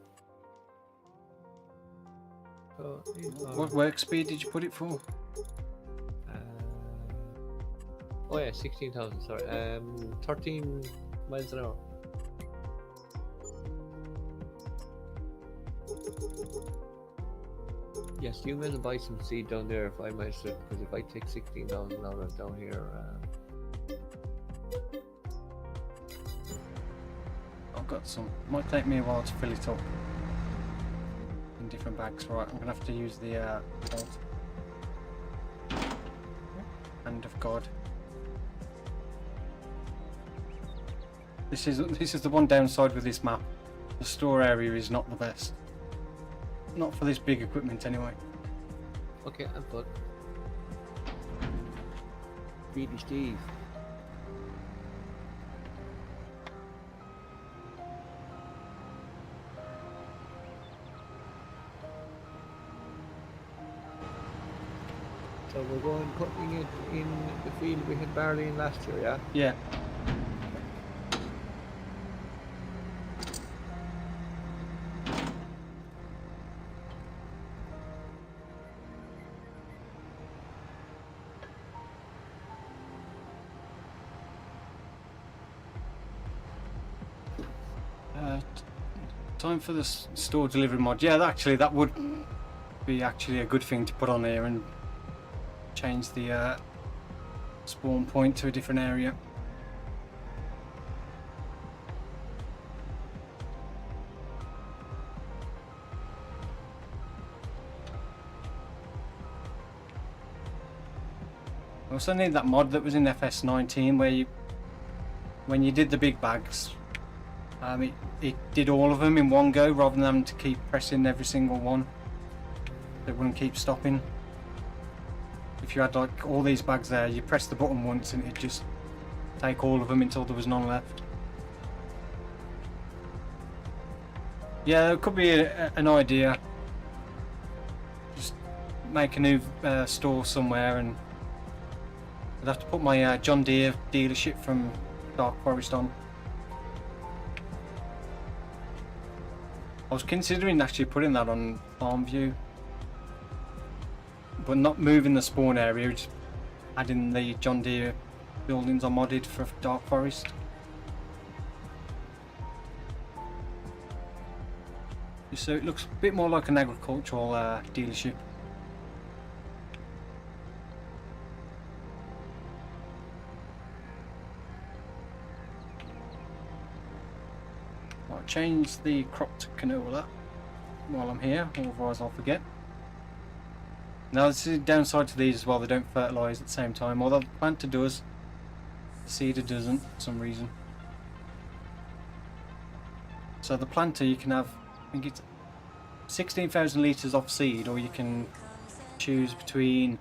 So, What work speed did you put it for? oh yeah, 16,000. Sorry, 13 miles an hour. Yes, you may buy some seed down there if I might, because if I take 16,000 down here, I've got some. Might take me a while to fill it up in different bags. Right, I'm gonna have to use the bolt. Hand of God. This is the one downside with this map. The store area is not the best. Not for this big equipment anyway. okay, I'm good. Speedy Steve. So we're going putting it in the field we had barley in last year, yeah? Yeah. Time for the store delivery mod. Yeah, actually that would be actually a good thing to put on here and change the spawn point to a different area. I also need that mod that was in FS19 where you, when you did the big bags, it did all of them in one go rather than having to keep pressing every single one. It wouldn't keep stopping. If you had like all these bags there, you press the button once and it'd just take all of them until there was none left. Yeah, it could be an idea. Just make a new store somewhere, and I'd have to put my John Deere dealership from Dark Forest on. I was considering actually putting that on Farm View, but not moving the spawn area, just adding the John Deere buildings I modded for Dark Forest. So it looks a bit more like an agricultural dealership. I'll change the crop to canola while I'm here, otherwise I'll forget. Now this is a downside to these as well, they don't fertilise at the same time, although the planter does, the seeder doesn't for some reason. So the planter you can have, I think it's 16,000 litres off seed, or you can choose between,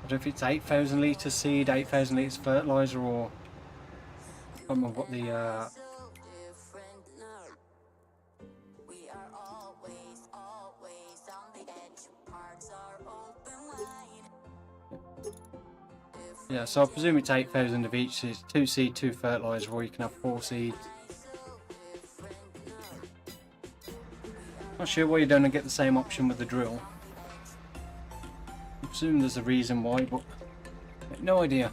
I don't know if it's 8,000 litres seed, 8,000 litres fertiliser, or I can't remember what the yeah, so I presume it's 8,000 of each, so it's 2 seed, 2 fertiliser, or you can have 4 seed. Not sure why you don't get the same option with the drill. I presume there's a reason why, but no idea.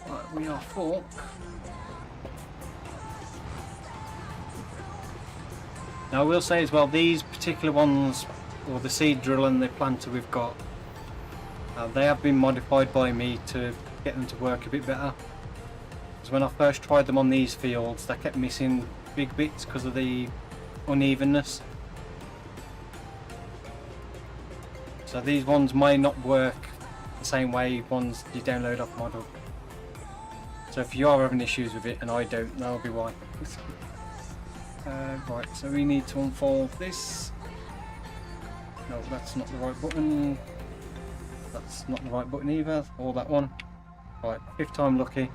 Right, we are full. Now I will say as well, these particular ones, or the seed drill and the planter we've got, they have been modified by me to get them to work a bit better. Because when I first tried them on these fields, they kept missing big bits because of the unevenness. So these ones may not work the same way ones you download off model. So if you are having issues with it, and I don't, that'll be why. Right, so we need to unfold this. No, that's not the right button. That's not the right button either, or that one. Right, 5th time lucky.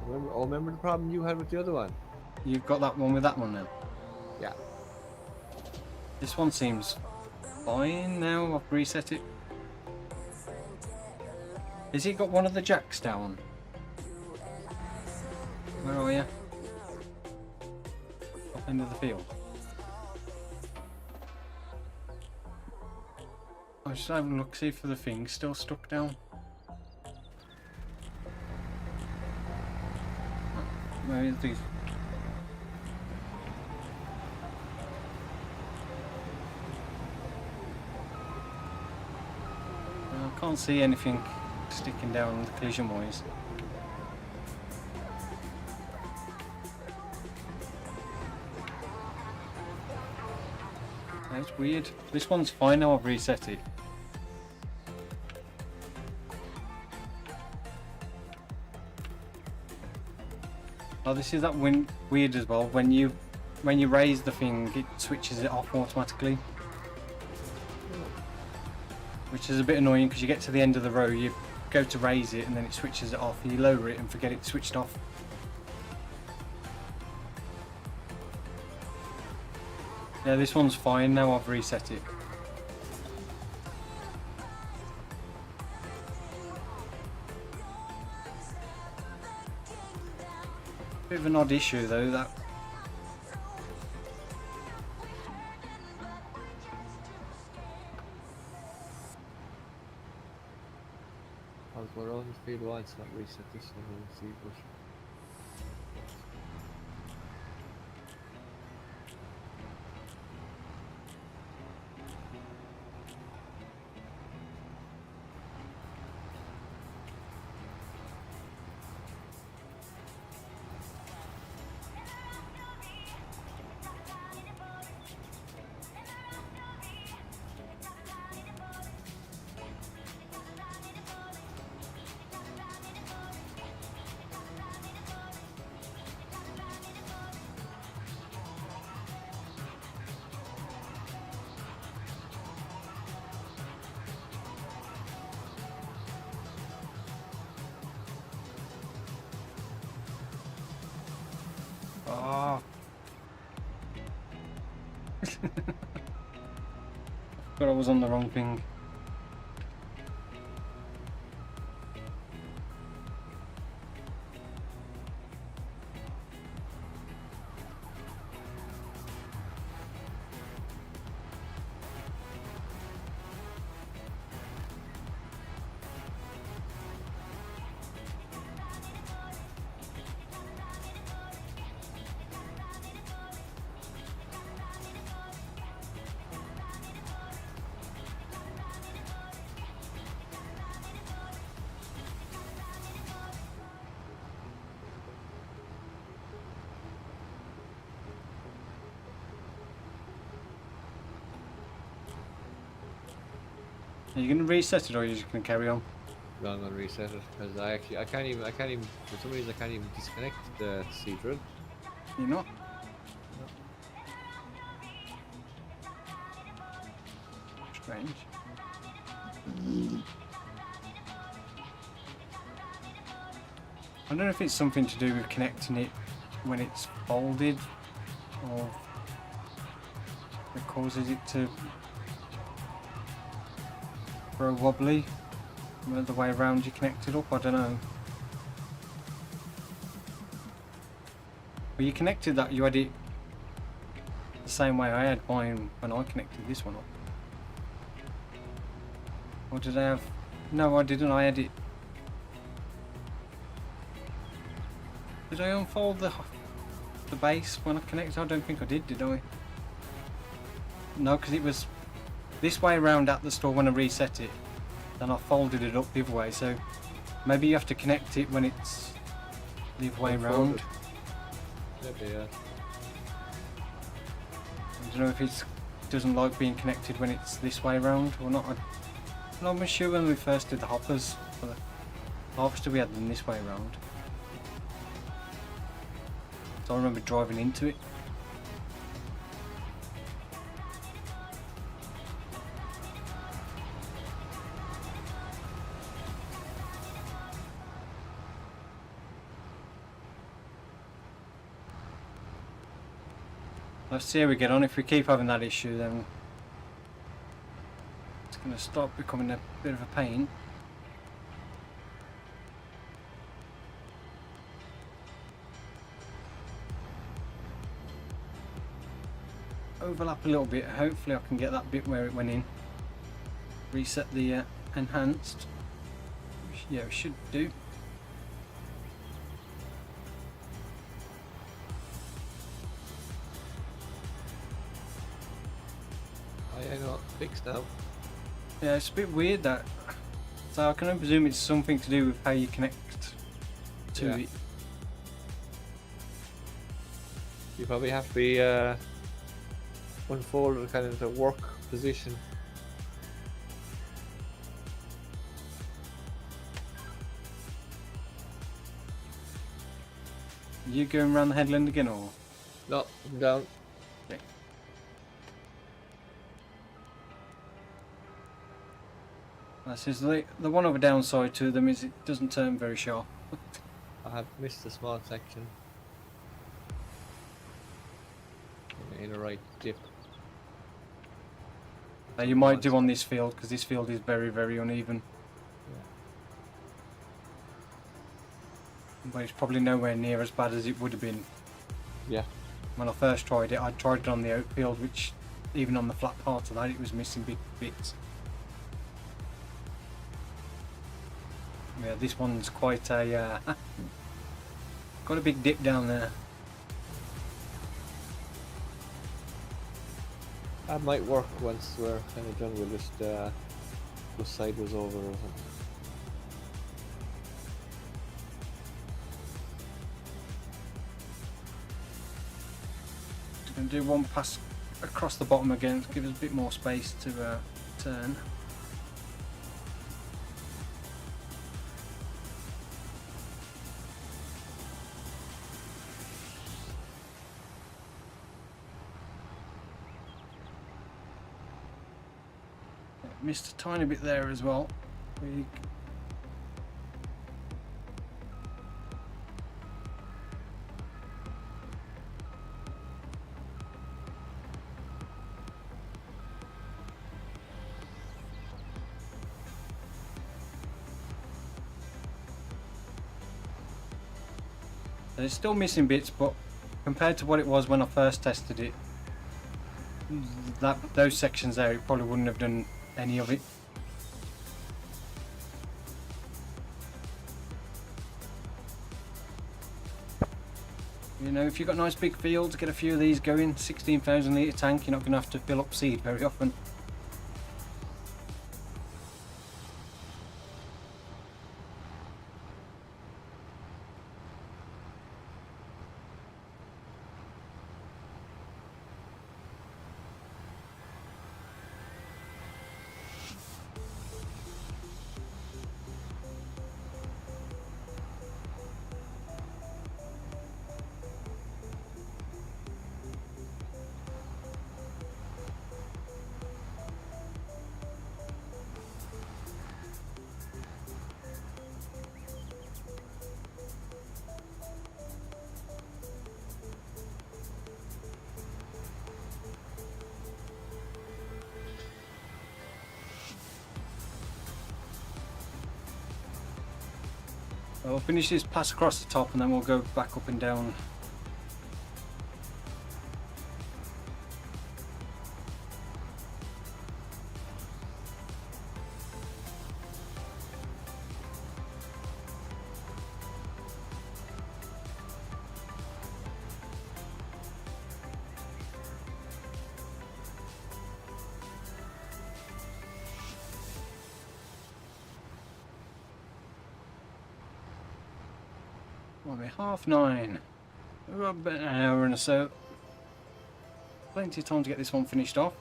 Remember the problem you had with the other one? You've got that one with that one now. Yeah. This one seems fine now. I've reset it. Has he got one of the jacks down? Where are you? Up into the field. I just have a look, see if the thing's still stuck down. Maybe these. I can't see anything sticking down the collision wise. That's weird. This one's fine now. I've reset it. Oh, this is that weird as well. When you raise the thing, it switches it off automatically, which is a bit annoying because you get to the end of the row, you go to raise it, and then it switches it off. You lower it and forget it switched off. Yeah, this one's fine now. I've reset it. Bit of an odd issue though, that. I'll go around the field once, not reset this one and see, but Oh. But I was on the wrong thing. Are you going to reset it or are you just going to carry on? no, I'm gonna reset it because I can't even, for some reason I can't even disconnect the seed drill. You're not? Strange. I don't know if it's something to do with connecting it when it's folded or it causes it to grow wobbly the way around you connect it up. I don't know. But you connected that, you had it the same way I had mine when I connected this one up. Or did I have... No, I didn't. I had it... Did I unfold the base when I connected? I don't think I did I? No, because it was this way around at the store when I reset it. Then I folded it up the other way, so maybe you have to connect it when it's the other way around. Maybe, yeah. I don't know if it doesn't like being connected when it's this way around or not. I'm not sure when we first did the hoppers for the harvester we had them this way around. So I remember driving into it. Let's see how we get on. If we keep having that issue, then it's going to start becoming a bit of a pain. Overlap a little bit. Hopefully I can get that bit where it went in. Reset the enhanced. Yeah, it should do. I know, fixed now. Yeah, it's a bit weird that. So I can only presume it's something to do with how you connect to it. You probably have to be unfolded kind of the work position. You going around the headland again, or? No, I'm down. Okay. This is the one other downside to them is it doesn't turn very sharp. I have missed a small section. In a right dip. Now you might do on this field because this field is very, very uneven. But it's probably nowhere near as bad as it would have been. Yeah. When I first tried it, I tried it on the oat field, which even on the flat part of that, it was missing big bits. Yeah, this one's quite a got a big dip down there. That might work once we're kind of done. We'll just go sideways over or something. And do one pass across the bottom again to give us a bit more space to turn. Missed a tiny bit there as well. It's still missing bits, but compared to what it was when I first tested it, those sections there, it probably wouldn't have done any of it. You know, if you've got nice big fields, get a few of these going. 16,000 litre tank, you're not going to have to fill up seed very often. We'll finish this pass across the top and then we'll go back up and down. Well, we're 9:30. We've got about an hour and so. Plenty of time to get this one finished off.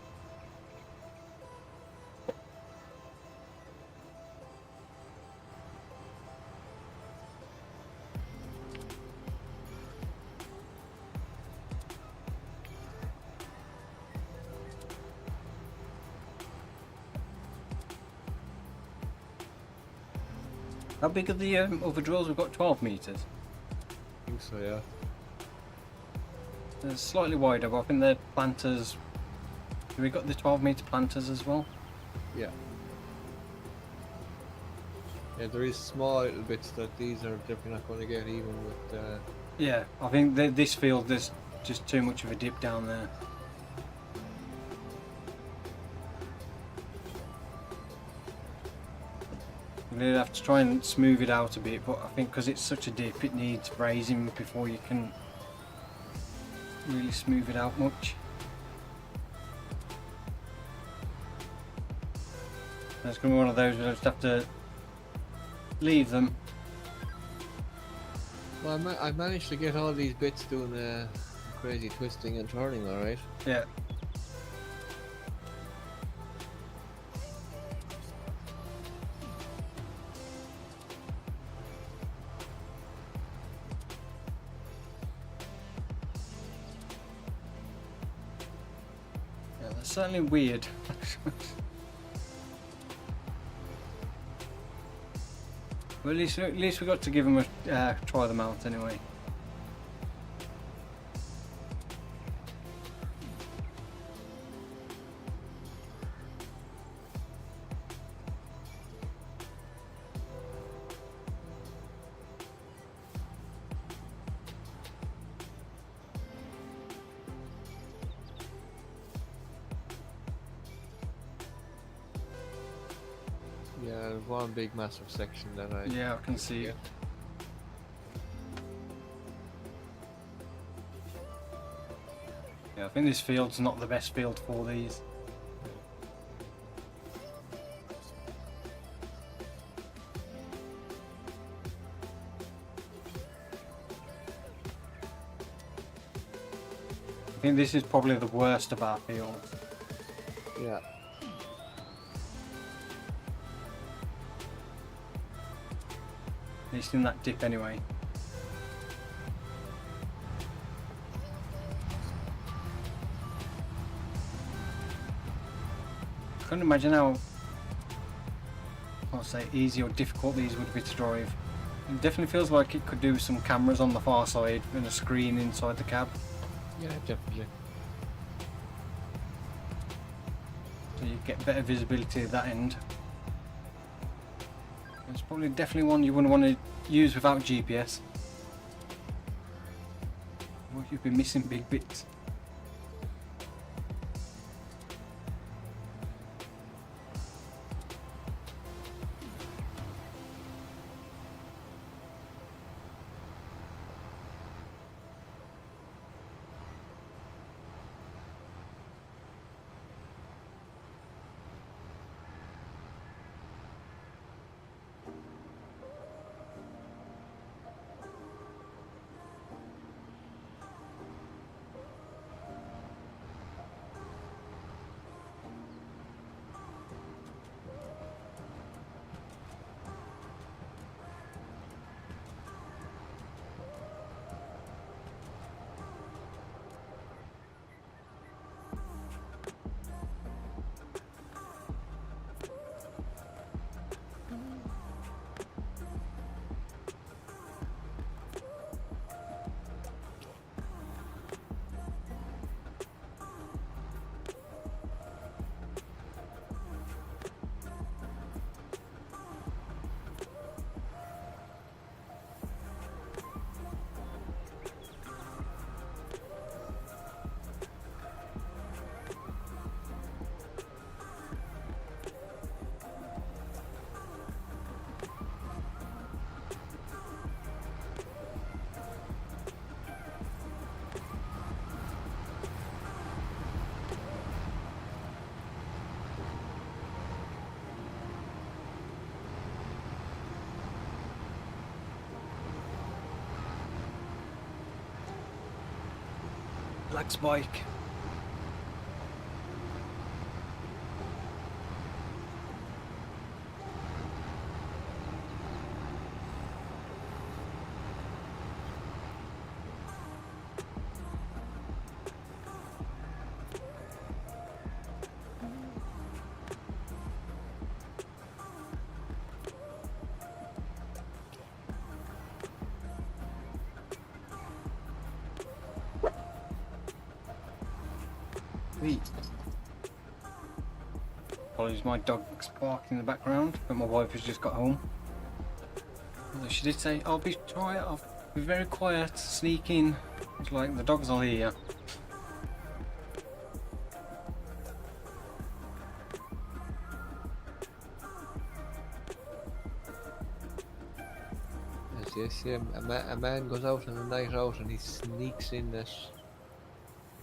How big are the other drills? We've got 12 meters. I think so, yeah. They're slightly wider, but I think they're planters. Have we got the 12-meter planters as well? Yeah. Yeah, there is small little bits that these are definitely not going to get even with. Yeah, I think this field there's just too much of a dip down there. We'll have to try and smooth it out a bit, but I think because it's such a dip, it needs raising before you can really smooth it out much. It's going to be one of those we'll just have to leave them. Well, I managed to get all these bits doing crazy twisting and turning, alright? Yeah. Yeah, that's certainly weird. But at least we got to give them a try them out anyway. Yeah, there's one big massive section that I... Yeah, I can see it. Yeah, I think this field's not the best field for these. I think this is probably the worst of our fields. Yeah. At least in that dip anyway. Couldn't imagine how, I'll say, easy or difficult these would be to drive. It definitely feels like it could do with some cameras on the far side and a screen inside the cab. Yeah, definitely. So you get better visibility at that end. It's probably definitely one you wouldn't want to use without GPS. Or you'd be missing big bits. Black Spike. Sweet. Apologies, my dog's barking in the background, but my wife has just got home. Although she did say, I'll be very quiet, sneak in. It's like, the dog's all here. As you see, a man goes out on a night out and he sneaks in at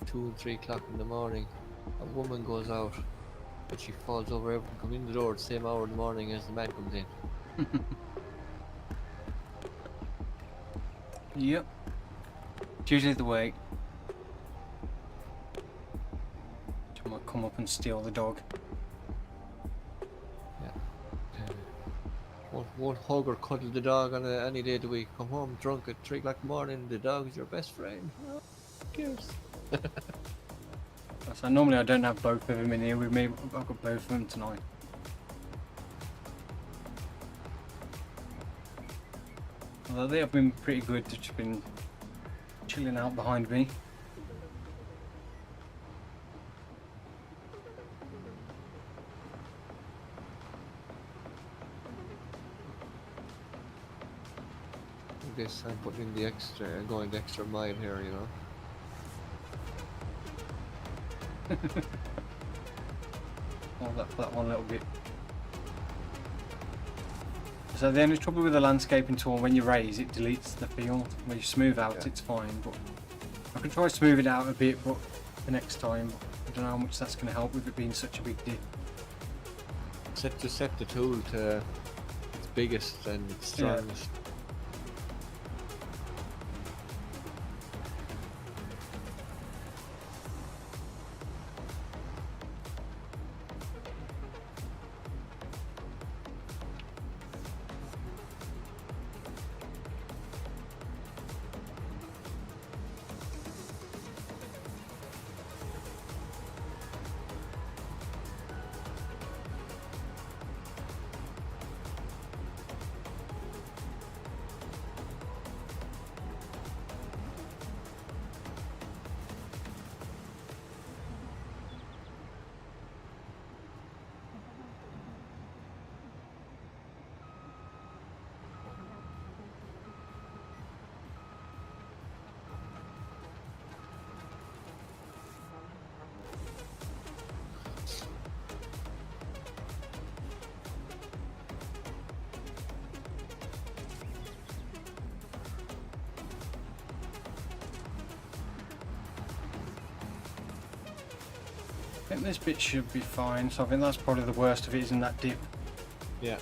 2 and 3 o'clock in the morning. A woman goes out and she falls over everyone, comes in the door at the same hour in the morning as the man comes in. Yep. It's usually the way. She might come up and steal the dog. Won't hug or cuddle the dog on any day of the week. Come home drunk at 3 o'clock in the morning, the dog is your best friend. Oh, who cares? So normally I don't have both of them in here with me, but I've got both of them tonight. Although they have been pretty good, they've just been chilling out behind me. I guess I'm putting in the extra, going the extra mile here, you know. Oh, that one little bit. So the only trouble with the landscaping tool, when you raise it deletes the field. When you smooth out it's fine, but I can try to smooth it out a bit, but the next time, I don't know how much that's going to help with it being such a big dip. Set the tool to its biggest and its strongest. I think this bit should be fine, so I think that's probably the worst of it, is in that dip. Yeah.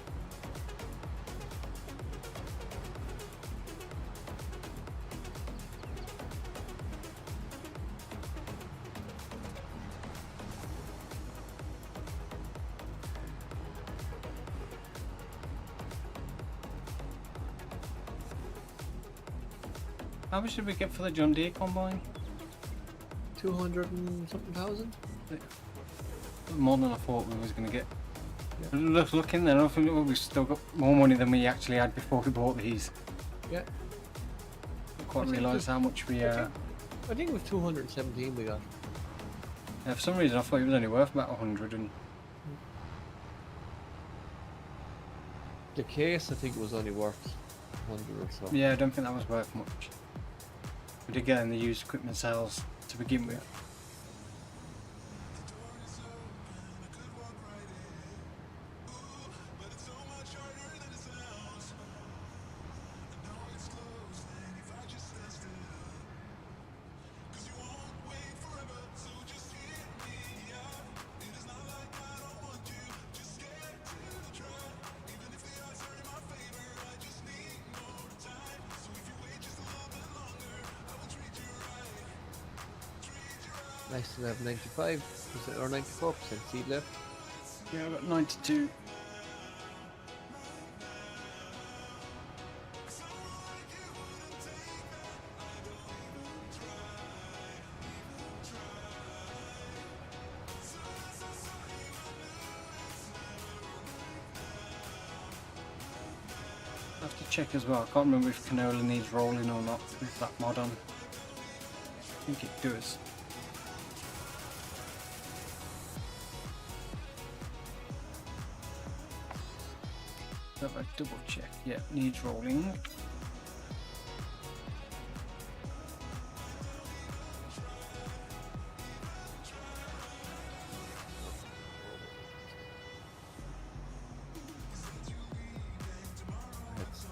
How much did we get for the John Deere combine? 200 and something thousand? More than I thought we was going to get. Yeah. Looking then, I think we've still got more money than we actually had before we bought these. Yeah. I quite realise how much we... I think it was 217 we got. For some reason I thought it was only worth about 100 and... The case I think was only worth 100 or so. Yeah, I don't think that was worth much. We did get in the used equipment sales to begin with. Nice to have 95 or 94% seed left. Yeah, I've got 92. I have to check as well. I can't remember if canola needs rolling or not with that mod on. I think it does. Have a double check. Yeah, needs rolling.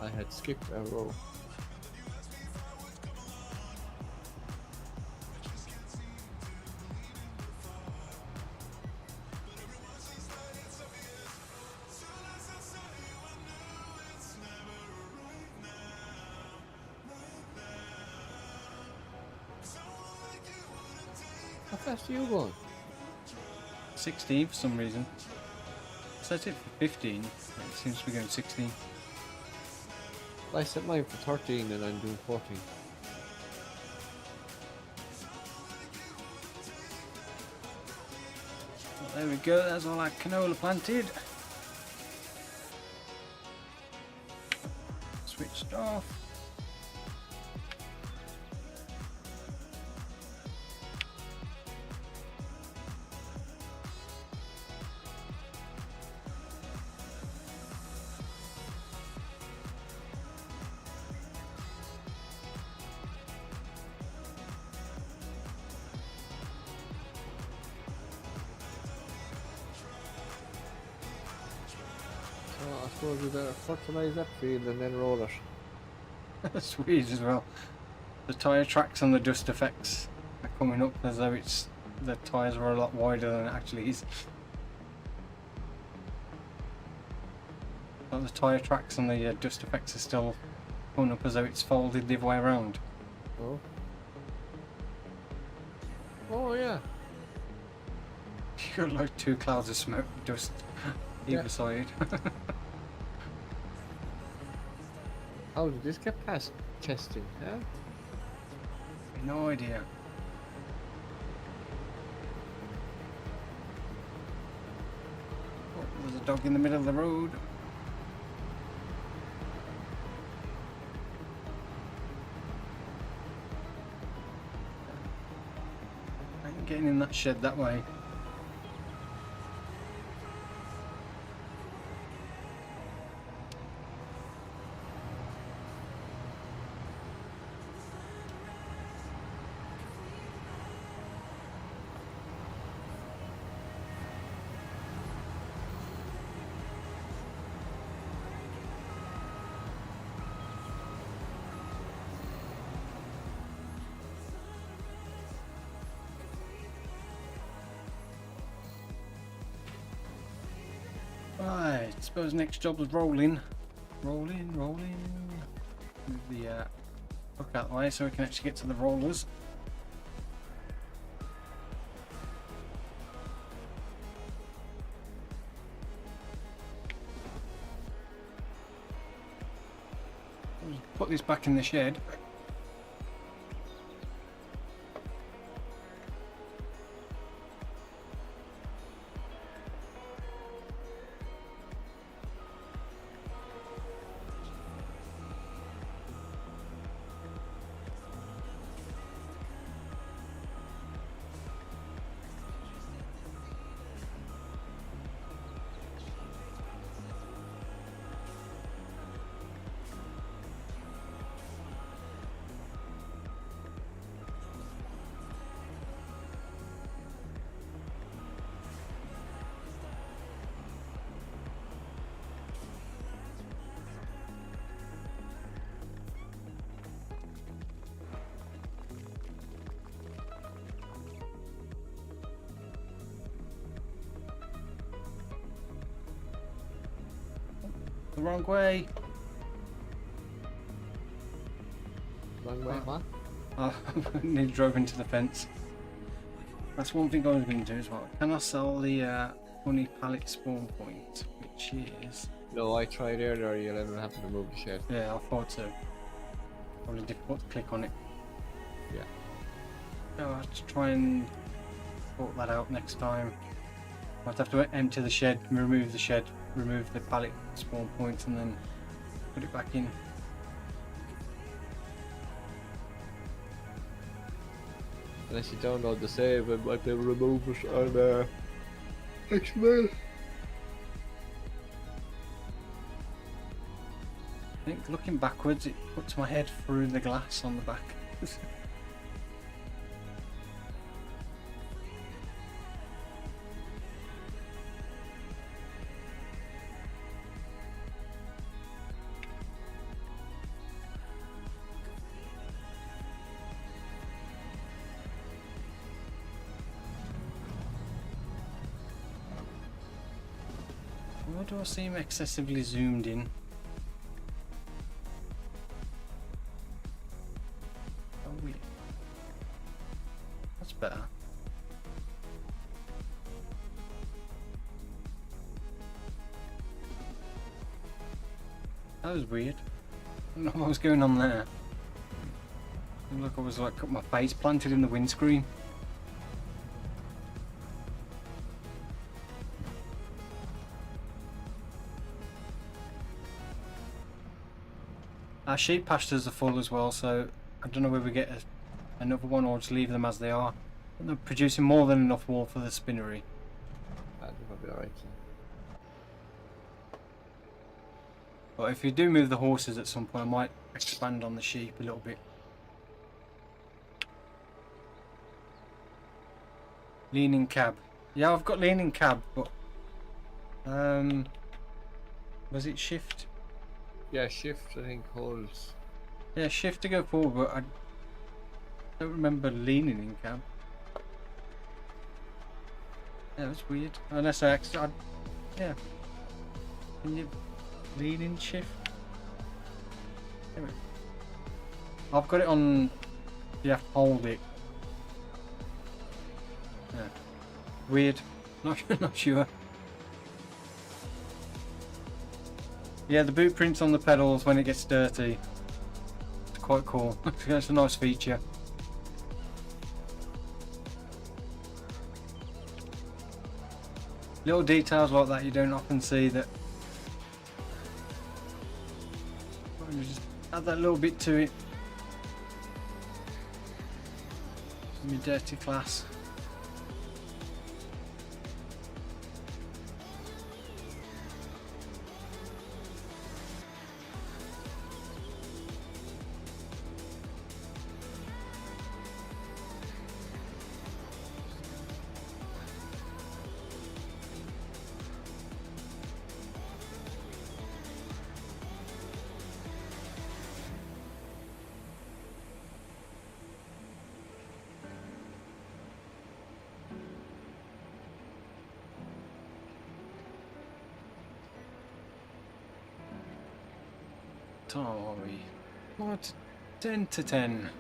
I had skipped a row. How fast are you going? 16 for some reason. Set it for 15. But it seems to be going 16. I set mine for 13 and I'm doing 14. Well, there we go. That's all our canola planted. Switched off. So I suppose we better fertilise that field and then roll it. Sweet as well. The tyre tracks and the dust effects are coming up as though it's the tyres were a lot wider than it actually is. But the tyre tracks and the dust effects are still coming up as though it's folded the other way around. Oh. Oh yeah. You got like two clouds of smoke, dust either side. How did this get past testing, huh? No idea. Oh, there's a dog in the middle of the road. I'm getting in that shed that way. Right, suppose next job is rolling. Rolling. Move the hook out of the way so we can actually get to the rollers. Put this back in the shed. The wrong way. Wrong way, what? I nearly drove into the fence. That's one thing I was going to do as well. Can I sell the honey pallet spawn point, which is... No, I tried earlier, you'll never happen to move the shed. Yeah, I thought so. Probably difficult to click on it. Yeah. So I'll have to try and sort that out next time. I'll have to empty the shed, remove the shed, remove the pallet spawn point, and then put it back in. Unless you download the save, it might be able to remove it on XML. I think looking backwards it puts my head through the glass on the back. Why do I seem excessively zoomed in? Oh, weird. That's better. That was weird. I don't know what was going on there. Looked like I was like got my face planted in the windscreen. Our sheep pastures are full as well, so I don't know whether we get another one or just leave them as they are. But they're producing more than enough wool for the spinnery. That'll be alright. But if you do move the horses at some point, I might expand on the sheep a little bit. Leaning cab. Yeah, I've got leaning cab, but was it shift? Yeah, shift I think holds. Yeah, shift to go forward, but I don't remember leaning in cab. Yeah, that's weird. Unless I actually, yeah. Can you lean in shift? Anyway. I've got it on. You have to hold it. Yeah. Weird. Not sure. Yeah, the boot prints on the pedals when it gets dirty. It's quite cool. It's a nice feature. Little details like that you don't often see that. Just add that little bit to it. Your dirty class. Time are we? What? 10 to 10.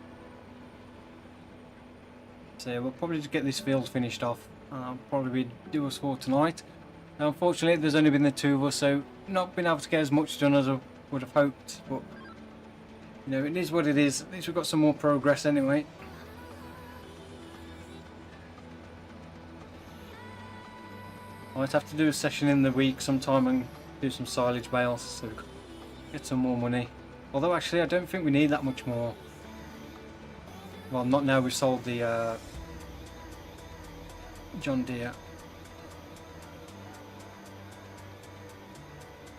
So yeah, we'll probably just get this field finished off. I'll probably do us for tonight. Now, unfortunately, there's only been the two of us, so not been able to get as much done as I would have hoped. But you know, it is what it is. At least we've got some more progress anyway. I might have to do a session in the week sometime and do some silage bales, so we can get some more money. Although actually I don't think we need that much more. Well, not now we've sold the John Deere.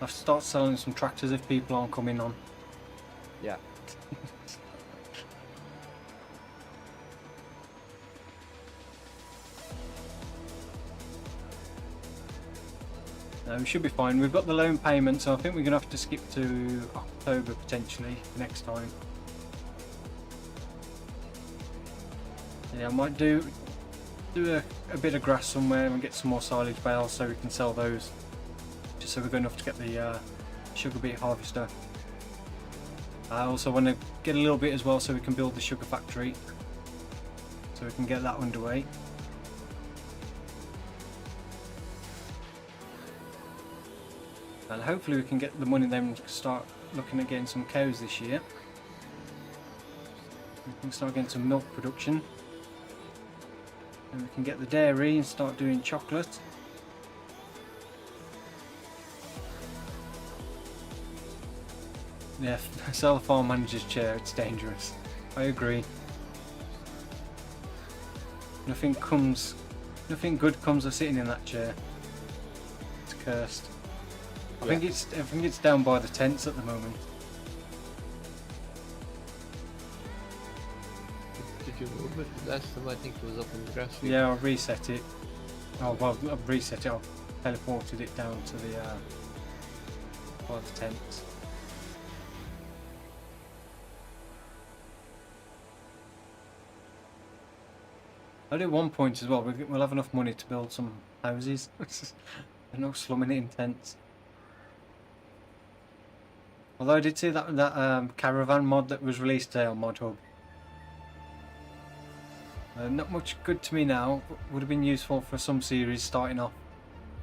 I'll start selling some tractors if people aren't coming on. Yeah. No, we should be fine. We've got the loan payment, so I think we're going to have to skip to October potentially next time. Yeah, I might do a bit of grass somewhere and get some more silage bales so we can sell those. Just so we've got enough to get the sugar beet harvester. I also want to get a little bit as well so we can build the sugar factory. So we can get that underway. And hopefully we can get the money then to start looking at getting some cows this year. We can start getting some milk production. And we can get the dairy and start doing chocolate. Yeah, sell the farm manager's chair, it's dangerous. I agree. Nothing good comes of sitting in that chair. It's cursed. I think it's down by the tents at the moment. you move it? Last time I think it was up in the grass field. Yeah, I've reset it. Oh, well, I've reset it. I've teleported it down to the by the tents. I do at one point as well. We'll have enough money to build some houses. And no slumming it in tents. Although I did see that caravan mod that was released today on Mod Hub. Not much good to me now. Would have been useful for some series starting off.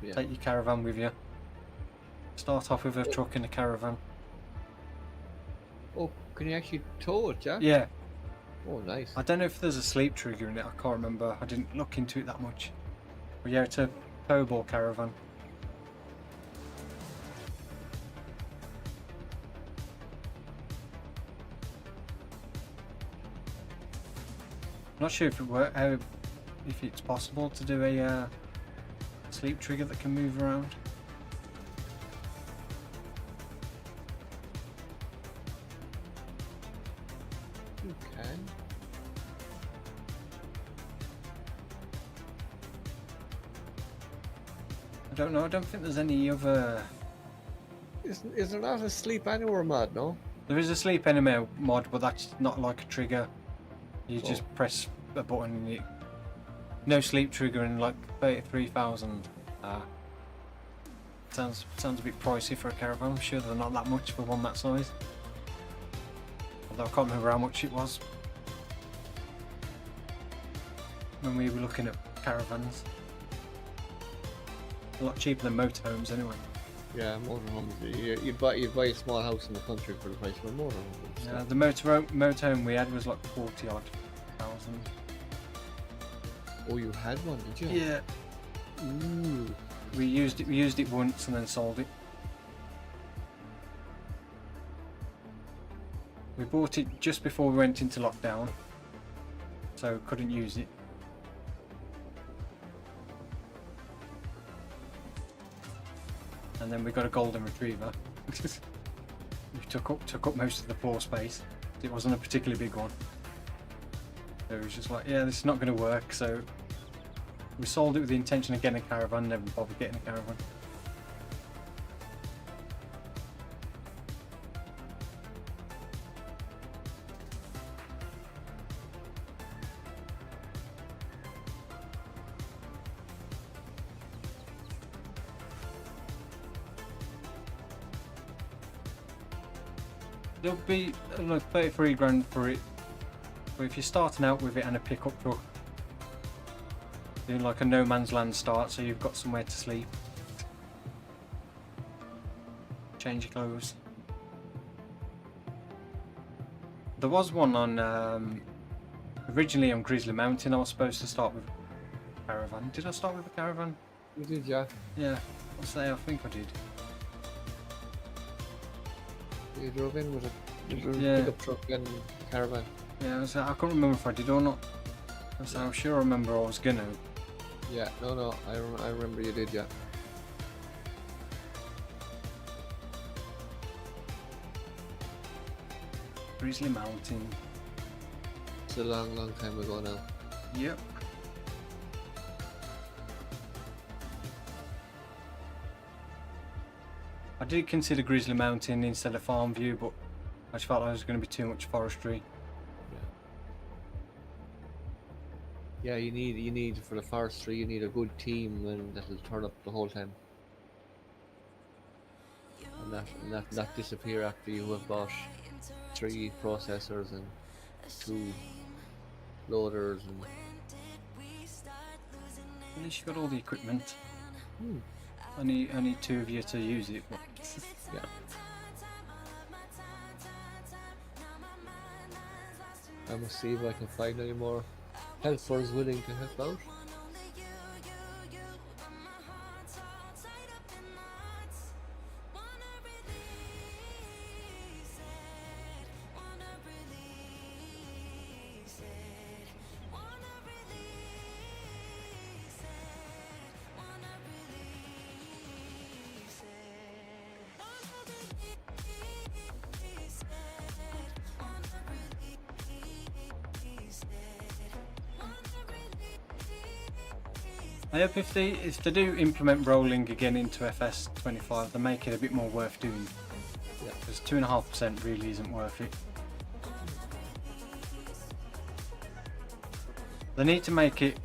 Yeah. Take your caravan with you. Start off with a truck and a caravan. Oh, can you actually tow it, yeah? Yeah. Oh, nice. I don't know if there's a sleep trigger in it. I can't remember. I didn't look into it that much. But yeah, it's a towable caravan. I'm not sure if if it's possible to do a sleep trigger that can move around. You can. I don't know. I don't think there's any other. Is there not a sleep anywhere mod, no? There is a sleep enemy mod, but that's not like a trigger. You just press a button and it. No sleep trigger and like 33,000. Sounds a bit pricey for a caravan. I'm sure they're not that much for one that size. Although I can't remember how much it was when we were looking at caravans. A lot cheaper than motorhomes anyway. Yeah, motorhomes. You'd buy a small house in the country for the price of a motorhome. Yeah, the motorhome we had was like 40 odd thousand. Oh, you had one, did you? Yeah. Ooh. We used it once and then sold it. We bought it just before we went into lockdown, so couldn't use it. And then we got a golden retriever. We took up most of the floor space. It wasn't a particularly big one. So it was just like, yeah, this is not going to work. So we sold it with the intention of getting a caravan. Never bothered getting a caravan. There'll be like 33 grand for it, but if you're starting out with it and a pickup truck, doing like a no man's land start, so you've got somewhere to sleep, change your clothes. There was one on originally on Grizzly Mountain. I was supposed to start with a caravan. Did I start with a caravan? You did, yeah. Yeah, I'll say I think I did. You drove in with a Yeah. pickup truck and caravan. Yeah, I can't remember if I did or not. I'm sure I remember I was gonna. Yeah, no, I remember you did, yeah. Grizzly Mountain. It's a long time ago now. Yep. I did consider Grizzly Mountain instead of Farm View, but I just felt like there was going to be too much forestry. Yeah, you need for the forestry, you need a good team and that'll turn up the whole time. And not disappear after you have bought 3 processors and 2 loaders and At least you got all the equipment. Hmm. Only 2 of you to use it. But yeah. I must see if I can find any more helpers willing to help out. I hope if they do implement rolling again into FS25, they make it a bit more worth doing. Yeah. Because 2.5% really isn't worth it. They need to make it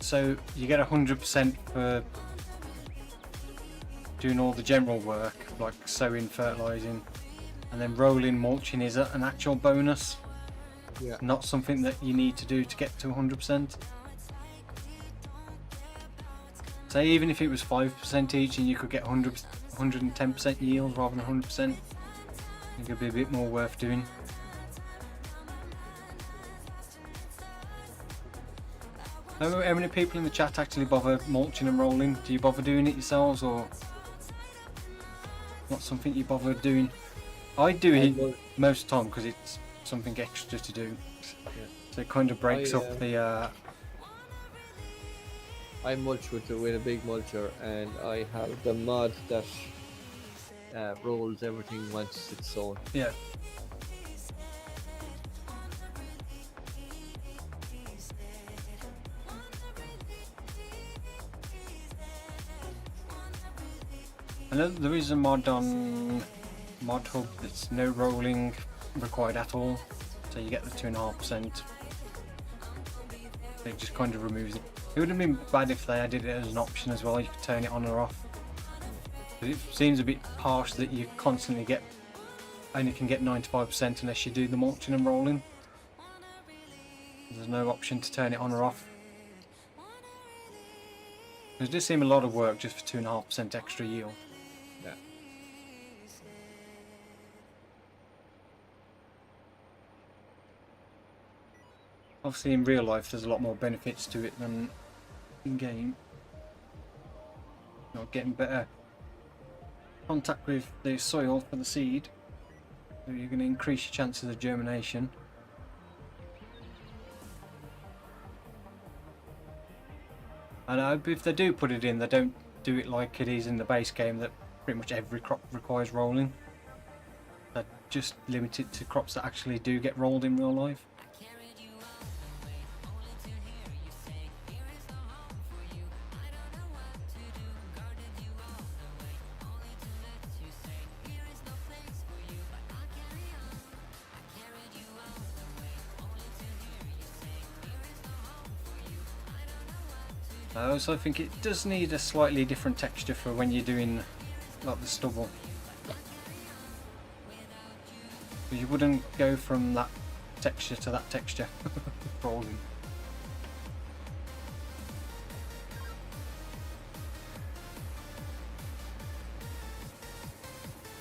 so you get 100% for doing all the general work, like sowing, fertilising, and then rolling, mulching is an actual bonus. Yeah. Not something that you need to do to get to 100%. Say even if it was 5% each and you could get 110% yield rather than 100%, it could be a bit more worth doing. How many people in the chat actually bother mulching and rolling? Do you bother doing it yourselves, or not something you bother doing? I do it most of the time because it's something extra to do. So it kind of breaks up the... I mulch with a big mulcher, and I have the mod that rolls everything once it's sown. Yeah. I know there is a mod on Mod Hub that's no rolling required at all, so you get the 2.5%. It just kind of removes it. It would have been bad if they added it as an option as well. You could turn it on or off. But it seems a bit harsh that you constantly only can get 95% unless you do the mulching and rolling. There's no option to turn it on or off. It does seem a lot of work just for 2.5% extra yield. Yeah. Obviously in real life there's a lot more benefits to it than in game. Not getting better contact with the soil for the seed, so you're going to increase your chances of germination. And I hope if they do put it in, they don't do it like it is in the base game, that pretty much every crop requires rolling. They just limit it to crops that actually do get rolled in real life. I also think it does need a slightly different texture for when you're doing like the stubble. You wouldn't go from that texture to that texture. Probably.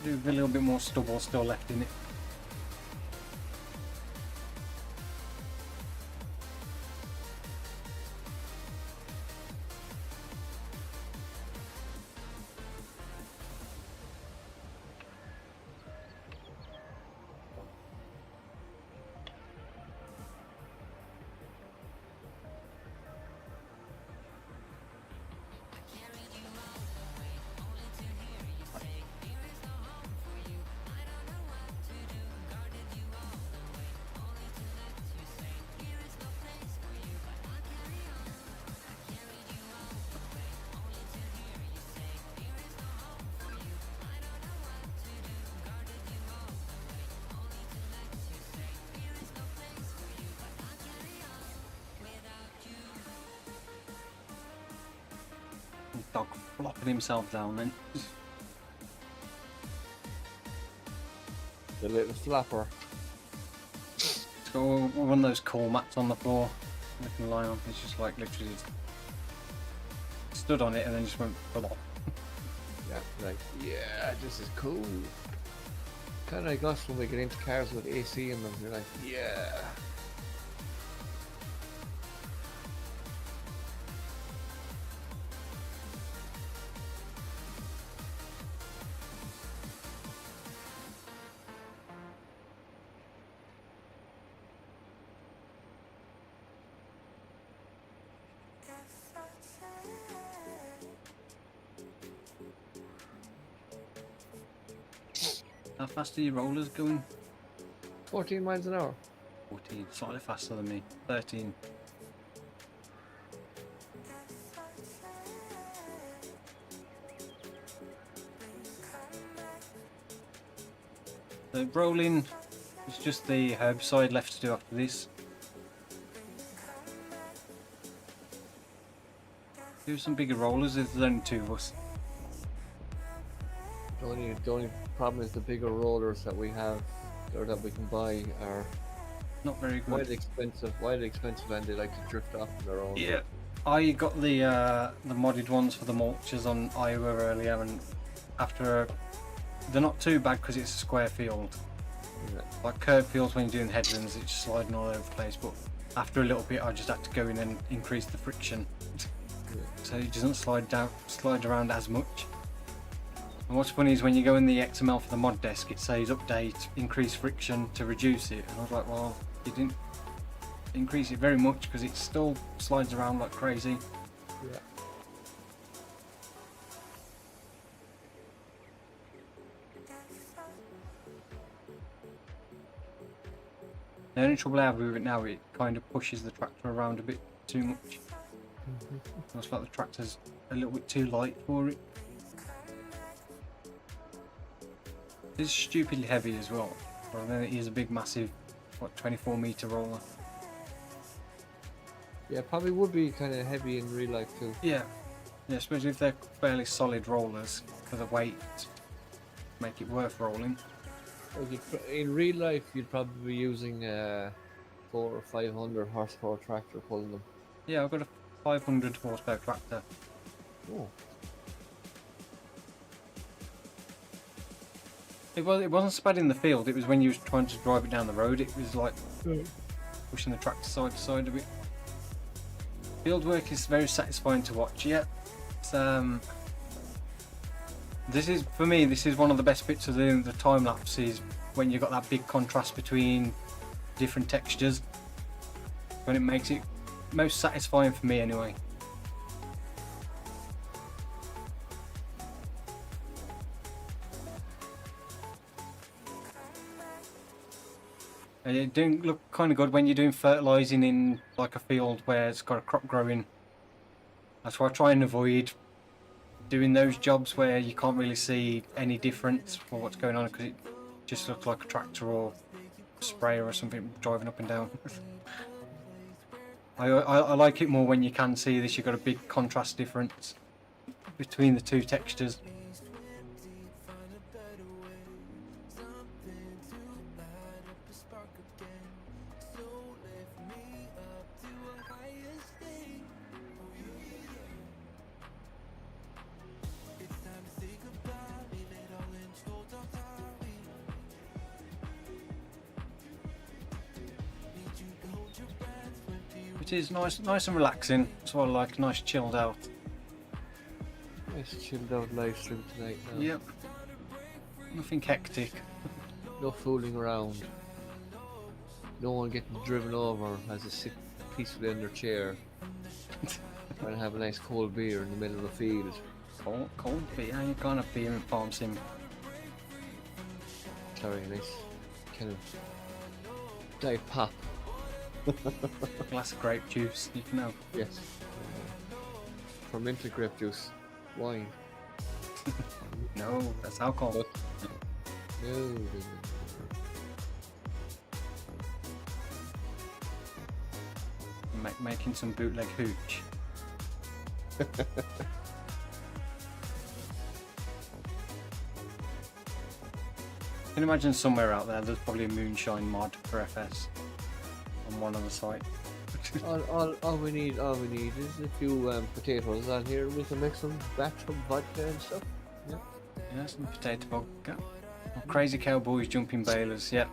Do a little bit more stubble still left in it. Dog flopping himself down then. The little flapper. It's got one of those coal mats on the floor they can lie on. It's just like literally just stood on it and then just went flop. Yeah, like, yeah, this is cool. Kind of like us when we get into cars with AC in them. You're like, yeah. How fast are your rollers going? 14 miles an hour. 14, slightly faster than me. 13. So rolling, it's just the herbicide left to do after this. Do some bigger rollers, there's only 2 of us. The only problem is the bigger rollers that we have or that we can buy are Not very good. quite expensive, and they like to drift off on their own. Yeah, I got the modded ones for the mulches on Iowa earlier, and after they're not too bad because it's a square field. Yeah. Like curved fields when you're doing headlands, it's sliding all over the place. But after a little bit, I just had to go in and increase the friction, so it doesn't slide around as much. And what's funny is when you go in the XML for the mod desk, it says update, increase friction to reduce it. And I was like, well, you didn't increase it very much because it still slides around like crazy. Yeah. The only trouble I have with it now, it kind of pushes the tractor around a bit too much. I felt the tractor's a little bit too light for it. It's stupidly heavy as well. But then it is a big, massive, what, 24-meter roller. Yeah, probably would be kind of heavy in real life too. Yeah, especially if they're fairly solid rollers for the weight, make it worth rolling. Like in real life, you'd probably be using 400 or 500 horsepower tractor pulling them. Yeah, I've got a 500 horsepower tractor. Oh. It wasn't so bad in the field, it was when you was trying to drive it down the road, it was like pushing the tractor side to side a bit. Field work is very satisfying to watch, yeah. It's, this is, for me, this is one of the best bits of the time lapse, is when you've got that big contrast between different textures. When it makes it most satisfying for me anyway. It don't look kind of good when you're doing fertilising in like a field where it's got a crop growing. That's why I try and avoid doing those jobs where you can't really see any difference for what's going on, because it just looks like a tractor or sprayer or something driving up and down. I like it more when you can see this. You've got a big contrast difference between the two textures. It is nice and relaxing. That's what I like. Nice, chilled out. Nice chilled out live stream tonight. Now. Yep. Nothing hectic. No fooling around. No one getting driven over as they sit peacefully in their chair. Trying to have a nice cold beer in the middle of the field. Cold beer? You can't have beer in Farm Sim. Sorry, nice kind of diet pop. A glass of grape juice, you can have. Yes. Fermented grape juice. Wine. No, that's alcohol. No. Making some bootleg hooch. I can imagine somewhere out there's probably a moonshine mod for FS on one of the site. all we need is a few potatoes on here. We can make some batch of vodka and stuff. Yeah. Yeah, some potato vodka. Oh, crazy cowboys jumping balers. Yep.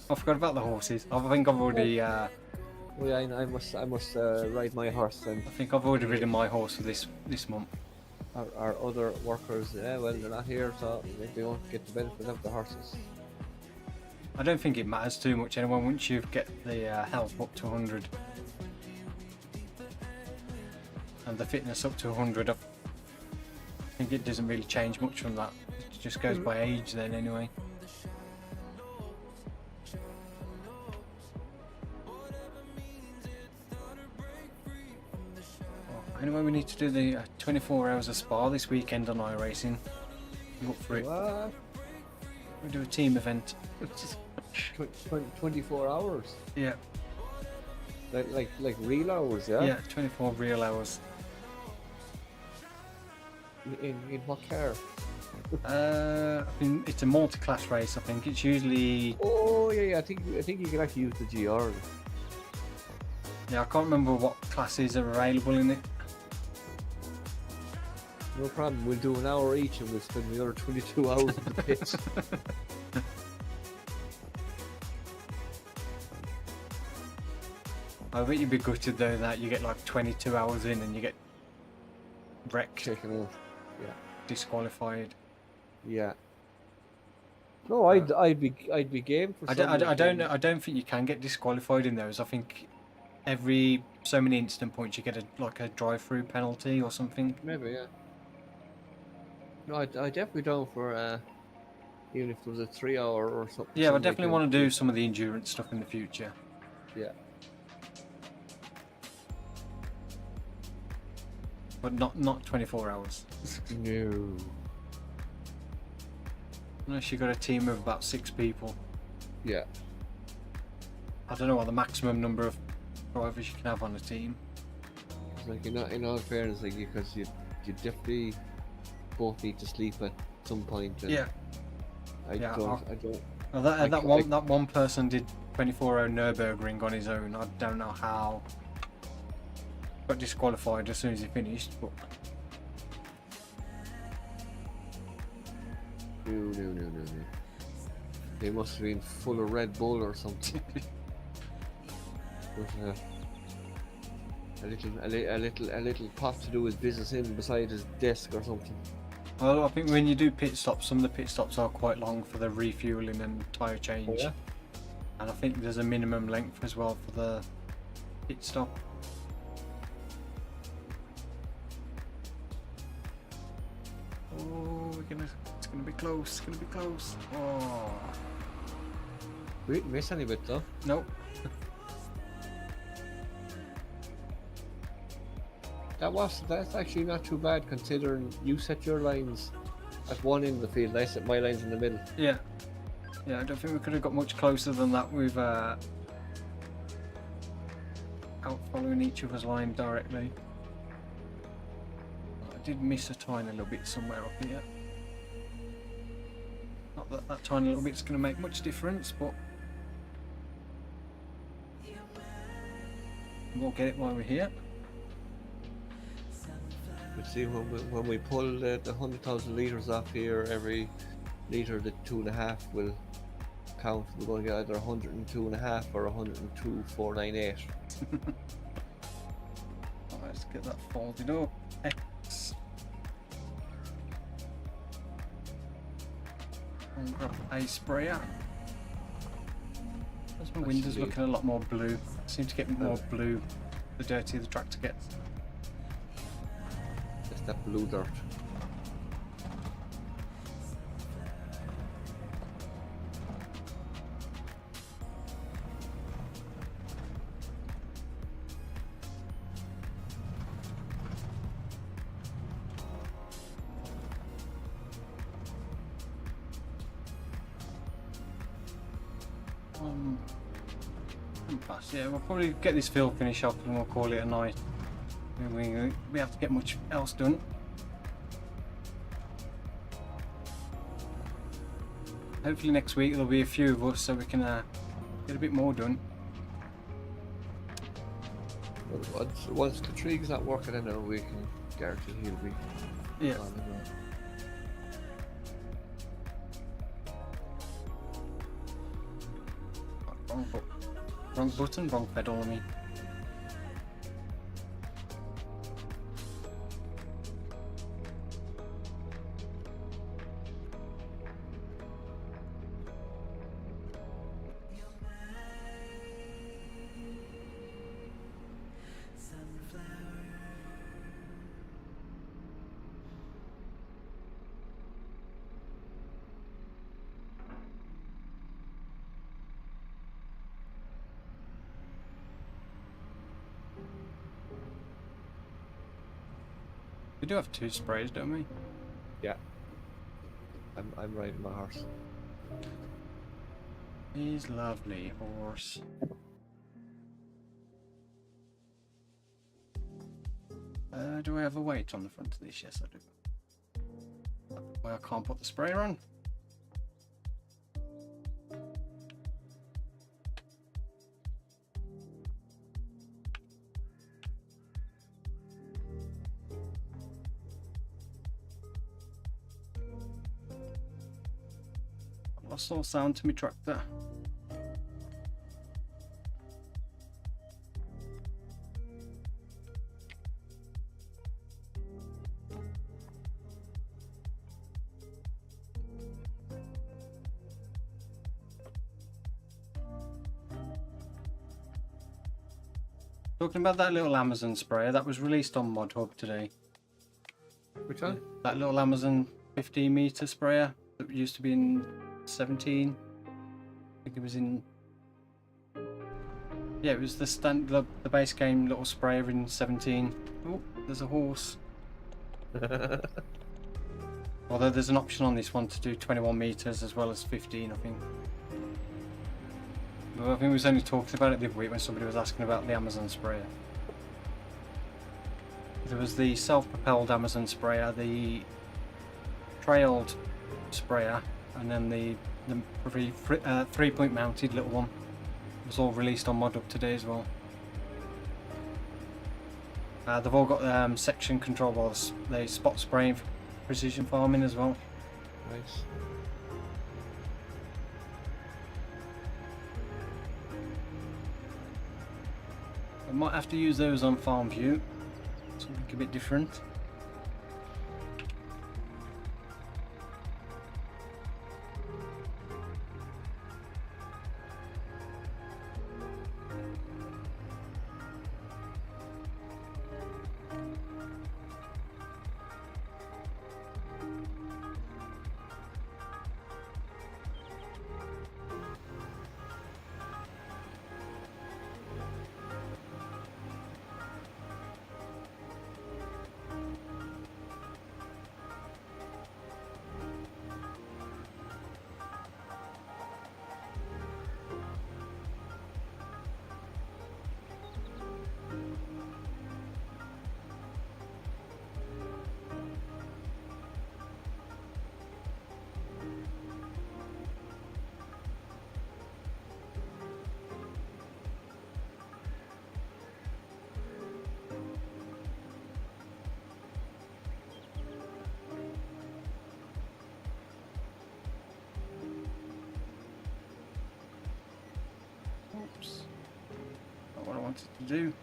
I forgot about the horses. I think I've already. Well, I must ride my horse then. I think I've already ridden my horse for this month. Our other workers, well, they're not here, so they won't get the benefit of the horses. I don't think it matters too much anyway once you get the health up to 100 and the fitness up to 100. I think it doesn't really change much from that. It just goes by age then anyway. Anyway, we need to do the 24 hours of spa this weekend on iRacing. I'm up for it. What? We do a team event. 24 hours. Yeah, Like real hours, yeah? yeah, 24 real hours. In what car? I mean, it's a multi-class race. I think it's usually. Oh yeah, I think you can actually use the GR. Yeah, I can't remember what classes are available in it. No problem. We'll do an hour each, and we'll spend the other 22 hours in the pits. I bet you'd be gutted though that you get like 22 hours in and you get wrecked, Taken off. Yeah. disqualified. Yeah. No, I'd be game for. I don't think you can get disqualified in those. I think every so many instant points you get a drive-through penalty or something. Maybe, yeah. No, I definitely don't for even if it was a 3 hour or something. Yeah, I definitely want to do some of the endurance stuff in the future, Yeah. but not 24 hours. No. Unless you got a team of about 6 people. Yeah. I don't know what the maximum number of drivers you can have on a team. It's like in all fairness, like because you definitely both need to sleep at some point. And Yeah. I don't. Well, I that c- one person did 24-hour Nürburgring on his own. I don't know how. Got disqualified as soon as he finished, but No. They must have been full of Red Bull or something. With a little pot to do his business in beside his desk or something. well, I think when you do pit stops, some of the pit stops are quite long for the refueling and tyre change. Oh, yeah? And I think there's a minimum length as well for the pit stop. Oh, it's gonna be close. It's gonna be close. Oh, We didn't miss any bit though. nope. That's actually not too bad considering you set your lines at one end of the field. I set my lines in the middle. Yeah, I don't think we could have got much closer than that with out following each other's line directly. I did miss a tiny little bit somewhere up here. Not that that tiny little bit's going to make much difference, but we'll get it while we're here. You see, when we pull the 100,000 litres off here, every litre the 2.5 will count. We're going to get either 102.5 or 102,498. Let's get that folded up. X. And grab a sprayer. As my windows Actually- looking a lot more blue. Seem to get more blue the dirtier the tractor gets. It's that blue dirt. Pass. Yeah, we'll probably get this field finish off and we'll call it a night. We have to get much else done. Hopefully next week there'll be a few of us so we can get a bit more done. Well, once the tree's not working, I know we can guarantee he'll be Yeah. on the road. Wrong button, wrong pedal, I mean. We do have 2 sprays, don't we? Yeah. I'm riding my horse. He's lovely horse. Do I have a weight on the front of this? Yes, I do. Well, I can't put the sprayer on. I lost all sound to my tractor. Talking about that little Amazon sprayer that was released on Mod Hub today. Which one? That little Amazon 15-meter sprayer that used to be in 17. I think it was in. Yeah, it was the base game little sprayer in 17. Oh, there's a horse. Although there's an option on this one to do 21 meters as well as 15, I think. Well, I think we was only talking about it the other week when somebody was asking about the Amazon sprayer. There was the self-propelled Amazon sprayer, the trailed sprayer, and then the 3-point mounted little one. It was all released on ModUp today as well. They've all got section control whilst they spot spraying for precision farming as well. Nice. I might have to use those on farm view, something a bit different. Oops. Not what I wanted to do.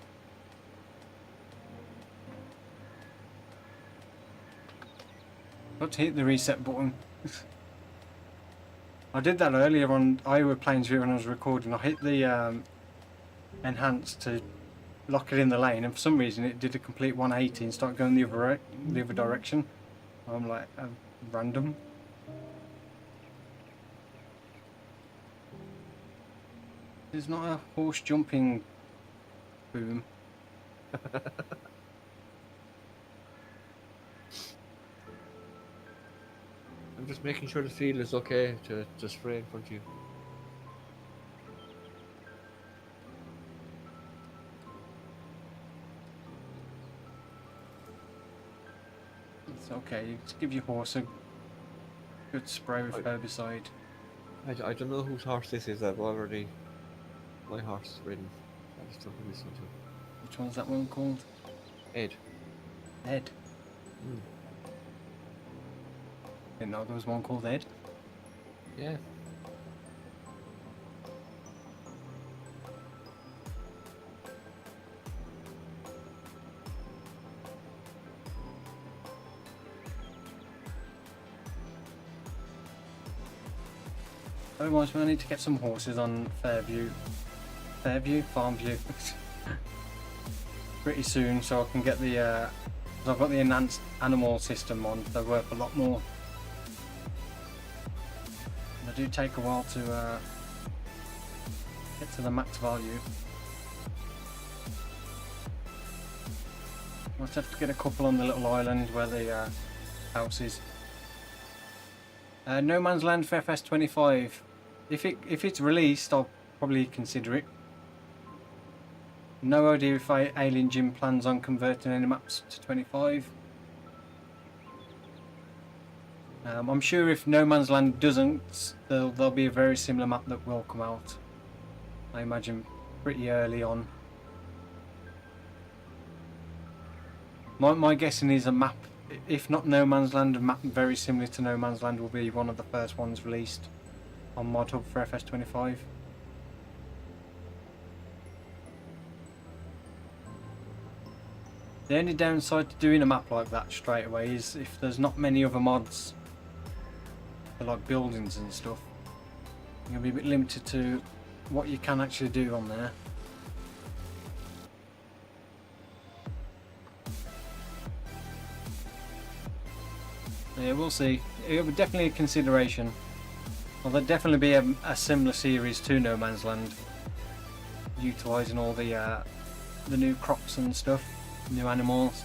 Got to hit the reset button. I did that earlier on Iowa Plains View when I was recording. I hit the enhance to lock it in the lane, and for some reason it did a complete 180 and started going the other direction. I'm like, random. There's not a horse jumping boom. I'm just making sure the field is okay to spray in front of you. It's okay, you just give your horse a good spray with herbicide. I don't know whose horse this is. I've already my horse ridden. I just don't listen to. Which one's that one called? Ed. Ed. Mm. Didn't know there was one called Ed. Yeah. That reminds me, I need to get some horses on Fairview, Farm View, pretty soon, so I can get the, 'cause I've got the enhanced animal system on, they're worth a lot more. And they do take a while to get to the max value. Might have to get a couple on the little island where the house is. No Man's Land for FS25. If it's released, I'll probably consider it. No idea if Alien Gym plans on converting any maps to 25. I'm sure if No Man's Land doesn't, there'll be a very similar map that will come out. I imagine pretty early on. My guessing is a map, if not No Man's Land, a map very similar to No Man's Land will be one of the first ones released on Mod Hub for FS25. The only downside to doing a map like that straight away is if there's not many other mods for like buildings and stuff, you're going to be a bit limited to what you can actually do on there. Yeah, we'll see. It would definitely a consideration. Well, there'll definitely be a similar series to No Man's Land, utilising all the new crops and stuff, new animals.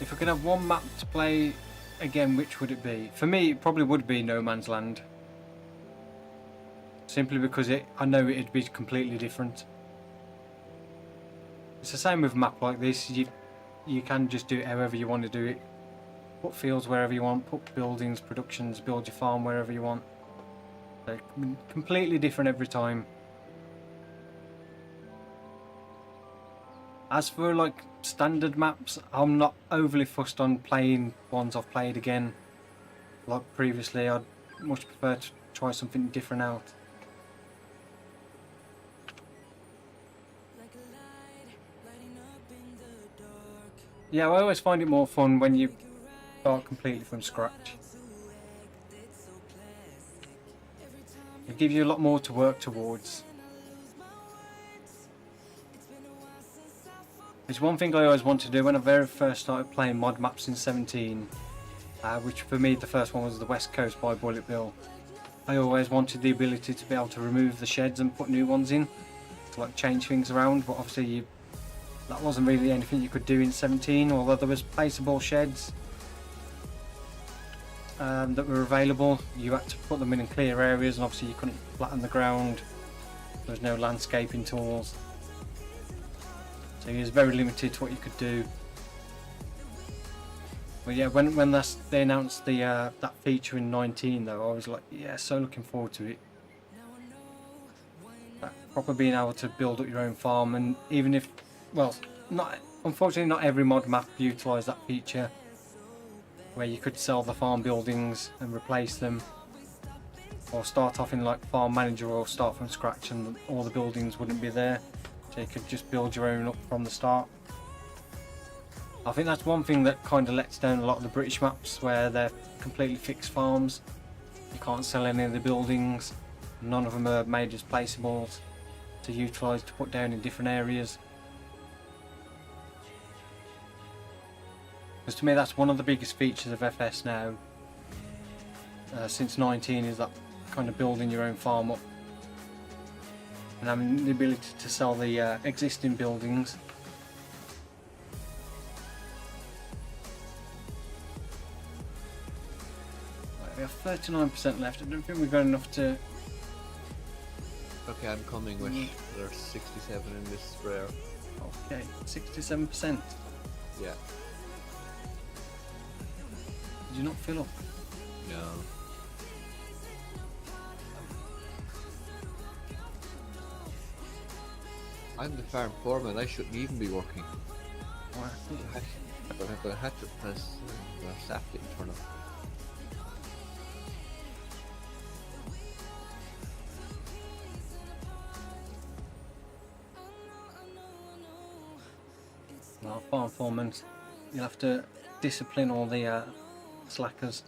If I could have one map to play again, which would it be? For me, it probably would be No Man's Land. Simply because I know it'd be completely different. It's the same with a map like this. You can just do it however you want to do it. Put fields wherever you want, put buildings, productions, build your farm wherever you want. They're completely different every time. As for like standard maps, I'm not overly fussed on playing ones I've played again. Like previously, I'd much prefer to try something different out. Yeah, I always find it more fun when you start completely from scratch. It gives you a lot more to work towards. It's one thing I always wanted to do when I very first started playing mod maps in 17, which for me the first one was the West Coast by Bullet Bill. I always wanted the ability to be able to remove the sheds and put new ones in, to like change things around, but obviously that wasn't really anything you could do in 17, although there was placeable sheds that were available. You had to put them in clear areas, and obviously you couldn't flatten the ground. There was no landscaping tools, so it was very limited to what you could do. But yeah, when they announced that feature in 19 though, I was like, yeah, so looking forward to it. That proper being able to build up your own farm, and even if, well, unfortunately not every mod map utilised that feature, where you could sell the farm buildings and replace them, or start off in like farm manager, or start from scratch and all the buildings wouldn't be there, so you could just build your own up from the start. I think that's one thing that kind of lets down a lot of the British maps, where they're completely fixed farms. You can't sell any of the buildings, none of them are made as placeables to utilise to put down in different areas. Because to me that's one of the biggest features of FS now, since 19, is that kind of building your own farm up and having the ability to sell the existing buildings. Right, we have 39% left. I don't think we've got enough to... Okay, I'm coming with there's 67 in this sprayer. Okay, 67%. Yeah. Did you not fill up? No. I'm the farm foreman, I shouldn't even be working. Wow. But I had to press the sap didn't turn up. Well, farm foreman, you'll have to discipline all the slackers.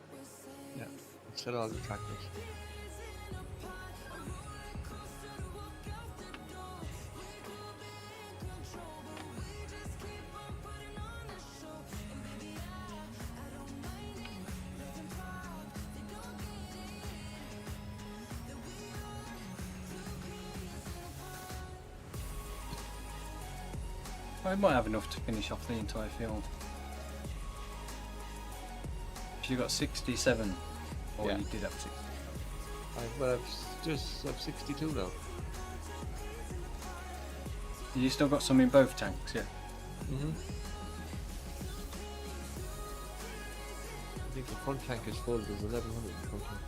Yeah, instead of all the tractors. I might have enough to finish off the entire field. You got 67, or Yeah. you did have 60. I've 62 now. You still got some in both tanks, yeah. I think the front tank is full. There's 1100 in the front tank.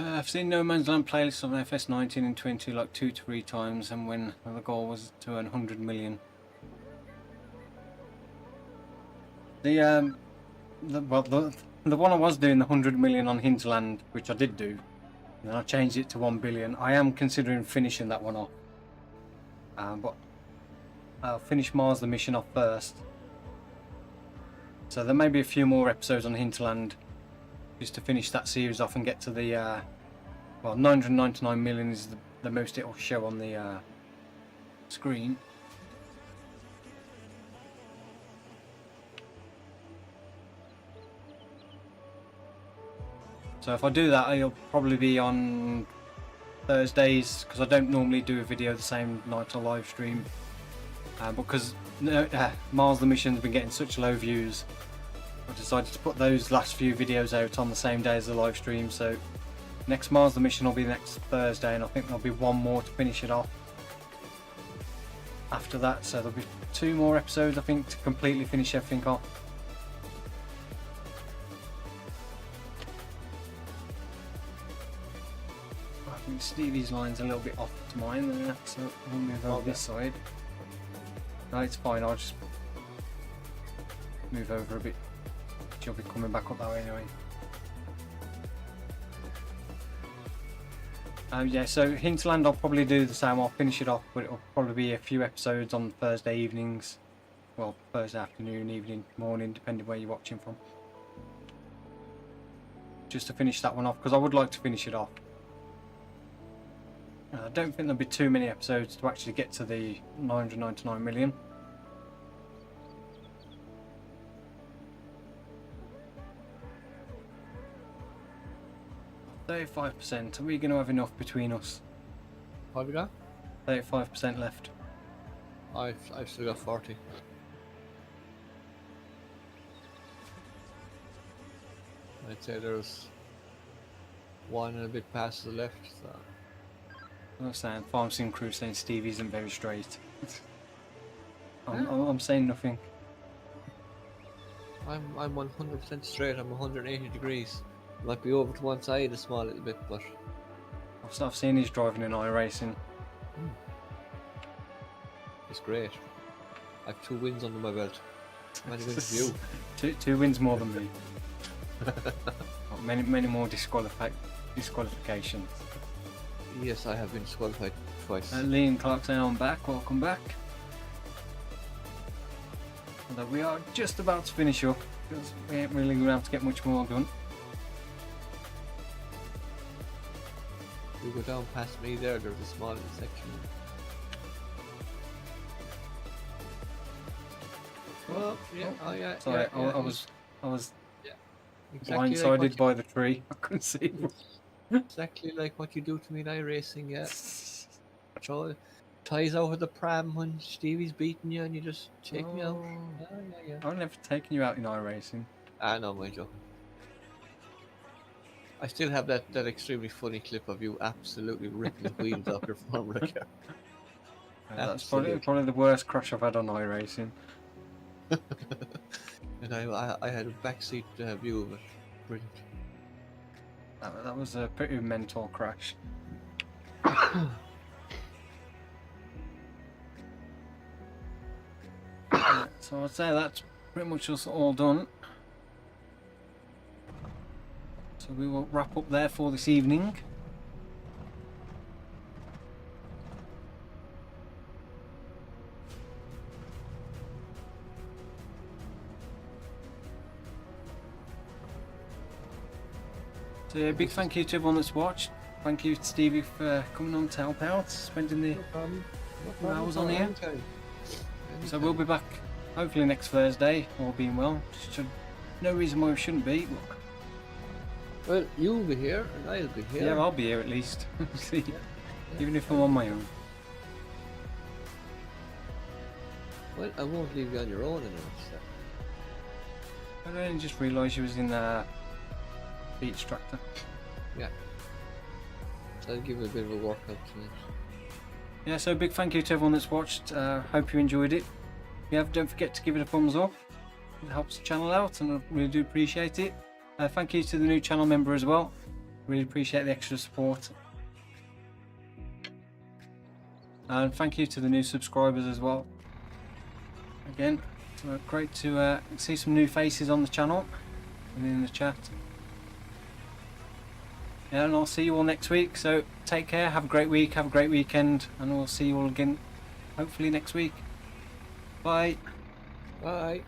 I've seen No Man's Land playlists on FS19 and 20 like 2 to 3 times, and when the goal was to earn 100 million. The one I was doing, the 100 million on Hinterland, which I did do, and then I changed it to 1 billion. I am considering finishing that one off, but I'll finish Mars the mission off first. So there may be a few more episodes on Hinterland, just to finish that series off and get to the well, 999 million is the most it will show on the screen. So if I do that, it'll probably be on Thursdays, because I don't normally do a video the same night I live stream, because Mars the mission's been getting such low views. I decided to put those last few videos out on the same day as the live stream. So next Mars the mission will be next Thursday, and I think there'll be one more to finish it off after that. So there'll be 2 more episodes, I think, to completely finish everything off. I think Stevie's line's a little bit off to mine there, so we'll move over this side. No, it's fine, I'll just move over a bit. She'll be coming back up that way anyway. Yeah, so Hinterland I'll probably do the same. I'll finish it off, but it'll probably be a few episodes on Thursday evenings. Well, Thursday afternoon, evening, morning, depending where you're watching from. Just to finish that one off, because I would like to finish it off. I don't think there'll be too many episodes to actually get to the 999 million. %. Are we going to have enough between us? What have we got? 35% left. I've still got 40. I'd say there's 1 and a bit past the left. So. I'm saying, Farm Sim Crew saying Stevie isn't very straight. I'm saying nothing. I'm 100% straight. I'm 180 degrees. Might be over to one side a small little bit, but I've seen he's driving in iRacing. it's great. I have 2 wins under my belt. Many wins for you. Two wins more than me. many more disqualifications. Yes, I have been disqualified twice. Liam Clark saying I'm back. Welcome back. Although we are just about to finish up, because we ain't really going to have to get much more done. You go down past me there's a small section. Well, yeah, oh yeah. Sorry, yeah, I was exactly blindsided like by the tree. I couldn't see. exactly like what you do to me in iRacing, yeah. Throw ties out of the pram when Stevie's beating you and you just take me out. Yeah. I've never taken you out in iRacing. Ah, no, my joke. I still have that extremely funny clip of you absolutely ripping the wheels off your Formula car. That's probably the worst crash I've had on iRacing. And I had a backseat view of it. Brilliant. That was a pretty mental crash. So I'd say that's pretty much us all done. So we will wrap up there for this evening. So yeah, big thank you to everyone that's watched. Thank you to Stevie for coming on to help out, spending the No problem. No few problem. hours on here. Anytime. So we'll be back hopefully next Thursday, all being well. No reason why we shouldn't be. Look. Well, you'll be here and I'll be here. Yeah, I'll be here at least. See, even if I'm on my own. Well, I won't leave you on your own anymore. So. I only just realised you was in the beach tractor. Yeah. So I'll give you a bit of a workout tonight. Yeah, so big thank you to everyone that's watched. Hope you enjoyed it. If you have, don't forget to give it a thumbs up. It helps the channel out and I really do appreciate it. Thank you to the new channel member as well. Really appreciate the extra support. And thank you to the new subscribers as well. Again, it's great to see some new faces on the channel and in the chat. Yeah, and I'll see you all next week. So take care, have a great week, have a great weekend, and we'll see you all again hopefully next week. Bye. Bye.